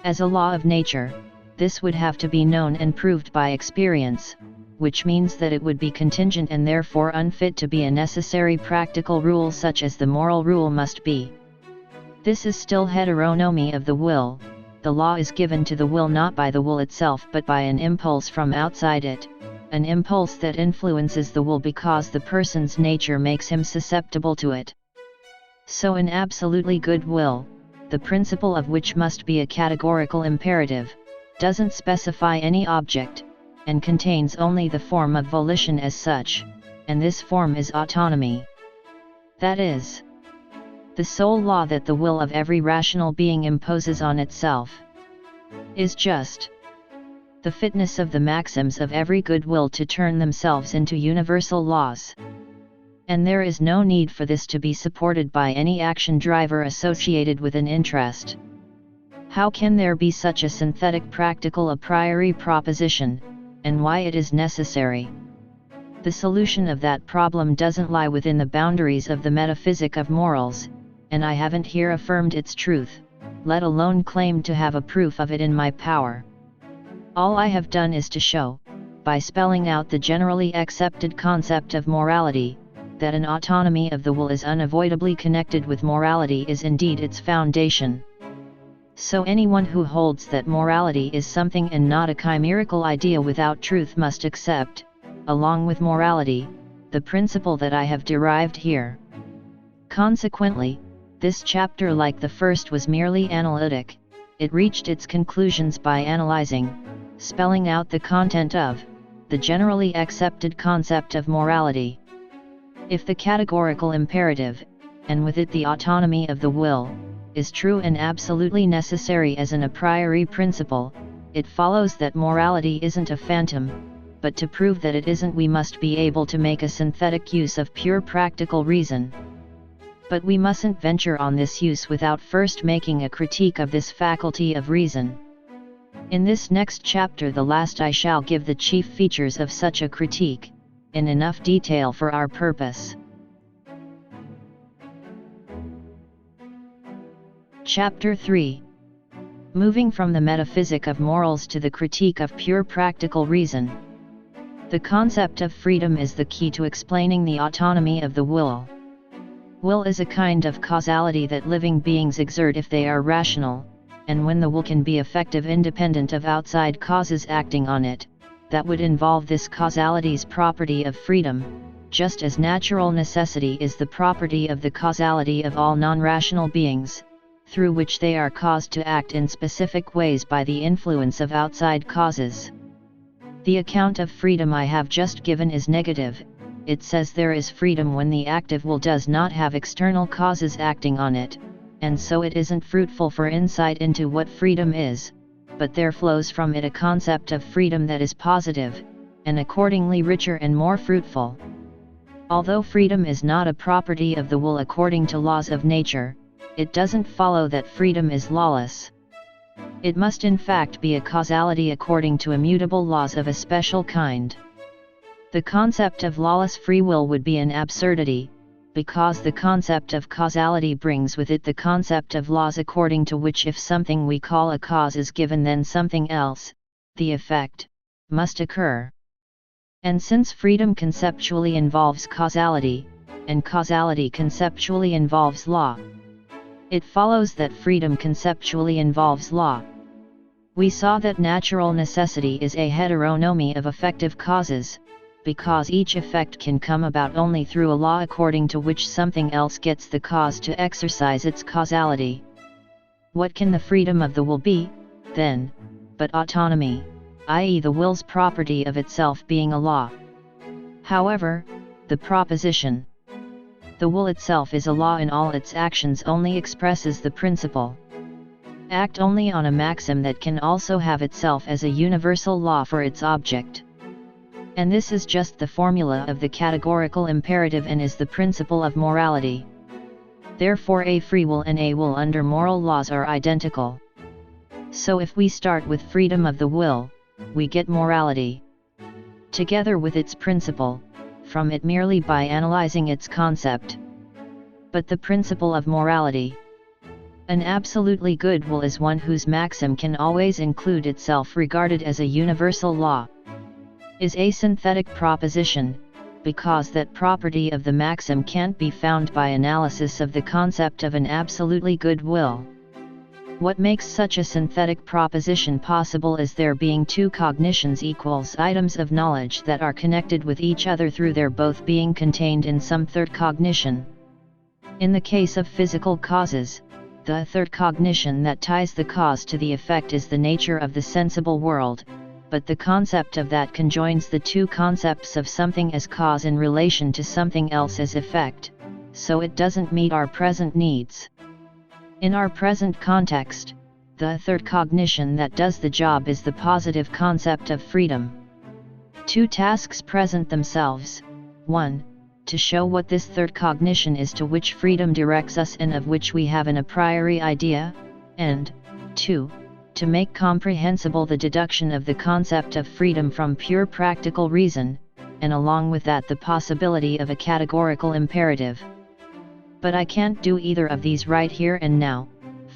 Speaker 1: As a law of nature, this would have to be known and proved by experience, which means that it would be contingent and therefore unfit to be a necessary practical rule such as the moral rule must be. This is still heteronomy of the will. The law is given to the will not by the will itself but by an impulse from outside it, an impulse that influences the will because the person's nature makes him susceptible to it. So an absolutely good will, the principle of which must be a categorical imperative, doesn't specify any object, and contains only the form of volition as such, and this form is autonomy. That is, the sole law that the will of every rational being imposes on itself is just the fitness of the maxims of every good will to turn themselves into universal laws. And there is no need for this to be supported by any action driver associated with an interest. How can there be such a synthetic practical a priori proposition, and why it is necessary? The solution of that problem doesn't lie within the boundaries of the metaphysic of morals, and I haven't here affirmed its truth, let alone claimed to have a proof of it in my power. All I have done is to show, by spelling out the generally accepted concept of morality, that an autonomy of the will is unavoidably connected with morality is indeed its foundation. So anyone who holds that morality is something and not a chimerical idea without truth must accept, along with morality, the principle that I have derived here. Consequently, this chapter, like the first, was merely analytic. It reached its conclusions by analyzing, spelling out the content of, the generally accepted concept of morality. If the categorical imperative, and with it the autonomy of the will, is true and absolutely necessary as an a priori principle, it follows that morality isn't a phantom, but to prove that it isn't we must be able to make a synthetic use of pure practical reason. But we mustn't venture on this use without first making a critique of this faculty of reason. In this next chapter, the last, I shall give the chief features of such a critique, in enough detail for our purpose. Chapter 3. Moving from the metaphysic of morals to the critique of pure practical reason. The concept of freedom is the key to explaining the autonomy of the will. Will is a kind of causality that living beings exert if they are rational, and when the will can be effective independent of outside causes acting on it, that would involve this causality's property of freedom, just as natural necessity is the property of the causality of all non-rational beings, through which they are caused to act in specific ways by the influence of outside causes. The account of freedom I have just given is negative. It says there is freedom when the active will does not have external causes acting on it, and so it isn't fruitful for insight into what freedom is, but there flows from it a concept of freedom that is positive, and accordingly richer and more fruitful. Although freedom is not a property of the will according to laws of nature, it doesn't follow that freedom is lawless. It must in fact be a causality according to immutable laws of a special kind. The concept of lawless free will would be an absurdity, because the concept of causality brings with it the concept of laws according to which if something we call a cause is given, then something else, the effect, must occur. And since freedom conceptually involves causality, and causality conceptually involves law, it follows that freedom conceptually involves law. We saw that natural necessity is a heteronomy of effective causes, because each effect can come about only through a law according to which something else gets the cause to exercise its causality. What can the freedom of the will be, then, but autonomy, i.e. the will's property of itself being a law? However, the proposition, the will itself is a law in all its actions, only expresses the principle. Act only on a maxim that can also have itself as a universal law for its object. And this is just the formula of the categorical imperative and is the principle of morality. Therefore a free will and a will under moral laws are identical. So if we start with freedom of the will, we get morality. Together with its principle, from it merely by analyzing its concept. But the principle of morality. An absolutely good will is one whose maxim can always include itself regarded as a universal law. Is a synthetic proposition, because that property of the maxim can't be found by analysis of the concept of an absolutely good will. What makes such a synthetic proposition possible is there being two cognitions equals items of knowledge that are connected with each other through their both being contained in some third cognition. In the case of physical causes, the third cognition that ties the cause to the effect is the nature of the sensible world, but the concept of that conjoins the two concepts of something as cause in relation to something else as effect, so it doesn't meet our present needs. In our present context, the third cognition that does the job is the positive concept of freedom. Two tasks present themselves: 1. To show what this third cognition is to which freedom directs us and of which we have an a priori idea, and 2. To make comprehensible the deduction of the concept of freedom from pure practical reason, and along with that the possibility of a categorical imperative. But I can't do either of these right here and now.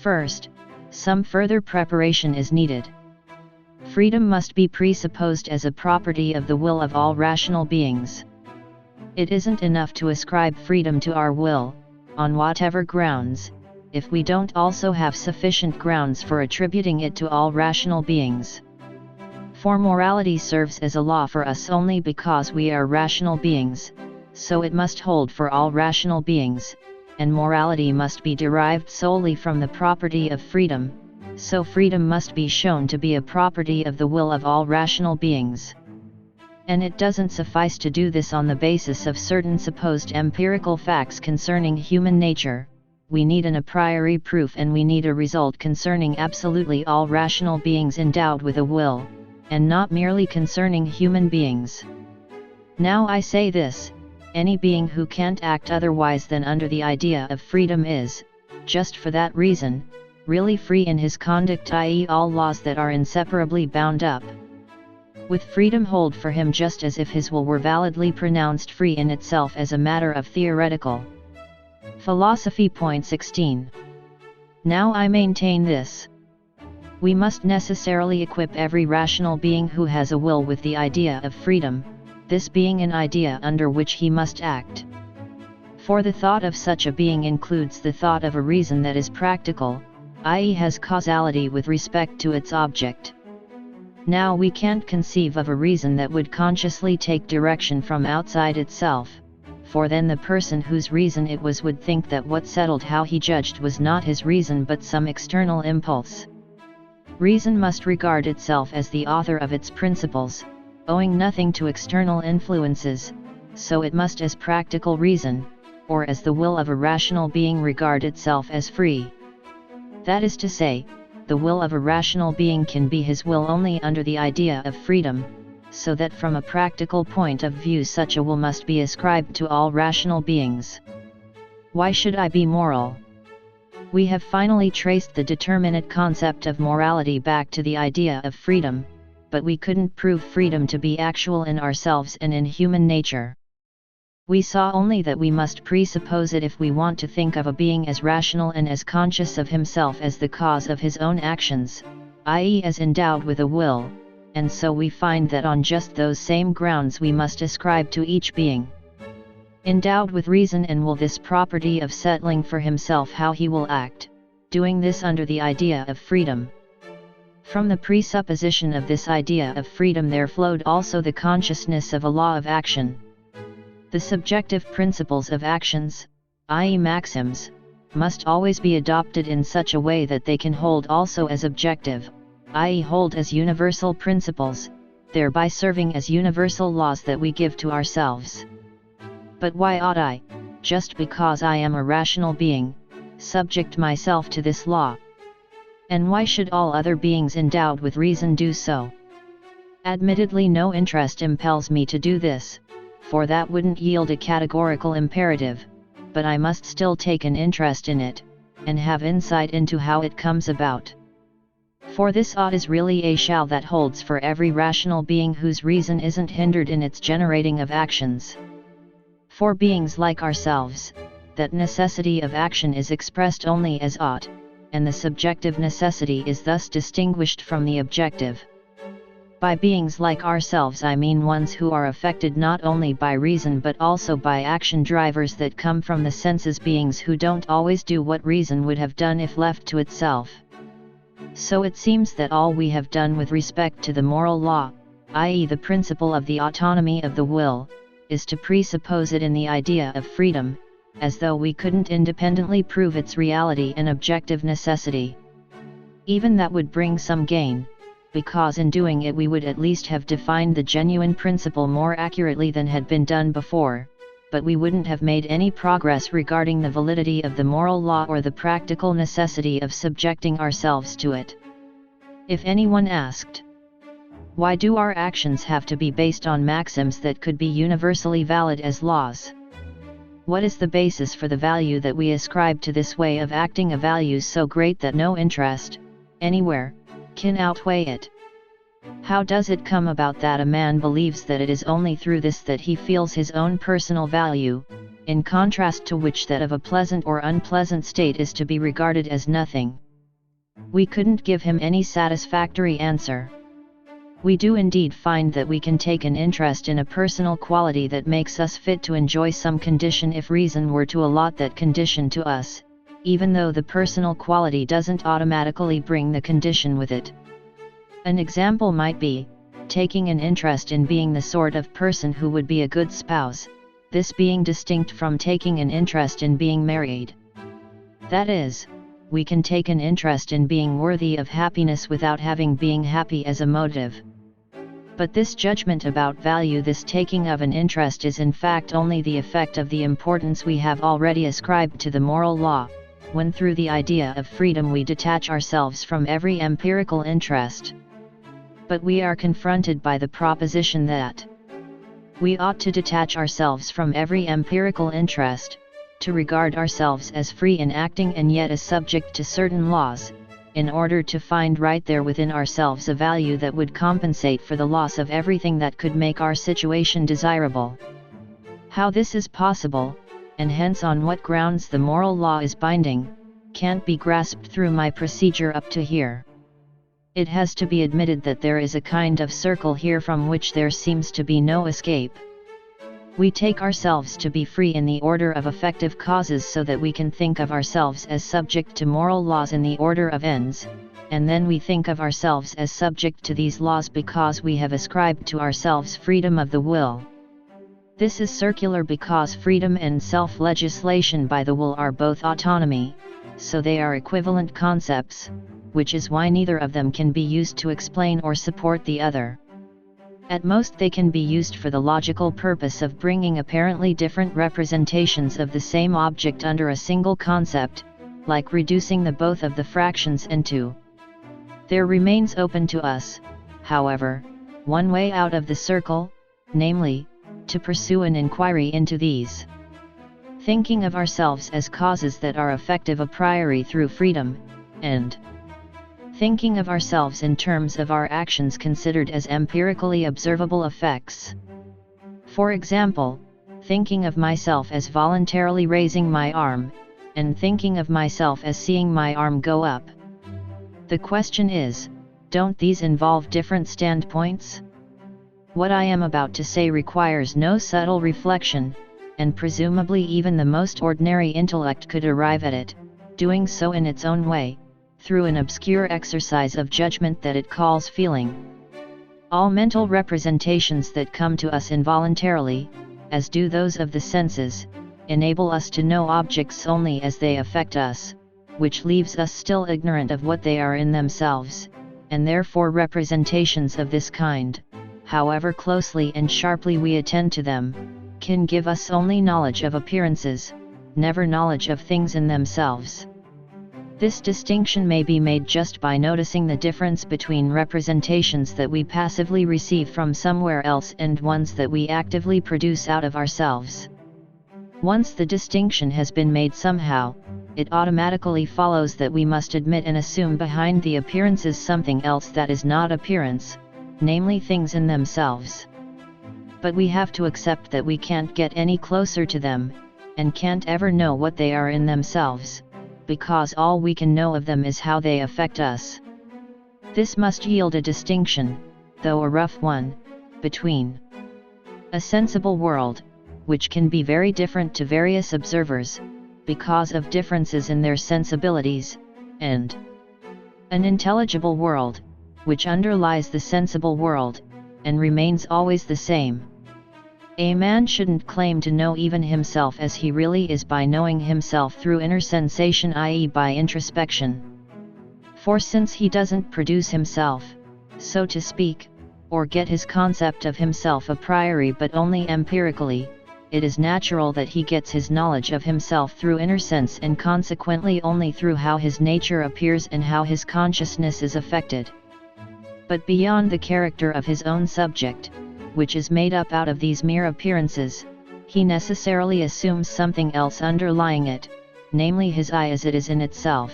Speaker 1: First, some further preparation is needed. Freedom must be presupposed as a property of the will of all rational beings. It isn't enough to ascribe freedom to our will, on whatever grounds, if we don't also have sufficient grounds for attributing it to all rational beings. For morality serves as a law for us only because we are rational beings, so it must hold for all rational beings, and morality must be derived solely from the property of freedom, so freedom must be shown to be a property of the will of all rational beings. And it doesn't suffice to do this on the basis of certain supposed empirical facts concerning human nature. We need an a priori proof, and we need a result concerning absolutely all rational beings endowed with a will, and not merely concerning human beings. Now I say this, any being who can't act otherwise than under the idea of freedom is, just for that reason, really free in his conduct, i.e. all laws that are inseparably bound up with freedom hold for him just as if his will were validly pronounced free in itself as a matter of theoretical philosophy. Point 16. Now I maintain this. We must necessarily equip every rational being who has a will with the idea of freedom, this being an idea under which he must act. For the thought of such a being includes the thought of a reason that is practical, i.e. has causality with respect to its object. Now we can't conceive of a reason that would consciously take direction from outside itself, for then the person whose reason it was would think that what settled how he judged was not his reason but some external impulse. Reason must regard itself as the author of its principles, owing nothing to external influences, so it must as practical reason, or as the will of a rational being, regard itself as free. That is to say, the will of a rational being can be his will only under the idea of freedom, so that from a practical point of view such a will must be ascribed to all rational beings. Why should I be moral? We have finally traced the determinate concept of morality back to the idea of freedom, but we couldn't prove freedom to be actual in ourselves and in human nature. We saw only that we must presuppose it if we want to think of a being as rational and as conscious of himself as the cause of his own actions, i.e. as endowed with a will, and so we find that on just those same grounds we must ascribe to each being endowed with reason and will this property of settling for himself how he will act, doing this under the idea of freedom. From the presupposition of this idea of freedom there flowed also the consciousness of a law of action. The subjective principles of actions, i.e. maxims, must always be adopted in such a way that they can hold also as objective, i.e. hold as universal principles, thereby serving as universal laws that we give to ourselves. But why ought I, just because I am a rational being, subject myself to this law? And why should all other beings endowed with reason do so? Admittedly no interest impels me to do this, for that wouldn't yield a categorical imperative, but I must still take an interest in it, and have insight into how it comes about. For this ought is really a shall that holds for every rational being whose reason isn't hindered in its generating of actions. For beings like ourselves, that necessity of action is expressed only as ought, and the subjective necessity is thus distinguished from the objective. By beings like ourselves I mean ones who are affected not only by reason but also by action drivers that come from the senses, beings who don't always do what reason would have done if left to itself. So it seems that all we have done with respect to the moral law, i.e. the principle of the autonomy of the will, is to presuppose it in the idea of freedom, as though we couldn't independently prove its reality and objective necessity. Even that would bring some gain, because in doing it we would at least have defined the genuine principle more accurately than had been done before, but we wouldn't have made any progress regarding the validity of the moral law or the practical necessity of subjecting ourselves to it. If anyone asked, why do our actions have to be based on maxims that could be universally valid as laws? What is the basis for the value that we ascribe to this way of acting, a value so great that no interest, anywhere, can outweigh it? How does it come about that a man believes that it is only through this that he feels his own personal value, in contrast to which that of a pleasant or unpleasant state is to be regarded as nothing? We couldn't give him any satisfactory answer. We do indeed find that we can take an interest in a personal quality that makes us fit to enjoy some condition if reason were to allot that condition to us, even though the personal quality doesn't automatically bring the condition with it. An example might be, taking an interest in being the sort of person who would be a good spouse, this being distinct from taking an interest in being married. That is, we can take an interest in being worthy of happiness without having being happy as a motive. But this judgment about value, this taking of an interest, is in fact only the effect of the importance we have already ascribed to the moral law, when through the idea of freedom we detach ourselves from every empirical interest. But we are confronted by the proposition that we ought to detach ourselves from every empirical interest, to regard ourselves as free in acting and yet as subject to certain laws, in order to find right there within ourselves a value that would compensate for the loss of everything that could make our situation desirable. How this is possible, and hence on what grounds the moral law is binding, can't be grasped through my procedure up to here. It has to be admitted that there is a kind of circle here from which there seems to be no escape. We take ourselves to be free in the order of effective causes so that we can think of ourselves as subject to moral laws in the order of ends, and then we think of ourselves as subject to these laws because we have ascribed to ourselves freedom of the will. This is circular because freedom and self-legislation by the will are both autonomy, so they are equivalent concepts, which is why neither of them can be used to explain or support the other. At most they can be used for the logical purpose of bringing apparently different representations of the same object under a single concept, like reducing the both of the fractions into. There remains open to us, however, one way out of the circle, namely, to pursue an inquiry into these. Thinking of ourselves as causes that are effective a priori through freedom, and thinking of ourselves in terms of our actions considered as empirically observable effects. For example, thinking of myself as voluntarily raising my arm, and thinking of myself as seeing my arm go up. The question is, don't these involve different standpoints? What I am about to say requires no subtle reflection, and presumably even the most ordinary intellect could arrive at it, doing so in its own way, through an obscure exercise of judgment that it calls feeling. All mental representations that come to us involuntarily, as do those of the senses, enable us to know objects only as they affect us, which leaves us still ignorant of what they are in themselves, and therefore representations of this kind, however closely and sharply we attend to them, can give us only knowledge of appearances, never knowledge of things in themselves. This distinction may be made just by noticing the difference between representations that we passively receive from somewhere else and ones that we actively produce out of ourselves. Once the distinction has been made somehow, it automatically follows that we must admit and assume behind the appearances something else that is not appearance, namely things in themselves. But we have to accept that we can't get any closer to them, and can't ever know what they are in themselves, because all we can know of them is how they affect us. This must yield a distinction, though a rough one, between a sensible world, which can be very different to various observers, because of differences in their sensibilities, and an intelligible world, which underlies the sensible world, and remains always the same. A man shouldn't claim to know even himself as he really is by knowing himself through inner sensation, i.e. by introspection. For since he doesn't produce himself, so to speak, or get his concept of himself a priori but only empirically, it is natural that he gets his knowledge of himself through inner sense and consequently only through how his nature appears and how his consciousness is affected. But beyond the character of his own subject, which is made up out of these mere appearances, he necessarily assumes something else underlying it, namely his I as it is in itself.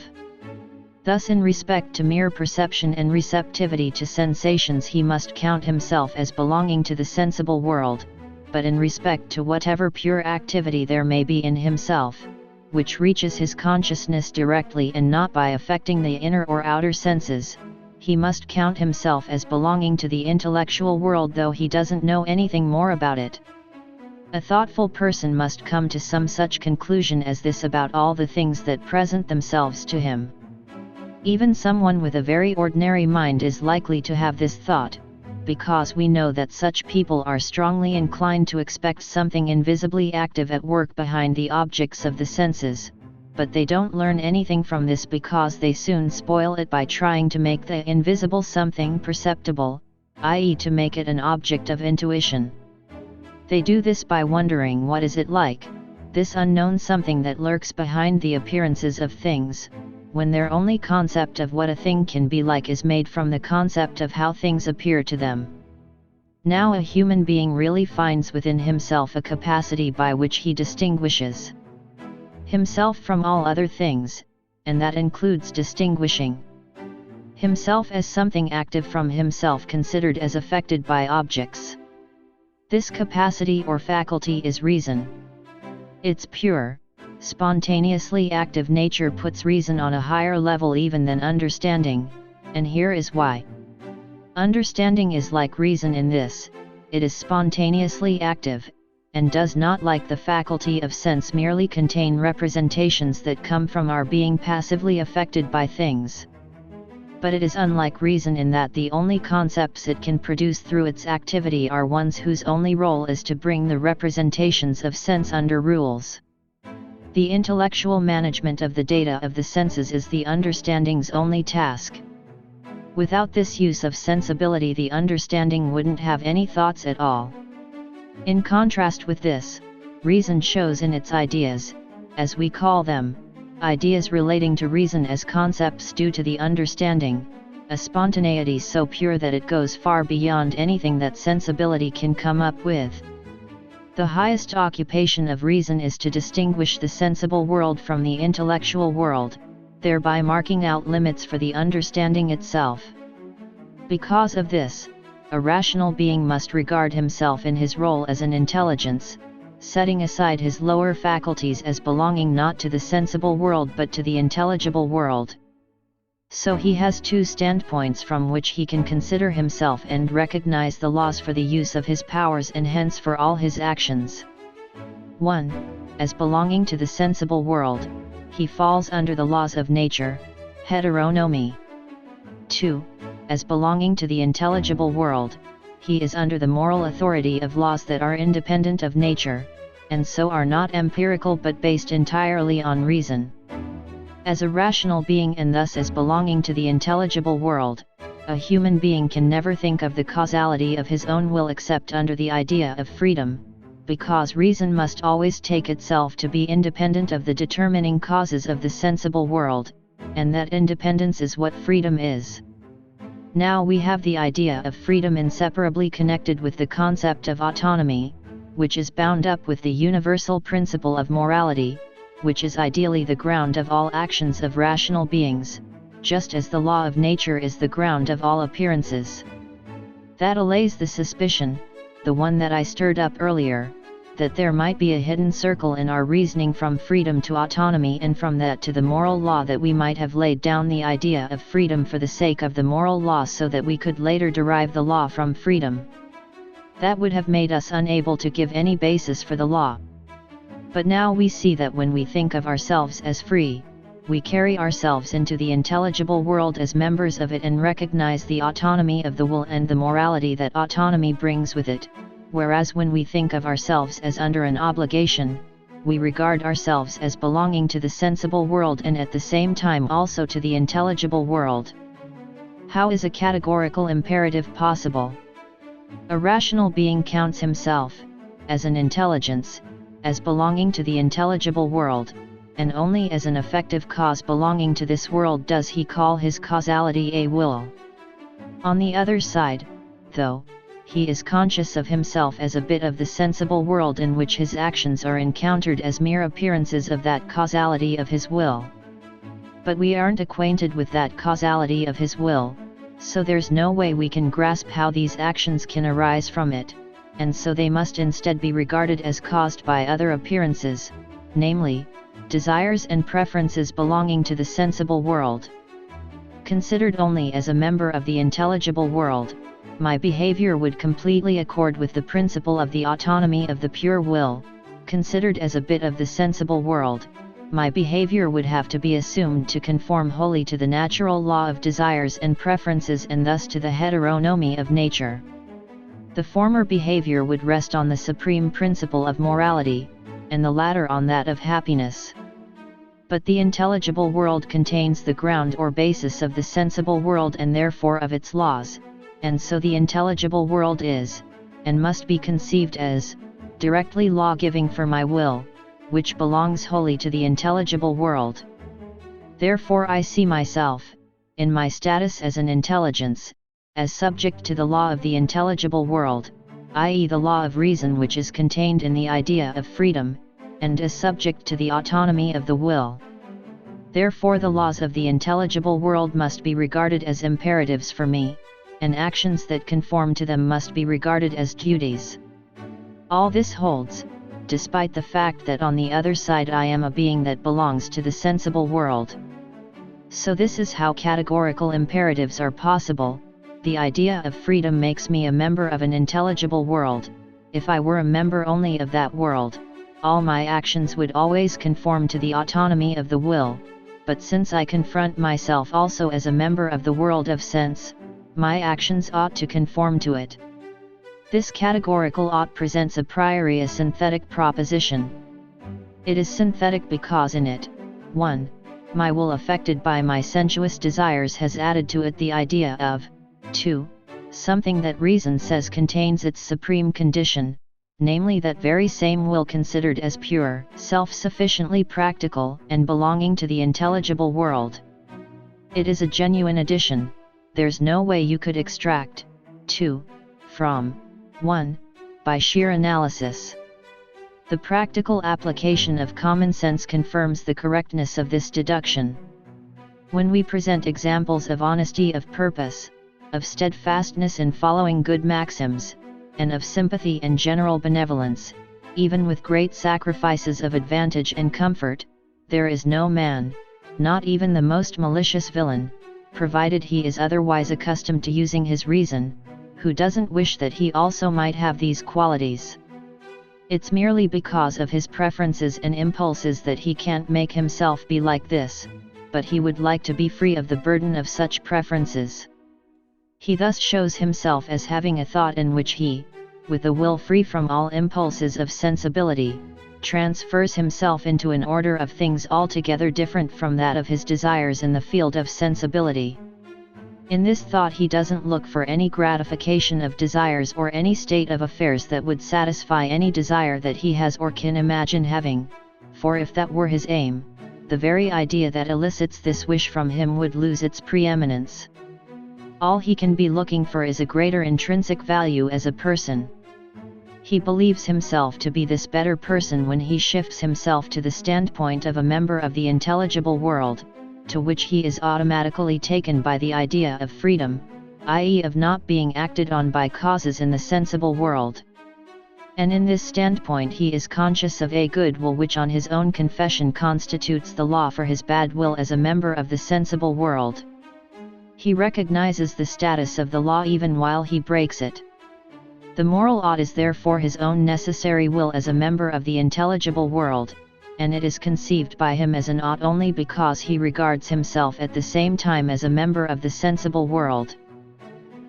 Speaker 1: Thus in respect to mere perception and receptivity to sensations he must count himself as belonging to the sensible world, but in respect to whatever pure activity there may be in himself, which reaches his consciousness directly and not by affecting the inner or outer senses, he must count himself as belonging to the intellectual world though he doesn't know anything more about it. A thoughtful person must come to some such conclusion as this about all the things that present themselves to him. Even someone with a very ordinary mind is likely to have this thought, because we know that such people are strongly inclined to expect something invisibly active at work behind the objects of the senses, but they don't learn anything from this because they soon spoil it by trying to make the invisible something perceptible, i.e. to make it an object of intuition. They do this by wondering what is it like, this unknown something that lurks behind the appearances of things, when their only concept of what a thing can be like is made from the concept of how things appear to them. Now a human being really finds within himself a capacity by which he distinguishes himself from all other things, and that includes distinguishing himself as something active from himself considered as affected by objects. This capacity or faculty is reason. Its pure, spontaneously active nature puts reason on a higher level even than understanding, and here is why. Understanding is like reason in this: it is spontaneously active, and does not, like the faculty of sense, merely contain representations that come from our being passively affected by things. But it is unlike reason in that the only concepts it can produce through its activity are ones whose only role is to bring the representations of sense under rules. The intellectual management of the data of the senses is the understanding's only task. Without this use of sensibility, the understanding wouldn't have any thoughts at all. In contrast with this, reason shows in its ideas, as we call them, ideas relating to reason as concepts due to the understanding, a spontaneity so pure that it goes far beyond anything that sensibility can come up with. The highest occupation of reason is to distinguish the sensible world from the intellectual world, thereby marking out limits for the understanding itself. Because of this, a rational being must regard himself in his role as an intelligence, setting aside his lower faculties as belonging not to the sensible world but to the intelligible world. So he has two standpoints from which he can consider himself and recognize the laws for the use of his powers and hence for all his actions. 1. As belonging to the sensible world, he falls under the laws of nature, heteronomy. 2. As belonging to the intelligible world, he is under the moral authority of laws that are independent of nature, and so are not empirical but based entirely on reason. As a rational being and thus as belonging to the intelligible world, a human being can never think of the causality of his own will except under the idea of freedom, because reason must always take itself to be independent of the determining causes of the sensible world, and that independence is what freedom is. Now we have the idea of freedom inseparably connected with the concept of autonomy, which is bound up with the universal principle of morality, which is ideally the ground of all actions of rational beings, just as the law of nature is the ground of all appearances. That allays the suspicion, the one that I stirred up earlier, that there might be a hidden circle in our reasoning from freedom to autonomy and from that to the moral law, that we might have laid down the idea of freedom for the sake of the moral law so that we could later derive the law from freedom. That would have made us unable to give any basis for the law. But now we see that when we think of ourselves as free, we carry ourselves into the intelligible world as members of it and recognize the autonomy of the will and the morality that autonomy brings with it, whereas when we think of ourselves as under an obligation, we regard ourselves as belonging to the sensible world and at the same time also to the intelligible world. How is a categorical imperative possible? A rational being counts himself, as an intelligence, as belonging to the intelligible world, and only as an effective cause belonging to this world does he call his causality a will. On the other side, though, he is conscious of himself as a bit of the sensible world in which his actions are encountered as mere appearances of that causality of his will. But we aren't acquainted with that causality of his will, so there's no way we can grasp how these actions can arise from it, and so they must instead be regarded as caused by other appearances, namely, desires and preferences belonging to the sensible world. Considered only as a member of the intelligible world, my behavior would completely accord with the principle of the autonomy of the pure will. Considered as a bit of the sensible world, my behavior would have to be assumed to conform wholly to the natural law of desires and preferences and thus to the heteronomy of nature. The former behavior would rest on the supreme principle of morality, and the latter on that of happiness. But the intelligible world contains the ground or basis of the sensible world and therefore of its laws, and so the intelligible world is, and must be conceived as, directly law-giving for my will, which belongs wholly to the intelligible world. Therefore I see myself, in my status as an intelligence, as subject to the law of the intelligible world, i.e. the law of reason which is contained in the idea of freedom, and as subject to the autonomy of the will. Therefore the laws of the intelligible world must be regarded as imperatives for me, and actions that conform to them must be regarded as duties. All this holds, despite the fact that on the other side I am a being that belongs to the sensible world. So this is how categorical imperatives are possible. The idea of freedom makes me a member of an intelligible world. If I were a member only of that world, all my actions would always conform to the autonomy of the will, but since I confront myself also as a member of the world of sense, my actions ought to conform to it. This categorical ought presents a priori a synthetic proposition. It is synthetic because in it, 1. My will affected by my sensuous desires has added to it the idea of, 2. Something that reason says contains its supreme condition, namely that very same will considered as pure, self-sufficiently practical, and belonging to the intelligible world. It is a genuine addition. There's no way you could extract 2 from 1 by sheer analysis. The practical application of common sense confirms the correctness of this deduction. When we present examples of honesty of purpose, of steadfastness in following good maxims, and of sympathy and general benevolence, even with great sacrifices of advantage and comfort, there is no man, not even the most malicious villain, provided he is otherwise accustomed to using his reason, who doesn't wish that he also might have these qualities. It's merely because of his preferences and impulses that he can't make himself be like this, but he would like to be free of the burden of such preferences. He thus shows himself as having a thought in which he, with a will free from all impulses of sensibility, transfers himself into an order of things altogether different from that of his desires in the field of sensibility. In this thought he doesn't look for any gratification of desires or any state of affairs that would satisfy any desire that he has or can imagine having, for if that were his aim, the very idea that elicits this wish from him would lose its preeminence. All he can be looking for is a greater intrinsic value as a person. He believes himself to be this better person when he shifts himself to the standpoint of a member of the intelligible world, to which he is automatically taken by the idea of freedom, i.e. of not being acted on by causes in the sensible world. And in this standpoint he is conscious of a good will which on his own confession constitutes the law for his bad will as a member of the sensible world. He recognizes the status of the law even while he breaks it. The moral ought is therefore his own necessary will as a member of the intelligible world, and it is conceived by him as an ought only because he regards himself at the same time as a member of the sensible world.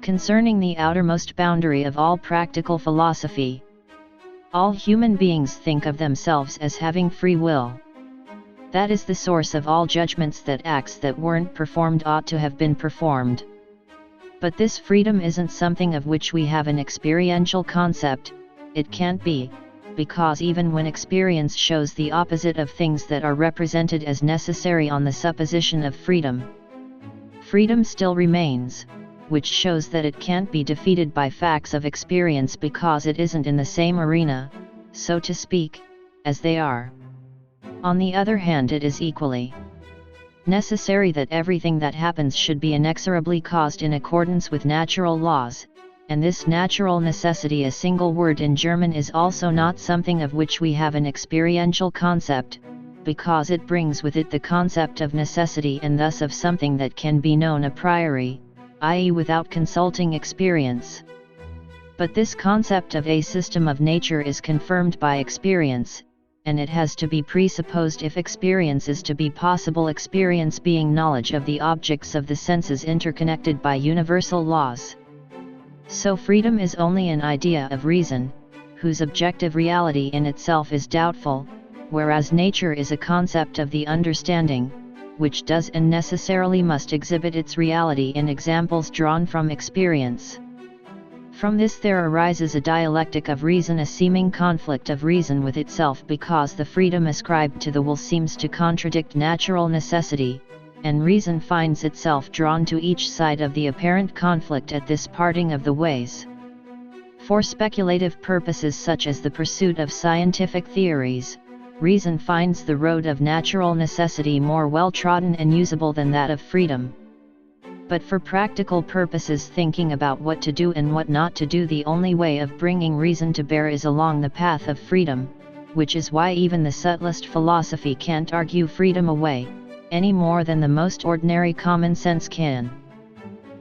Speaker 1: Concerning the outermost boundary of all practical philosophy, all human beings think of themselves as having free will. That is the source of all judgments that acts that weren't performed ought to have been performed. But this freedom isn't something of which we have an experiential concept. It can't be, because even when experience shows the opposite of things that are represented as necessary on the supposition of freedom, freedom still remains, which shows that it can't be defeated by facts of experience because it isn't in the same arena, so to speak, as they are. On the other hand, it is equally necessary that everything that happens should be inexorably caused in accordance with natural laws, and this natural necessity, a single word in German, is also not something of which we have an experiential concept, because it brings with it the concept of necessity and thus of something that can be known a priori, i.e. without consulting experience. But this concept of a system of nature is confirmed by experience, and it has to be presupposed if experience is to be possible, experience being knowledge of the objects of the senses interconnected by universal laws. So freedom is only an idea of reason, whose objective reality in itself is doubtful, whereas nature is a concept of the understanding, which does and necessarily must exhibit its reality in examples drawn from experience. From this there arises a dialectic of reason, a seeming conflict of reason with itself, because the freedom ascribed to the will seems to contradict natural necessity, and reason finds itself drawn to each side of the apparent conflict at this parting of the ways. For speculative purposes such as the pursuit of scientific theories, reason finds the road of natural necessity more well trodden and usable than that of freedom. But for practical purposes, thinking about what to do and what not to do, the only way of bringing reason to bear is along the path of freedom, which is why even the subtlest philosophy can't argue freedom away, any more than the most ordinary common sense can.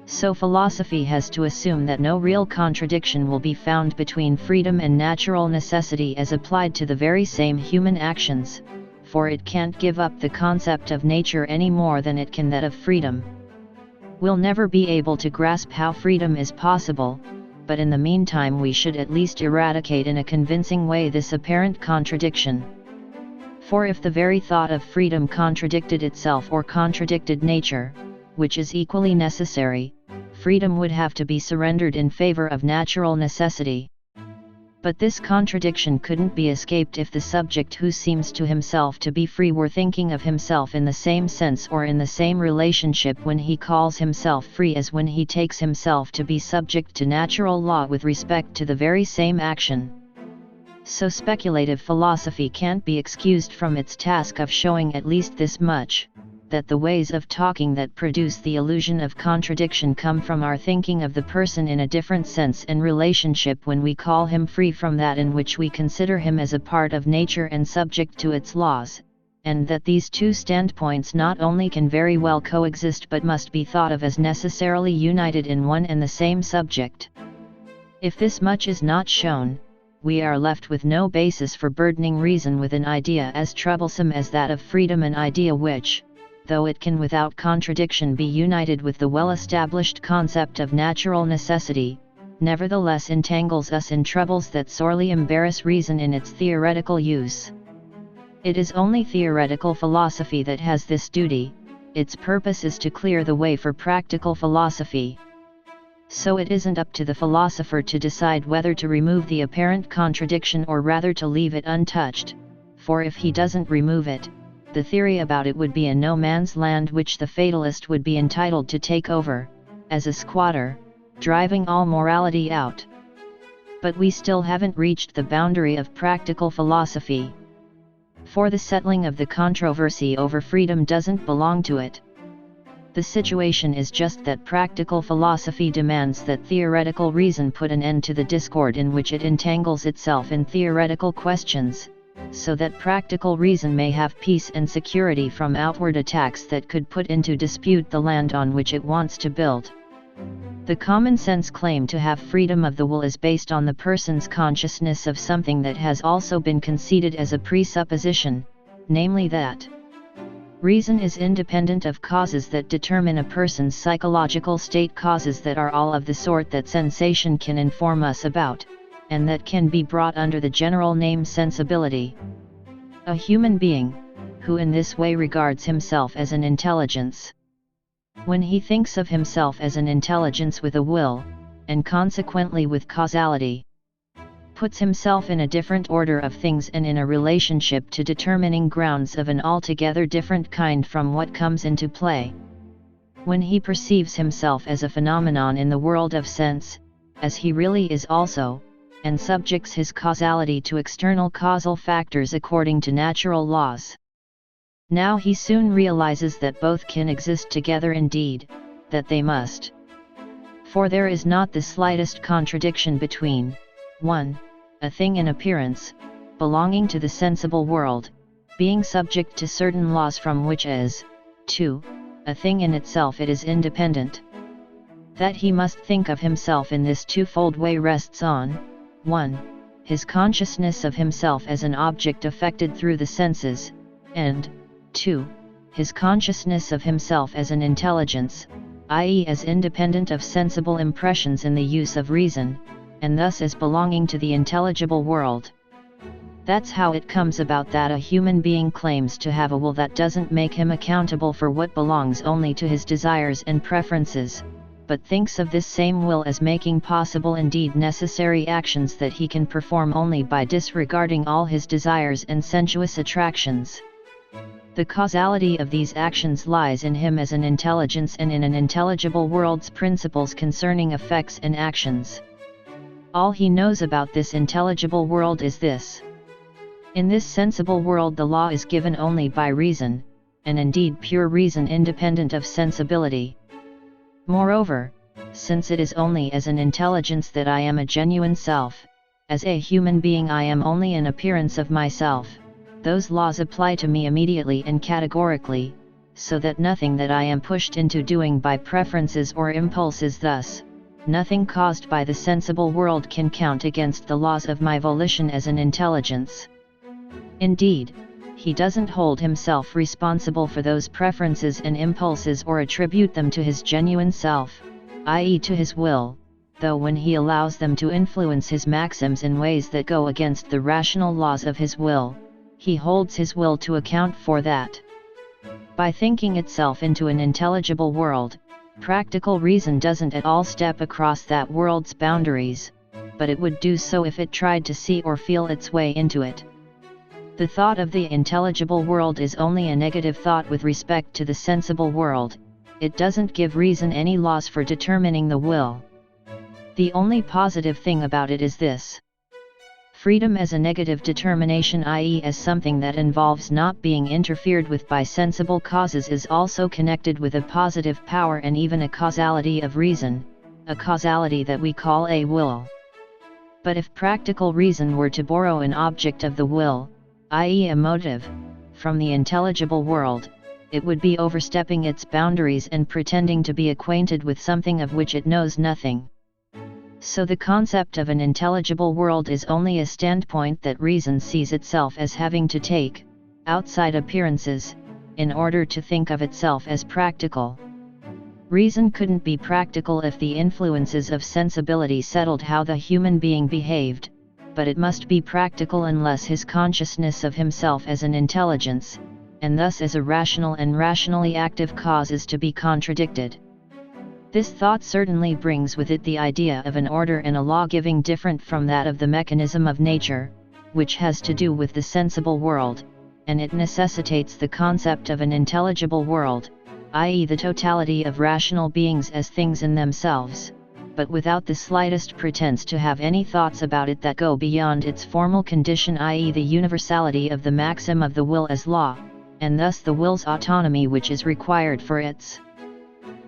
Speaker 1: So philosophy has to assume that no real contradiction will be found between freedom and natural necessity as applied to the very same human actions, for it can't give up the concept of nature any more than it can that of freedom. We'll never be able to grasp how freedom is possible, but in the meantime we should at least eradicate in a convincing way this apparent contradiction. For if the very thought of freedom contradicted itself or contradicted nature, which is equally necessary, freedom would have to be surrendered in favor of natural necessity. But this contradiction couldn't be escaped if the subject who seems to himself to be free were thinking of himself in the same sense or in the same relationship when he calls himself free as when he takes himself to be subject to natural law with respect to the very same action. So speculative philosophy can't be excused from its task of showing at least this much, that the ways of talking that produce the illusion of contradiction come from our thinking of the person in a different sense and relationship when we call him free from that in which we consider him as a part of nature and subject to its laws, and that these two standpoints not only can very well coexist but must be thought of as necessarily united in one and the same subject. If this much is not shown, we are left with no basis for burdening reason with an idea as troublesome as that of freedom, an idea which, though it can without contradiction be united with the well-established concept of natural necessity, nevertheless entangles us in troubles that sorely embarrass reason in its theoretical use. It is only theoretical philosophy that has this duty. Its purpose is to clear the way for practical philosophy. So it isn't up to the philosopher to decide whether to remove the apparent contradiction or rather to leave it untouched, for if he doesn't remove it, the theory about it would be a no man's land which the fatalist would be entitled to take over, as a squatter, driving all morality out. But we still haven't reached the boundary of practical philosophy. For the settling of the controversy over freedom doesn't belong to it. The situation is just that practical philosophy demands that theoretical reason put an end to the discord in which it entangles itself in theoretical questions, so that practical reason may have peace and security from outward attacks that could put into dispute the land on which it wants to build. The common sense claim to have freedom of the will is based on the person's consciousness of something that has also been conceded as a presupposition, namely that reason is independent of causes that determine a person's psychological state, causes that are all of the sort that sensation can inform us about, and that can be brought under the general name sensibility. A human being, who in this way regards himself as an intelligence, when he thinks of himself as an intelligence with a will, and consequently with causality, puts himself in a different order of things and in a relationship to determining grounds of an altogether different kind from what comes into play. When he perceives himself as a phenomenon in the world of sense, as he really is also, and subjects his causality to external causal factors according to natural laws. Now he soon realizes that both can exist together, indeed, that they must. For there is not the slightest contradiction between 1. A thing in appearance, belonging to the sensible world, being subject to certain laws from which as, 2, a thing in itself it is independent. That he must think of himself in this twofold way rests on, 1. His consciousness of himself as an object affected through the senses, and, 2. His consciousness of himself as an intelligence, i.e. as independent of sensible impressions in the use of reason, and thus as belonging to the intelligible world. That's how it comes about that a human being claims to have a will that doesn't make him accountable for what belongs only to his desires and preferences, but thinks of this same will as making possible indeed necessary actions that he can perform only by disregarding all his desires and sensuous attractions. The causality of these actions lies in him as an intelligence and in an intelligible world's principles concerning effects and actions. All he knows about this intelligible world is this. In this sensible world the law is given only by reason, and indeed pure reason independent of sensibility. Moreover, since it is only as an intelligence that I am a genuine self, as a human being I am only an appearance of myself, those laws apply to me immediately and categorically, so that nothing that I am pushed into doing by preferences or impulses, thus, nothing caused by the sensible world can count against the laws of my volition as an intelligence. Indeed, he doesn't hold himself responsible for those preferences and impulses or attribute them to his genuine self, i.e. to his will, though when he allows them to influence his maxims in ways that go against the rational laws of his will, he holds his will to account for that. By thinking itself into an intelligible world, practical reason doesn't at all step across that world's boundaries, but it would do so if it tried to see or feel its way into it. The thought of the intelligible world is only a negative thought with respect to the sensible world. It doesn't give reason any laws for determining the will. The only positive thing about it is this. Freedom as a negative determination, i.e. as something that involves not being interfered with by sensible causes, is also connected with a positive power and even a causality of reason, a causality that we call a will. But if practical reason were to borrow an object of the will, i.e. a motive, from the intelligible world, it would be overstepping its boundaries and pretending to be acquainted with something of which it knows nothing. So the concept of an intelligible world is only a standpoint that reason sees itself as having to take, outside appearances, in order to think of itself as practical. Reason couldn't be practical if the influences of sensibility settled how the human being behaved, but it must be practical unless his consciousness of himself as an intelligence, and thus as a rational and rationally active cause, is to be contradicted. This thought certainly brings with it the idea of an order and a law-giving different from that of the mechanism of nature, which has to do with the sensible world, and it necessitates the concept of an intelligible world, i.e. the totality of rational beings as things in themselves, but without the slightest pretense to have any thoughts about it that go beyond its formal condition, i.e. the universality of the maxim of the will as law, and thus the will's autonomy which is required for its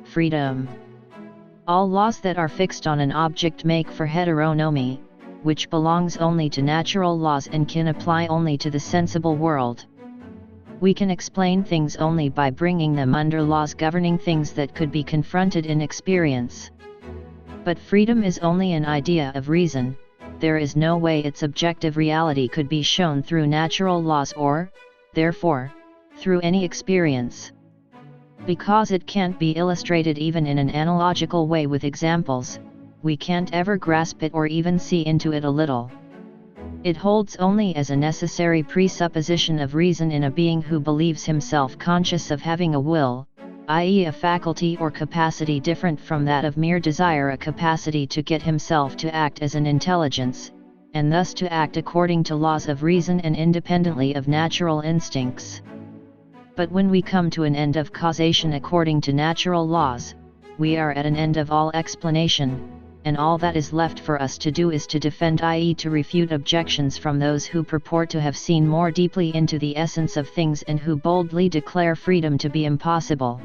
Speaker 1: freedom. All laws that are fixed on an object make for heteronomy, which belongs only to natural laws and can apply only to the sensible world. We can explain things only by bringing them under laws governing things that could be confronted in experience. But freedom is only an idea of reason. There is no way its objective reality could be shown through natural laws or, therefore, through any experience. Because it can't be illustrated even in an analogical way with examples, we can't ever grasp it or even see into it a little. It holds only as a necessary presupposition of reason in a being who believes himself conscious of having a will, i.e. a faculty or capacity different from that of mere desire, a capacity to get himself to act as an intelligence, and thus to act according to laws of reason and independently of natural instincts. But when we come to an end of causation according to natural laws, we are at an end of all explanation, and all that is left for us to do is to defend, i.e. to refute objections from those who purport to have seen more deeply into the essence of things and who boldly declare freedom to be impossible.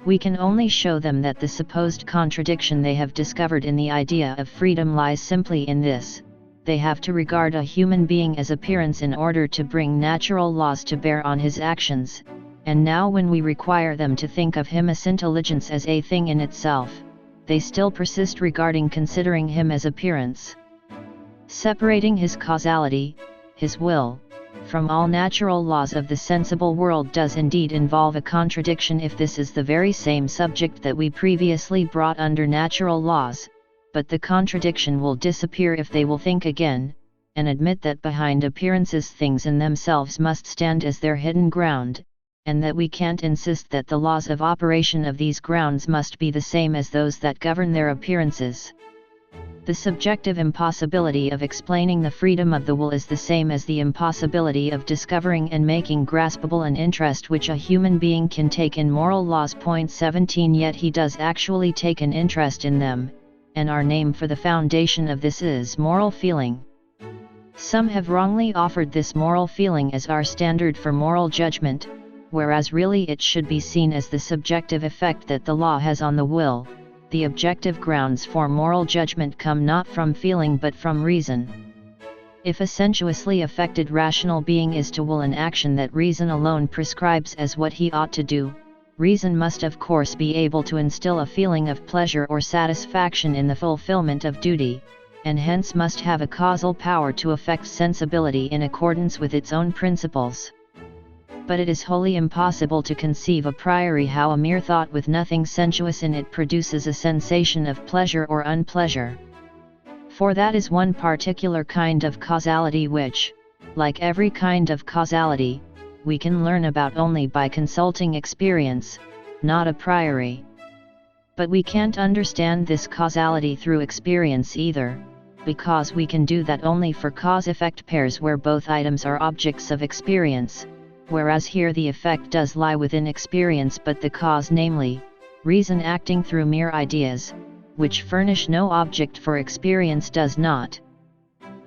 Speaker 1: We can only show them that the supposed contradiction they have discovered in the idea of freedom lies simply in this: they have to regard a human being as appearance in order to bring natural laws to bear on his actions, and now when we require them to think of him as intelligence as a thing in itself, they still persist regarding considering him as appearance. Separating his causality, his will, from all natural laws of the sensible world does indeed involve a contradiction if this is the very same subject that we previously brought under natural laws, but the contradiction will disappear if they will think again, and admit that behind appearances things in themselves must stand as their hidden ground, and that we can't insist that the laws of operation of these grounds must be the same as those that govern their appearances. The subjective impossibility of explaining the freedom of the will is the same as the impossibility of discovering and making graspable an interest which a human being can take in moral laws. 17 Yet he does actually take an interest in them, and our name for the foundation of this is moral feeling. Some have wrongly offered this moral feeling as our standard for moral judgment, whereas really it should be seen as the subjective effect that the law has on the will. The objective grounds for moral judgment come not from feeling but from reason. If a sensuously affected rational being is to will an action that reason alone prescribes as what he ought to do, reason must of course be able to instill a feeling of pleasure or satisfaction in the fulfillment of duty, and hence must have a causal power to affect sensibility in accordance with its own principles. But it is wholly impossible to conceive a priori how a mere thought with nothing sensuous in it produces a sensation of pleasure or unpleasure. For that is one particular kind of causality which, like every kind of causality, we can learn about only by consulting experience, not a priori. But we can't understand this causality through experience either, because we can do that only for cause-effect pairs where both items are objects of experience, whereas here the effect does lie within experience but the cause, namely, reason acting through mere ideas, which furnish no object for experience, does not.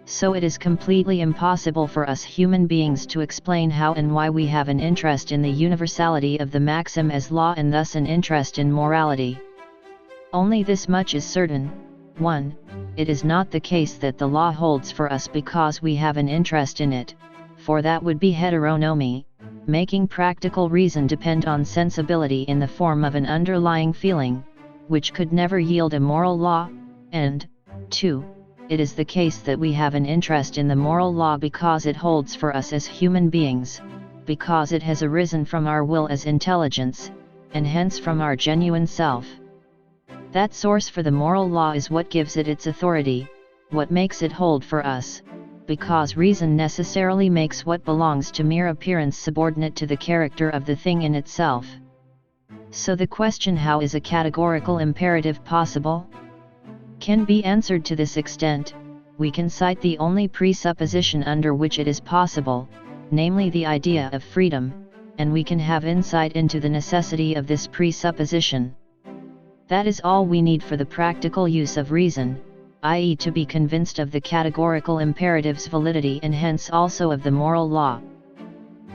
Speaker 1: So it is completely impossible for us human beings to explain how and why we have an interest in the universality of the maxim as law and thus an interest in morality. Only this much is certain: 1. It is not the case that the law holds for us because we have an interest in it, for that would be heteronomy, making practical reason depend on sensibility in the form of an underlying feeling, which could never yield a moral law, and 2. It is the case that we have an interest in the moral law because it holds for us as human beings, because it has arisen from our will as intelligence, and hence from our genuine self. That source for the moral law is what gives it its authority, what makes it hold for us, because reason necessarily makes what belongs to mere appearance subordinate to the character of the thing in itself. So the question how is a categorical imperative possible? Can be answered to this extent: we can cite the only presupposition under which it is possible, namely the idea of freedom, and we can have insight into the necessity of this presupposition. That is all we need for the practical use of reason, i.e. to be convinced of the categorical imperative's validity and hence also of the moral law.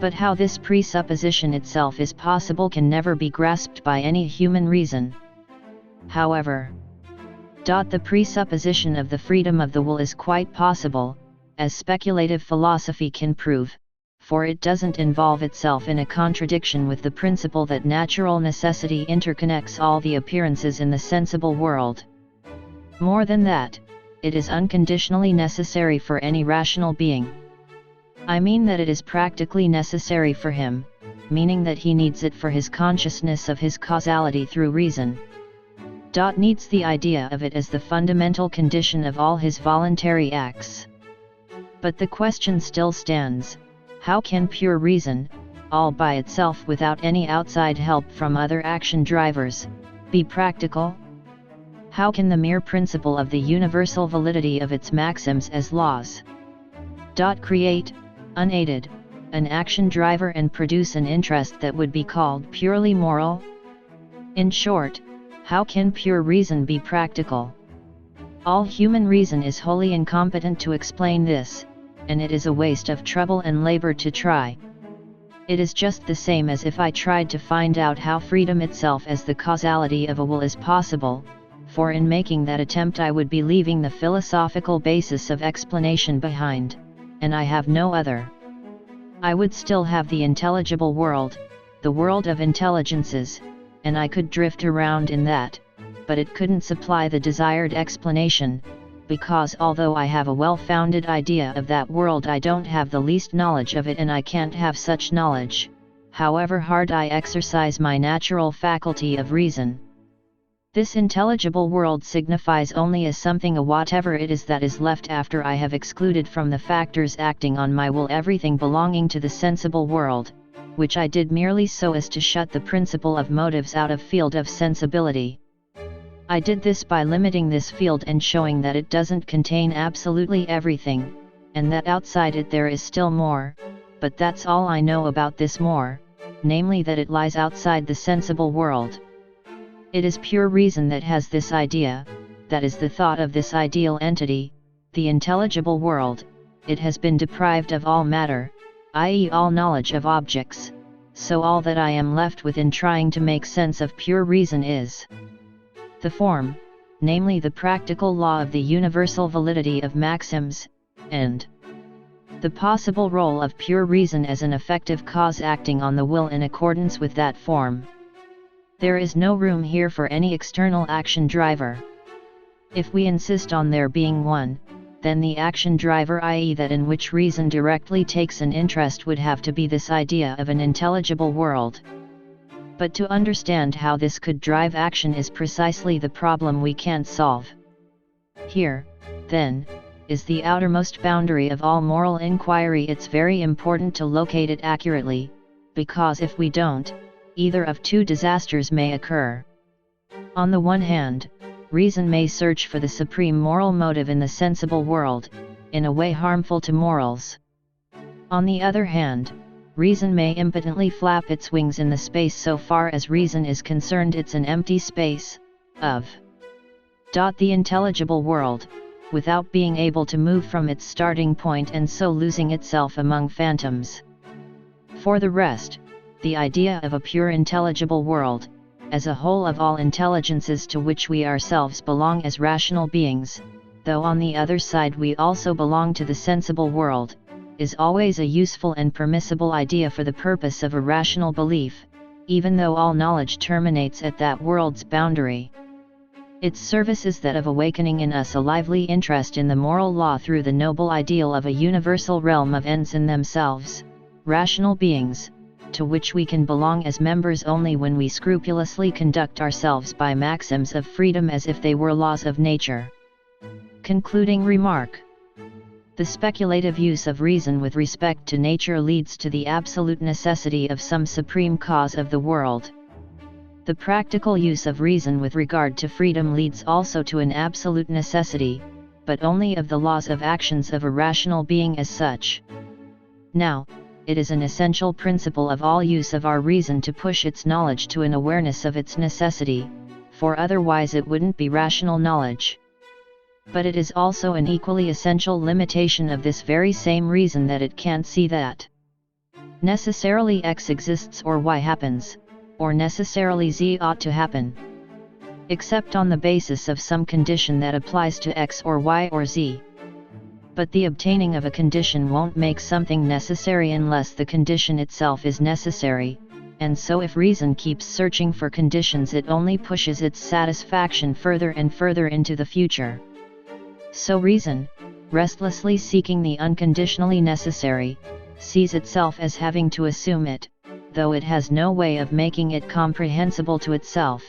Speaker 1: But how this presupposition itself is possible can never be grasped by any human reason. However, the presupposition of the freedom of the will is quite possible, as speculative philosophy can prove, for it doesn't involve itself in a contradiction with the principle that natural necessity interconnects all the appearances in the sensible world. More than that, it is unconditionally necessary for any rational being. I mean that it is practically necessary for him, meaning that he needs it for his consciousness of his causality through reason. Needs the idea of it as the fundamental condition of all his voluntary acts. But the question still stands: how can pure reason, all by itself without any outside help from other action drivers, be practical? How can the mere principle of the universal validity of its maxims as laws create, unaided, an action driver and produce an interest that would be called purely moral? In short, how can pure reason be practical? All human reason is wholly incompetent to explain this, and it is a waste of trouble and labor to try. It is just the same as if I tried to find out how freedom itself as the causality of a will is possible, for in making that attempt I would be leaving the philosophical basis of explanation behind, and I have no other. I would still have the intelligible world, the world of intelligences, and I could drift around in that, but it couldn't supply the desired explanation, because although I have a well-founded idea of that world, I don't have the least knowledge of it, and I can't have such knowledge, however hard I exercise my natural faculty of reason. This intelligible world signifies only as something, a whatever it is that is left after I have excluded from the factors acting on my will everything belonging to the sensible world, which I did merely so as to shut the principle of motives out of field of sensibility. I did this by limiting this field and showing that it doesn't contain absolutely everything, and that outside it there is still more, but that's all I know about this more, namely that it lies outside the sensible world. It is pure reason that has this idea, that is the thought of this ideal entity, the intelligible world. It has been deprived of all matter, i.e. all knowledge of objects, so all that I am left with in trying to make sense of pure reason is the form, namely the practical law of the universal validity of maxims, and the possible role of pure reason as an effective cause acting on the will in accordance with that form. There is no room here for any external action driver. If we insist on there being one, then the action driver, i.e. that in which reason directly takes an interest, would have to be this idea of an intelligible world. But to understand how this could drive action is precisely the problem we can't solve. Here, then, is the outermost boundary of all moral inquiry. It's very important to locate it accurately, because if we don't, either of two disasters may occur. On the one hand, reason may search for the supreme moral motive in the sensible world, in a way harmful to morals. On the other hand, reason may impotently flap its wings in the space. So far as reason is concerned, it's an empty space, of the intelligible world, without being able to move from its starting point and so losing itself among phantoms. For the rest, the idea of a pure intelligible world, as a whole of all intelligences to which we ourselves belong as rational beings, though on the other side we also belong to the sensible world, is always a useful and permissible idea for the purpose of a rational belief, even though all knowledge terminates at that world's boundary. Its service is that of awakening in us a lively interest in the moral law through the noble ideal of a universal realm of ends in themselves, rational beings, to which we can belong as members only when we scrupulously conduct ourselves by maxims of freedom as if they were laws of nature. Concluding remark. The speculative use of reason with respect to nature leads to the absolute necessity of some supreme cause of the world. The practical use of reason with regard to freedom leads also to an absolute necessity, but only of the laws of actions of a rational being as such. Now, it is an essential principle of all use of our reason to push its knowledge to an awareness of its necessity, for otherwise it wouldn't be rational knowledge. But it is also an equally essential limitation of this very same reason that it can't see that necessarily X exists or Y happens, or necessarily Z ought to happen, except on the basis of some condition that applies to X or Y or Z. But the obtaining of a condition won't make something necessary unless the condition itself is necessary, and so if reason keeps searching for conditions, it only pushes its satisfaction further and further into the future. So reason, restlessly seeking the unconditionally necessary, sees itself as having to assume it, though it has no way of making it comprehensible to itself.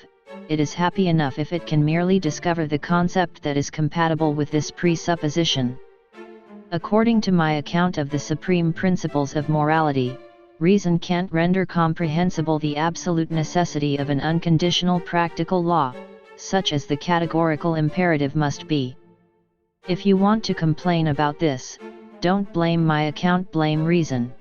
Speaker 1: It is happy enough if it can merely discover the concept that is compatible with this presupposition. According to my account of the supreme principles of morality, reason can't render comprehensible the absolute necessity of an unconditional practical law, such as the categorical imperative must be. If you want to complain about this, don't blame my account, blame reason.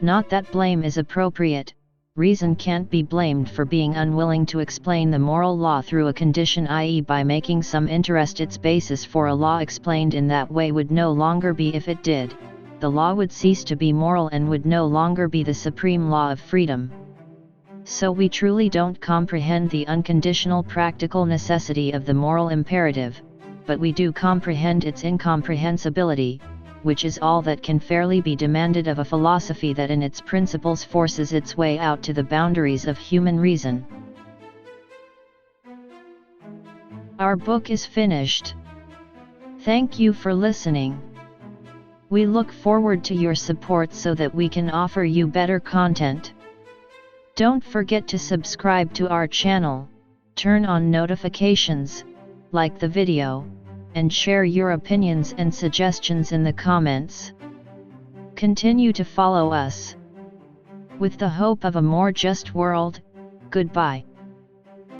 Speaker 1: Not that blame is appropriate. Reason can't be blamed for being unwilling to explain the moral law through a condition, i.e. by making some interest its basis for a law explained in that way would no longer be. If it did, the law would cease to be moral and would no longer be the supreme law of freedom. So we truly don't comprehend the unconditional practical necessity of the moral imperative, but we do comprehend its incomprehensibility, which is all that can fairly be demanded of a philosophy that in its principles forces its way out to the boundaries of human reason. Our book is finished. Thank you for listening. We look forward to your support so that we can offer you better content. Don't forget to subscribe to our channel, turn on notifications, like the video, and share your opinions and suggestions in the comments. Continue to follow us. With the hope of a more just world, goodbye.